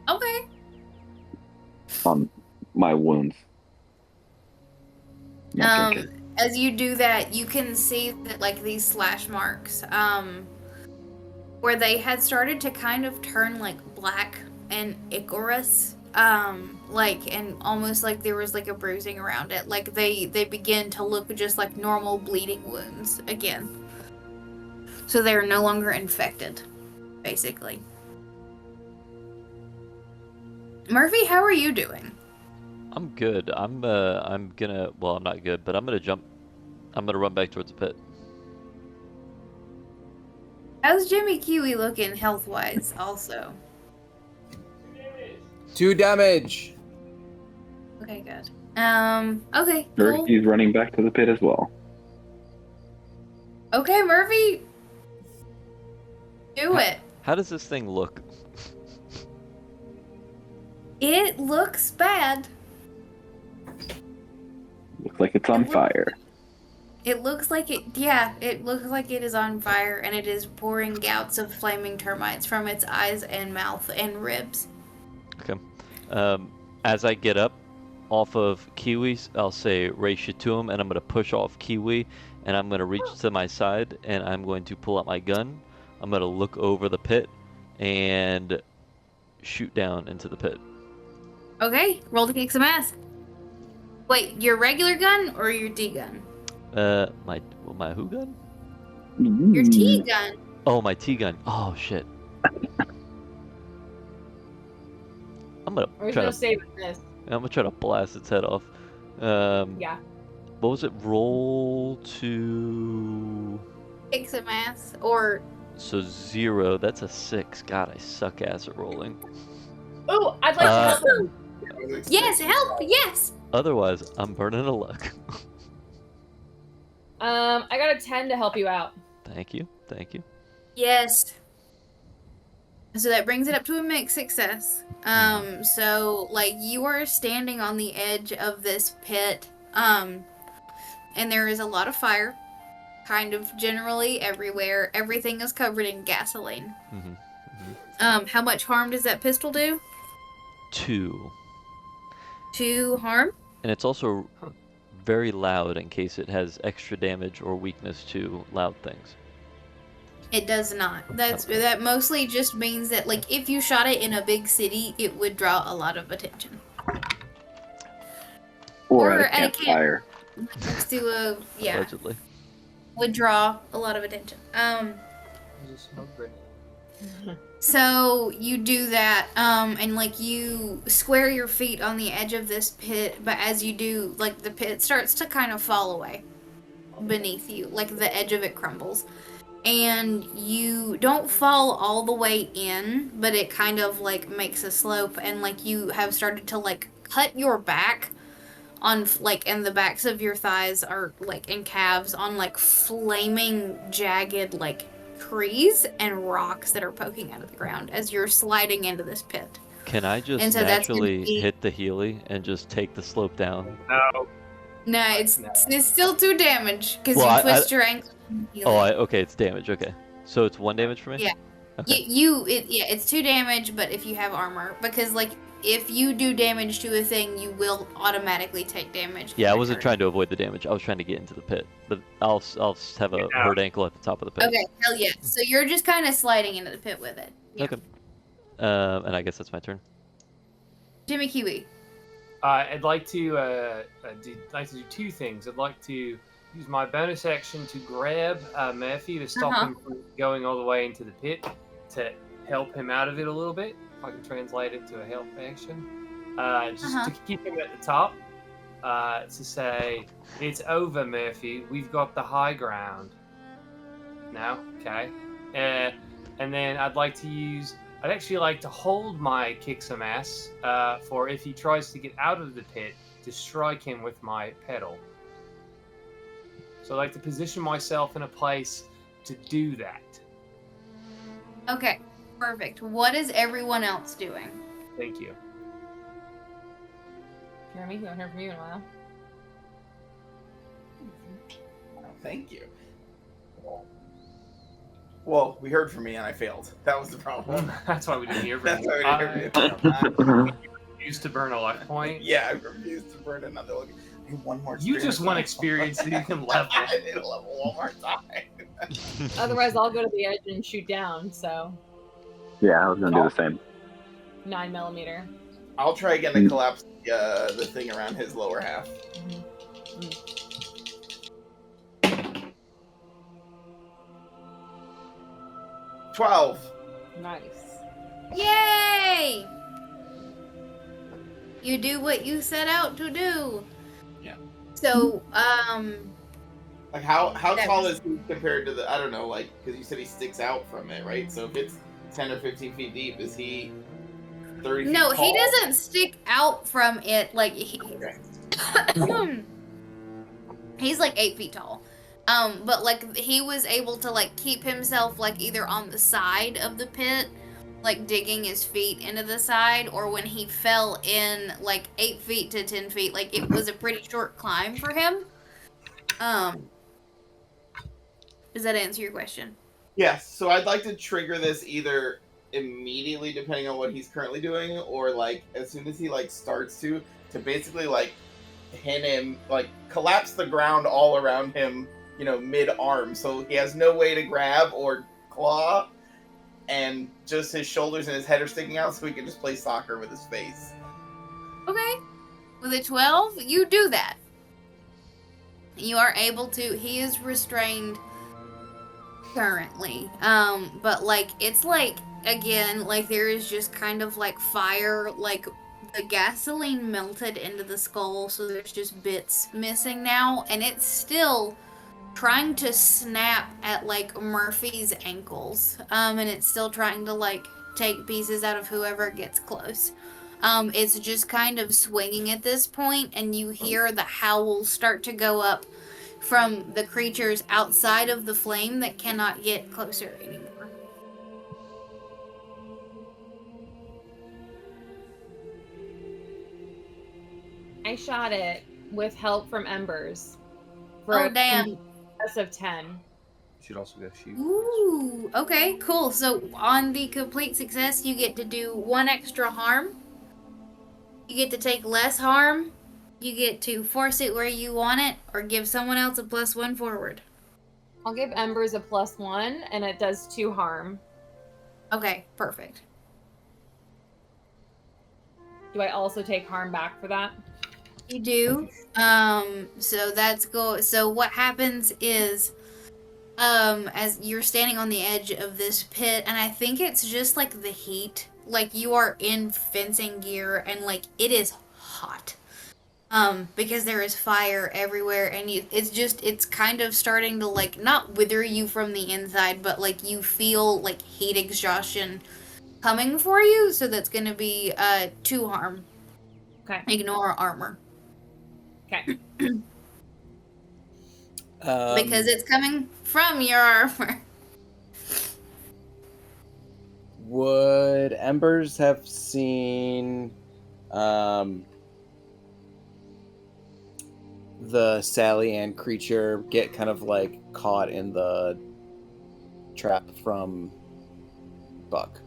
Okay. on my wounds. Not drinking. As you do that, you can see that like these slash marks, where they had started to kind of turn like black and ichorous, like, and almost like there was like a bruising around it. Like they begin to look just like normal bleeding wounds again. So they are no longer infected, basically. Murphy, how are you doing? I'm good. I'm gonna. Well, I'm not good, but I'm gonna jump. I'm gonna run back towards the pit. How's Jimmy Kiwi looking health-wise, also? 2 damage. Okay, good. Okay, cool. Murphy's running back to the pit as well. Okay, Murphy. Do it. How does this thing look? It looks bad. Looks like it's on fire. It looks like it, yeah, it looks like it is on fire, and it is pouring gouts of flaming termites from its eyes and mouth and ribs. Okay. As I get up off of Kiwi's, I'll say Raisha to him, and I'm going to push off Kiwi, and I'm going to reach to my side, and I'm going to pull out my gun. I'm going to look over the pit and shoot down into the pit. Okay, roll to kick some ass. Wait, your regular gun or your D gun? My who gun? Your T gun. Oh, my T gun. Oh shit. I'm gonna There's try no to. saving this. I'm gonna try to blast its head off. Yeah. What was it? Roll to. Kick some ass. Or. So 0. That's a 6. God, I suck ass at rolling. Oh, I'd like to help him. Yes, help! Yes! Otherwise, I'm burning a luck. I got a 10 to help you out. Thank you. Thank you. Yes. So that brings it up to a mixed success. So like you are standing on the edge of this pit, and there is a lot of fire, kind of generally everywhere. Everything is covered in gasoline. How much harm does that pistol do? 2. 2 harm? And it's also very loud in case it has extra damage or weakness to loud things. It does not. That mostly just means that like if you shot it in a big city, it would draw a lot of attention. Or at a campfire. Next to a Allegedly. would draw a lot of attention. There's a smoke grenade. So you do that, and like you square your feet on the edge of this pit, but as you do, like the pit starts to kind of fall away beneath you, like the edge of it crumbles. And you don't fall all the way in, but it kind of like makes a slope, and like you have started to like cut your back on like, and the backs of your thighs are like, and calves on like flaming jagged like trees and rocks that are poking out of the ground as you're sliding into this pit. Can I just And so that's gonna naturally be- hit the Healy and just take the slope down? No. No, it's still 2 damage because Well, you twist your ankle. Okay, it's damage. Okay, so it's 1 damage for me. Yeah. Okay. It's 2 damage, but if you have armor, because like if you do damage to a thing, you will automatically take damage. Yeah, I wasn't trying to avoid the damage. I was trying to get into the pit, but I'll have a hurt ankle at the top of the pit. Okay, hell yeah. So you're just kind of sliding into the pit with it. Yeah. Okay. And I guess that's my turn. Jimmy Kiwi. I'd like to do 2 things. I'd like to use my bonus action to grab Murphy to stop him from going all the way into the pit, to help him out of it a little bit. If I can translate it to a help action, just to keep him at the top. To say, it's over, Murphy. We've got the high ground. Now, okay. And then I'd actually like to hold my kick some ass for if he tries to get out of the pit, to strike him with my pedal. So I like to position myself in a place to do that. Okay, perfect. What is everyone else doing? Thank you. Jeremy, you haven't heard from you in a while. Thank you. Well, we heard from me and I failed. That was the problem. That's why we didn't hear from That's you. why we didn't hear from you. Used to burn a luck point. Yeah, I refused to burn another luck. I need one more. You just want experience so you can level. I need to level one more time. Otherwise, I'll go to the edge and shoot down. So Yeah, I was gonna do the same. 9mm. I'll try again to collapse the thing around his lower half. 12. Nice. Yay! You do what you set out to do. Yeah. So, Like how That tall was- is he compared to the? I don't know, like because you said he sticks out from it, right? So if it's 10 or 15 feet deep, is he 30 feet no, tall? he doesn't stick out from it like he. Okay. He's like 8 feet tall. But like he was able to like keep himself like either on the side of the pit, like digging his feet into the side, or when he fell in like 8 feet to 10 feet, like it was a pretty short climb for him. Does that answer your question? Yes. So I'd like to trigger this either immediately, depending on what he's currently doing, or like as soon as he like starts to basically like pin him, like collapse the ground all around him, you know, mid-arm, so he has no way to grab or claw, and just his shoulders and his head are sticking out, so he can just play soccer with his face. Okay. With a 12, you do that. You are able to. He is restrained currently. But like it's like again, like there is just kind of like fire, like the gasoline melted into the skull, so there's just bits missing now, and it's still trying to snap at like Murphy's ankles. And it's still trying to like take pieces out of whoever gets close. It's just kind of swinging at this point, and you hear the howls start to go up from the creatures outside of the flame that cannot get closer anymore. I shot it with help from Embers. For Oh, a damn. success of 10. Should also go shoot. Ooh, okay, cool. So on the complete success, you get to do 1 extra harm. You get to take less harm. You get to force it where you want it, or give someone else a +1 forward. I'll give Embers a +1, and it does 2 harm. Okay, perfect. Do I also take harm back for that? You do. So that's go. So what happens is, as you're standing on the edge of this pit, and I think it's just like the heat. Like you are in fencing gear, and like it is hot. Because there is fire everywhere, and it's kind of starting to like not wither you from the inside, but like you feel like heat exhaustion coming for you. So that's gonna be 2 harm. Okay. Ignore armor. Okay. Because it's coming from your armor. Would Embers have seen the Sallyanne creature get kind of like caught in the trap from Buck?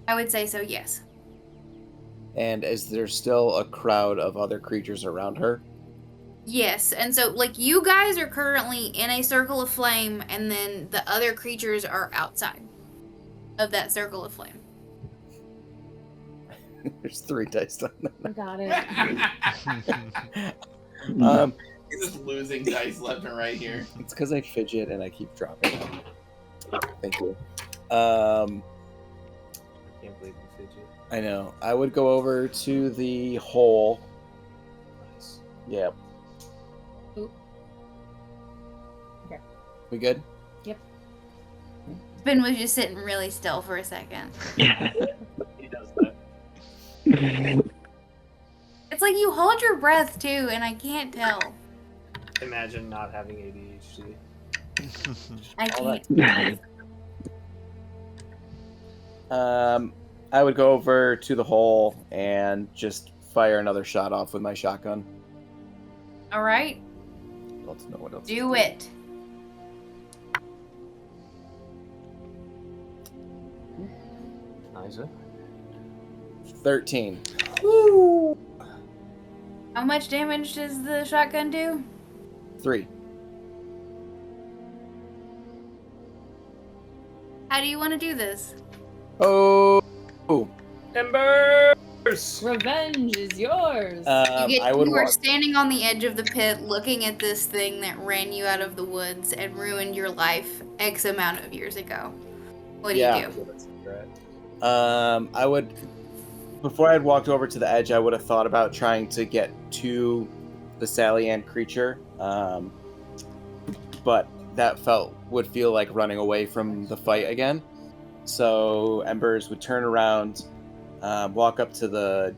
I would say so, yes. And is there still a crowd of other creatures around her? Yes, and so like you guys are currently in a circle of flame, and then the other creatures are outside of that circle of flame. There's 3 dice on that. I got it. He's just losing dice left and right here. It's because I fidget and I keep dropping them. Thank you. Can't believe you fidget. I know. I would go over to the hole. Yep. Oop. Okay. We good? Ben was just sitting really still for a second. He does that. It's like you hold your breath too, and I can't tell. Imagine not having ADHD. I All can't. I would go over to the hole and just fire another shot off with my shotgun. All right, Don't know what else. do it. Nice. 13. How much damage does the shotgun do? 3. How do you want to do this? Oh. Embers! Revenge is yours. You I would are walk. standing on the edge of the pit looking at this thing that ran you out of the woods and ruined your life X amount of years ago. What do Yeah. you do? I would. Before I'd walked over to the edge, I would have thought about trying to get to the Sallyanne creature. But that would feel like running away from the fight again. So Embers would turn around, walk up to the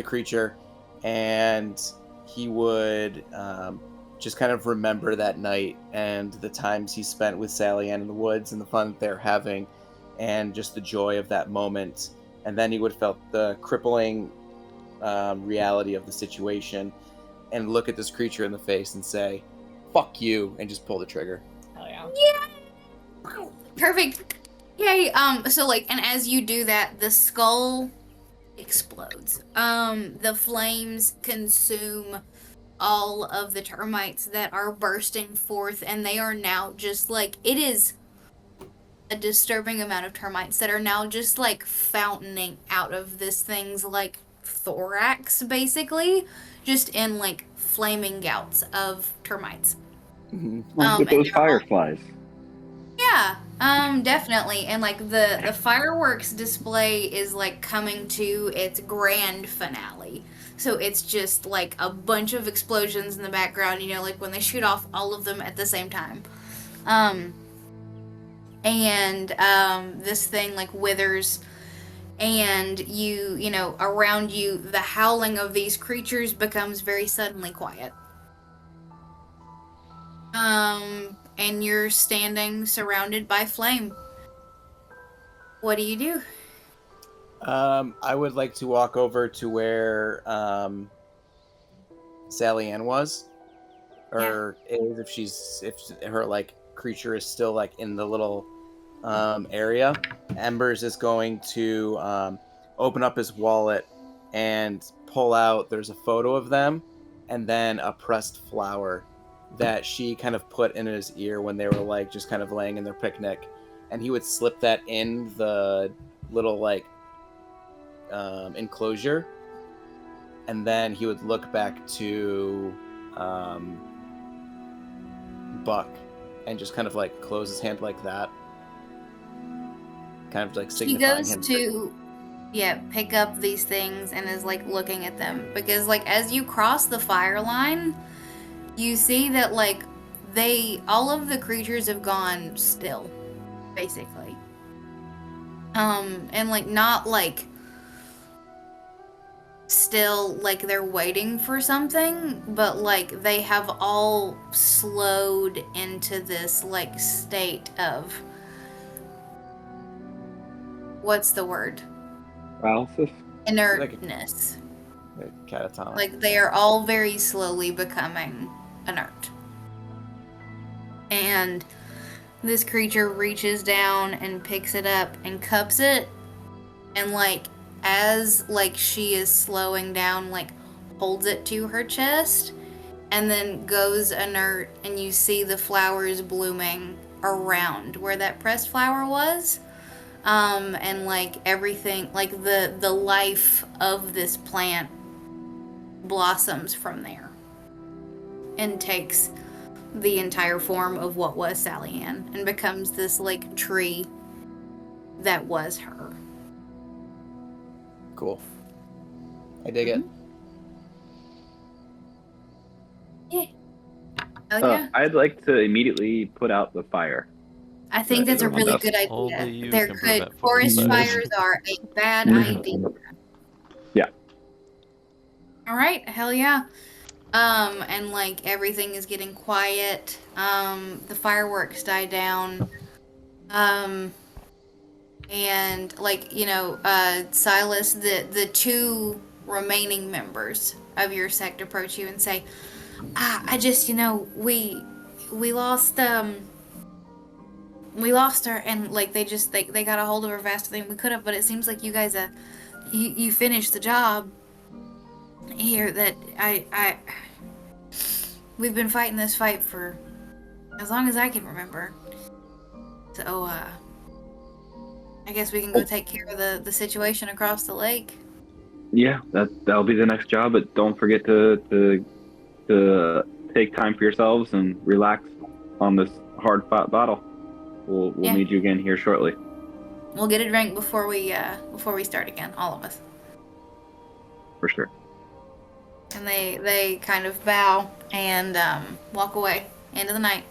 creature, and he would just kind of remember that night and the times he spent with Sallyanne in the woods and the fun that they're having, and just the joy of that moment. And then he would felt the crippling reality of the situation, and look at this creature in the face and say, "Fuck you," and just pull the trigger. Hell yeah. Yeah. Perfect. Yay. So like, and as you do that, the skull explodes. The flames consume all of the termites that are bursting forth, and they are now just like, it is a disturbing amount of termites that are now just like fountaining out of this thing's like thorax, basically, just in like flaming gouts of termites. Look at those fireflies. Yeah, definitely. And like the fireworks display is like coming to its grand finale. So it's just like a bunch of explosions in the background, you know, like when they shoot off all of them at the same time. This thing like withers, and you know, around you, the howling of these creatures becomes very suddenly quiet. And you're standing surrounded by flame. What do you do? I would like to walk over to where Sallyanne was, or is, if her like creature is still like in the little area. Embers is going to open up his wallet and pull out. There's a photo of them, and then a pressed flower that she kind of put in his ear when they were like just kind of laying in their picnic, and he would slip that in the little like enclosure, and then he would look back to Buck and just kind of like close his hand like that, kind of like signifying him. He goes to pick up these things and is like looking at them, because like as you cross the fire line, you see that like all of the creatures have gone still, basically. And like not like still like they're waiting for something, but like they have all slowed into this like state of, what's the word? Paralysis? Inertness. Catatonic. Like they are all very slowly becoming inert. And this creature reaches down and picks it up and cups it, and like as like she is slowing down, like holds it to her chest, and then goes inert, and you see the flowers blooming around where that pressed flower was. And like everything, like the life of this plant blossoms from there and takes the entire form of what was Sallyanne and becomes this like tree that was her. Cool. I dig it. Yeah. Oh yeah. I'd like to immediately put out the fire. I think that's a everyone really does. good Only idea. you There can could prevent forest fires. fires are a bad idea. Yeah. All right, hell yeah. And like everything is getting quiet. The fireworks die down. And like, you know, Silas, the two remaining members of your sect approach you and say, I just, you know, we lost we lost her, and like they got a hold of her faster than we could have. But it seems like you guys you finished the job here. That we've been fighting this fight for as long as I can remember. So I guess we can go take care of the situation across the lake. Yeah, that'll be the next job. But don't forget to take time for yourselves and relax on this hard fought battle. We'll need you again here shortly. We'll get a drink before we start again, all of us. For sure. And they kind of bow and walk away into the night.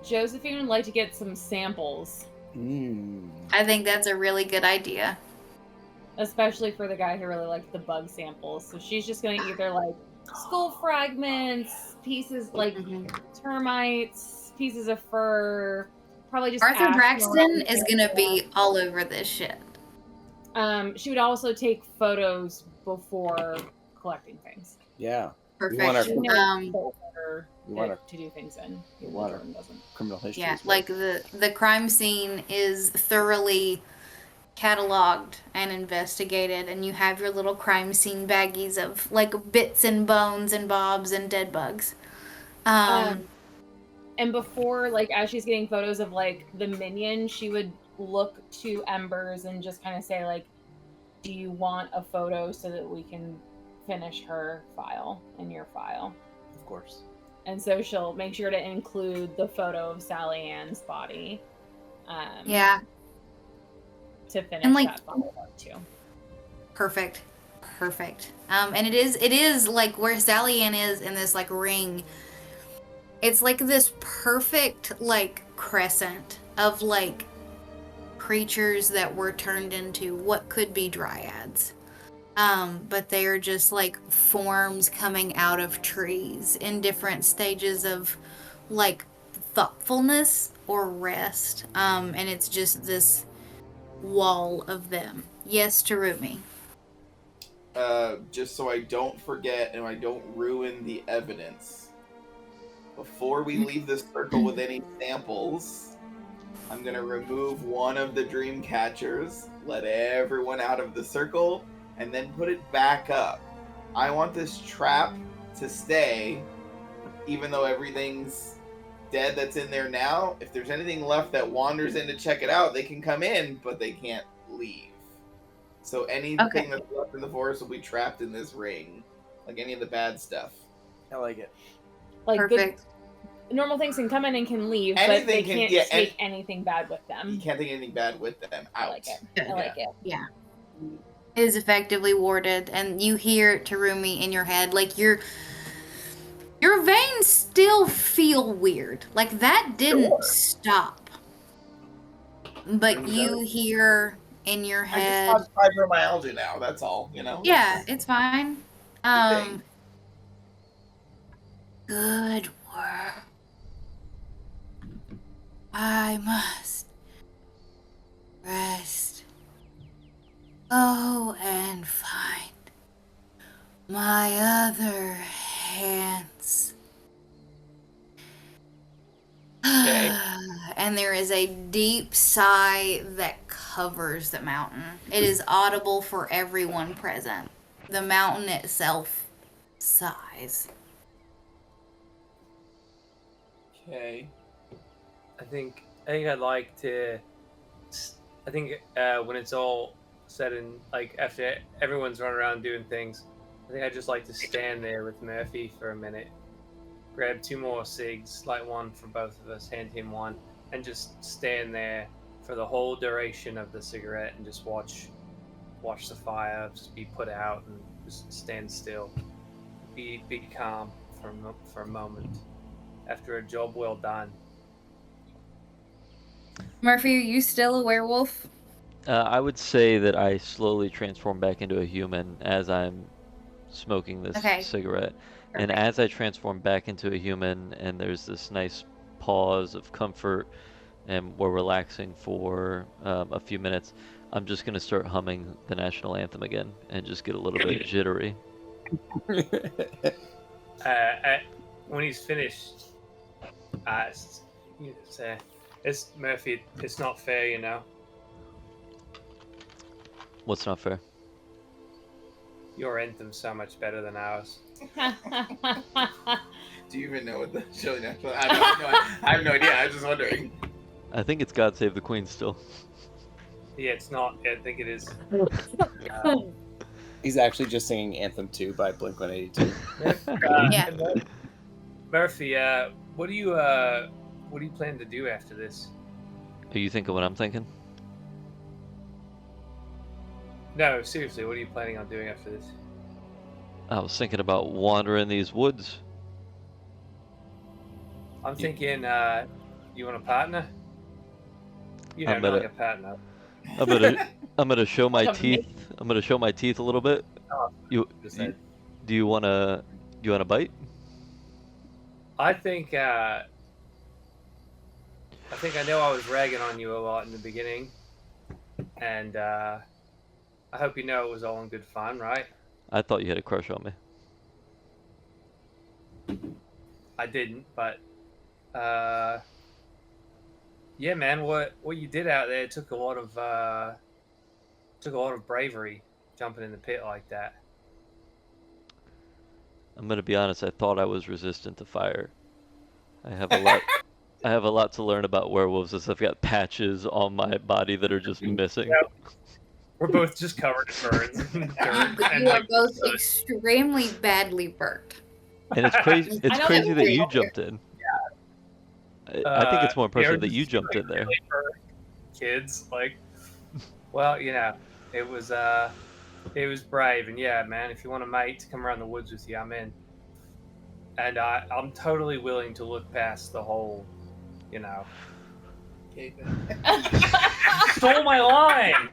Josephine would like to get some samples, I think that's a really good idea. especially for the guy who really liked the bug samples. So she's just going to either like skull fragments, pieces like termites, pieces of fur, probably just Arthur ash Braxton around is the gonna be area. all over this shit. She would also take photos before collecting things. Yeah. Perfect. We want our, She knows better we want our to do things in. we want our Jordan doesn't. criminal history. Yeah, like the crime scene is thoroughly cataloged and investigated, and you have your little crime scene baggies of like bits and bones and bobs and dead bugs. And before, like, as she's getting photos of like the minion, she would look to Embers and just kind of say like, "Do you want a photo so that we can finish her file in your file?" Of course. And so she'll make sure to include the photo of Sallyanne's body. Yeah, To finish And, like, that file up too. perfect. And it is like where Sallyanne is in this like ring. It's like this perfect like crescent of like creatures that were turned into what could be dryads. But they are just like forms coming out of trees in different stages of like thoughtfulness or rest. And it's just this wall of them. Yes, Terumi. Just so I don't forget and I don't ruin the evidence. Before we leave this circle with any samples, I'm gonna remove one of the Dreamcatchers, let everyone out of the circle, and then put it back up. I want this trap to stay, even though everything's dead that's in there now. If there's anything left that wanders in to check it out, they can come in, but they can't leave. So anything that's left in the forest will be trapped in this ring, like any of the bad stuff. I like it. Like Perfect. normal things can come in and can leave, but Anything they can- can't yeah, take anything bad with them. You can't take anything bad with them. Out. I like it. I like it. Yeah. It is effectively warded, and you hear Terumi in your head, like your veins still feel weird. Like that didn't stop. But you hear in your I head. just have fibromyalgia now. That's all. You know. Yeah, it's fine. thing. Good work. I must rest. Go and find my other hands. Okay. And there is a deep sigh that covers the mountain. It is audible for everyone present. The mountain itself sighs. Okay. I think I'd like to. I think when it's all said and like after everyone's run around doing things, I think I'd just like to stand there with Murphy for a minute, grab 2 more cigs, light one for both of us, hand him one, and just stand there for the whole duration of the cigarette and just watch the fire just be put out and just stand still, be calm for a moment after a job well done. Murphy, are you still a werewolf? I would say that I slowly transform back into a human as I'm smoking this cigarette. And as I transform back into a human and there's this nice pause of comfort and we're relaxing for a few minutes, I'm just going to start humming the national anthem again and just get a little bit jittery. When he's finished, it's Murphy. It's not fair, you know. What's not fair? Your anthem's so much better than ours. Do you even know what the Chilean national? I have no idea. I was just wondering. I think it's God Save the Queen still. Yeah, it's not. I think it is. He's actually just singing Anthem 2 by Blink-182. Yeah. Murphy, what do you plan to do after this? Are you thinking what I'm thinking? No, seriously, what are you planning on doing after this? I was thinking about wandering these woods. I'm thinking, you want a partner? You I'm know, gonna- like a partner. I'm gonna show my Like a teeth. I'm gonna show my teeth a little bit. Do you wanna bite? I think I know I was ragging on you a lot in the beginning, and I hope you know it was all in good fun, right? I thought you had a crush on me. I didn't, but yeah, man, what you did out there took a lot of bravery, jumping in the pit like that. I'm gonna be honest. I thought I was resistant to fire. I have a lot. I have a lot to learn about werewolves, as I've got patches on my body that are just missing. Yep. We're both just covered in burns and dirt. But And you are like, both extremely badly burnt. And it's crazy. It's know crazy that's that you weird. jumped in. I think it's more impressive that you just jumped in there. really for kids, like, well, you know, it was brave, and yeah, man, if you want a mate to come around the woods with you, I'm in. And I'm totally willing to look past the whole, you know. Stole my line.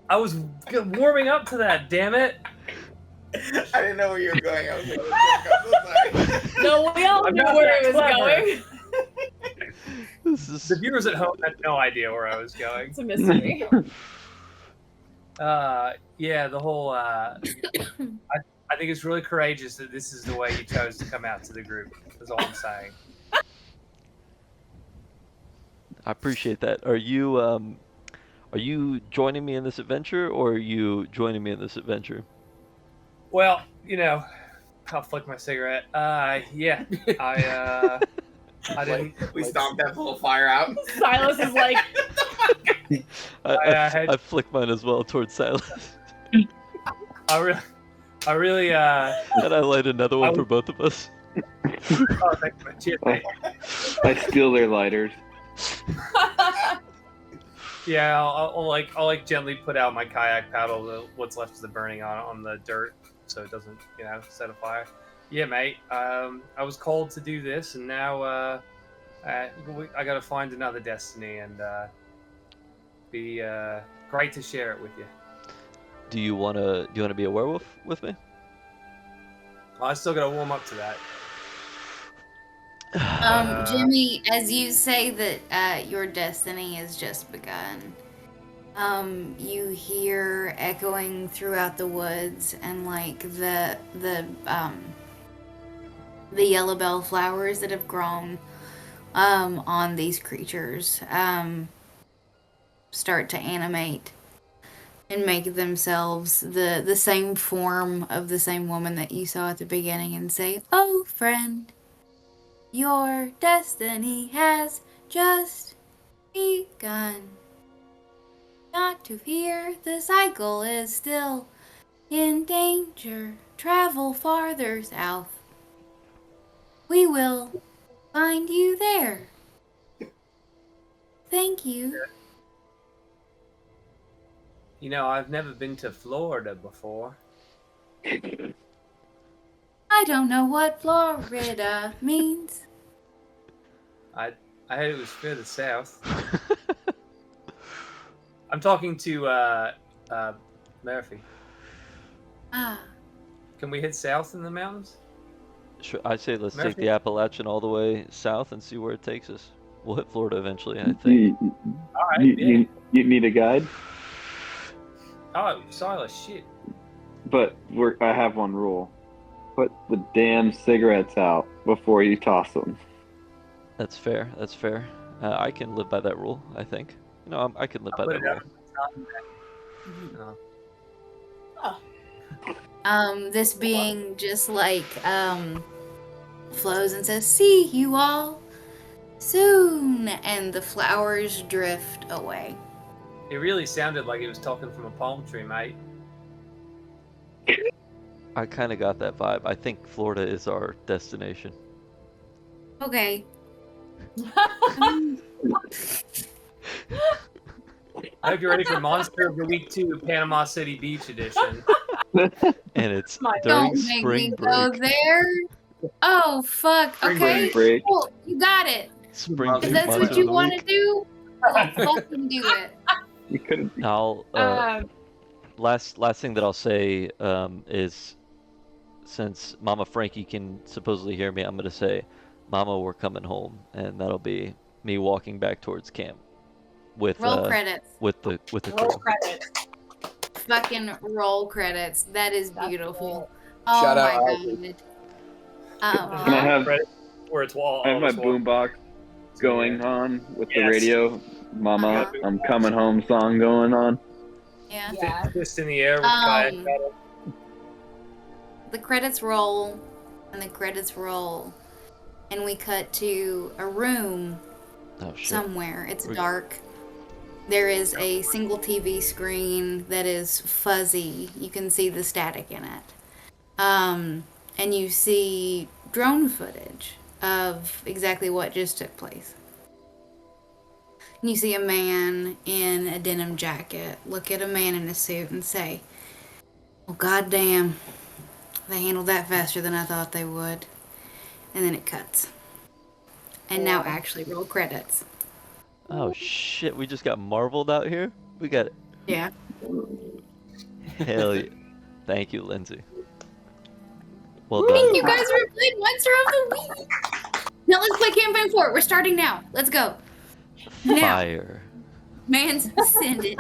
I was warming up to that. Damn it! I didn't know where you were going. I was like, I'm so sorry. No, we all I'm knew not where that it was clever. going. This is The viewers at home had no idea where I was going. It's a mystery. Yeah, the whole. I think it's really courageous that this is the way you chose to come out to the group. That's all I'm saying. I appreciate that. Are you joining me in this adventure, or are you joining me in this adventure? Well, you know, I'll flick my cigarette. Yeah, I didn't. We stomped that little fire out. Silas is like, I flick mine as well towards Silas. I really. And I light another one for both of us. Oh, thank you. Cheers, mate. I steal their lighters. Yeah, I'll gently put out my kayak paddle, what's left of the burning on the dirt, so it doesn't, you know, set a fire. Yeah, mate. I was called to do this, and now I got to find another destiny, and be great to share it with you. Do you wanna be a werewolf with me? I still got to warm up to that. Jimmy, as you say that your destiny has just begun, you hear echoing throughout the woods, and like the yellow bell flowers that have grown on these creatures start to animate and make themselves the same form of the same woman that you saw at the beginning, and say, "Oh, friend, your destiny has just begun. Not to fear, the cycle is still in danger. Travel farther south. We will find you there. Thank you." You know, I've never been to Florida before. I don't know what Florida means. I heard it was further south. I'm talking to Murphy. Ah, Can we head south in the mountains? Sure, I say let's take Murphy? the Appalachian all the way south and see where it takes us. We'll hit Florida eventually, I think. All right. Yeah. You need a guide, Oh, Silas, shit. but I have one rule. Put the damn cigarettes out before you toss them. That's fair. That's fair. I can live by that rule. I think. I can live by Put that it rule. out. Oh. This being just like flows and says, "See you all soon," and the flowers drift away. It really sounded like he was talking from a palm tree, mate. I kind of got that vibe. I think Florida is our destination. Okay. I hope you're ready for Monster of the Week 2, Panama City Beach edition. And it's Don't during make spring me go break. there. Oh fuck. Okay. break. Cool. You got it. Spring If break. that's month what of you the want to week. do, well, fucking do it. You couldn't. I'll last thing that I'll say is, since Mama Frankie can supposedly hear me, I'm gonna say, "Mama, we're coming home," and that'll be me walking back towards camp with Roll credits. with the Roll crew. credits. Fucking roll credits. That is That's beautiful. it. Oh Shout my out, god. Can I have? Where it's wall. I have my boombox going on with the Yes. radio. Mama, Uh-huh. I'm coming home song going on. Yeah. Yeah. Fist in the air with kayak Um, paddle. The credits roll, and the credits roll, and we cut to a room Oh shit. somewhere. It's We- dark. There is a single TV screen that is fuzzy. You can see the static in it. And you see drone footage of exactly what just took place. And you see a man in a denim jacket look at a man in a suit and say, "Well, goddamn, they handled that faster than I thought they would." And then it cuts. And now actually roll credits. Oh shit, we just got marveled out here? We got it. Yeah. Hell yeah. Thank you, Lindsay. Well Thank done. you guys for playing Monster of the Week. Now let's play campaign 4. We're starting now. Let's go. Now. Fire. Man's ascended.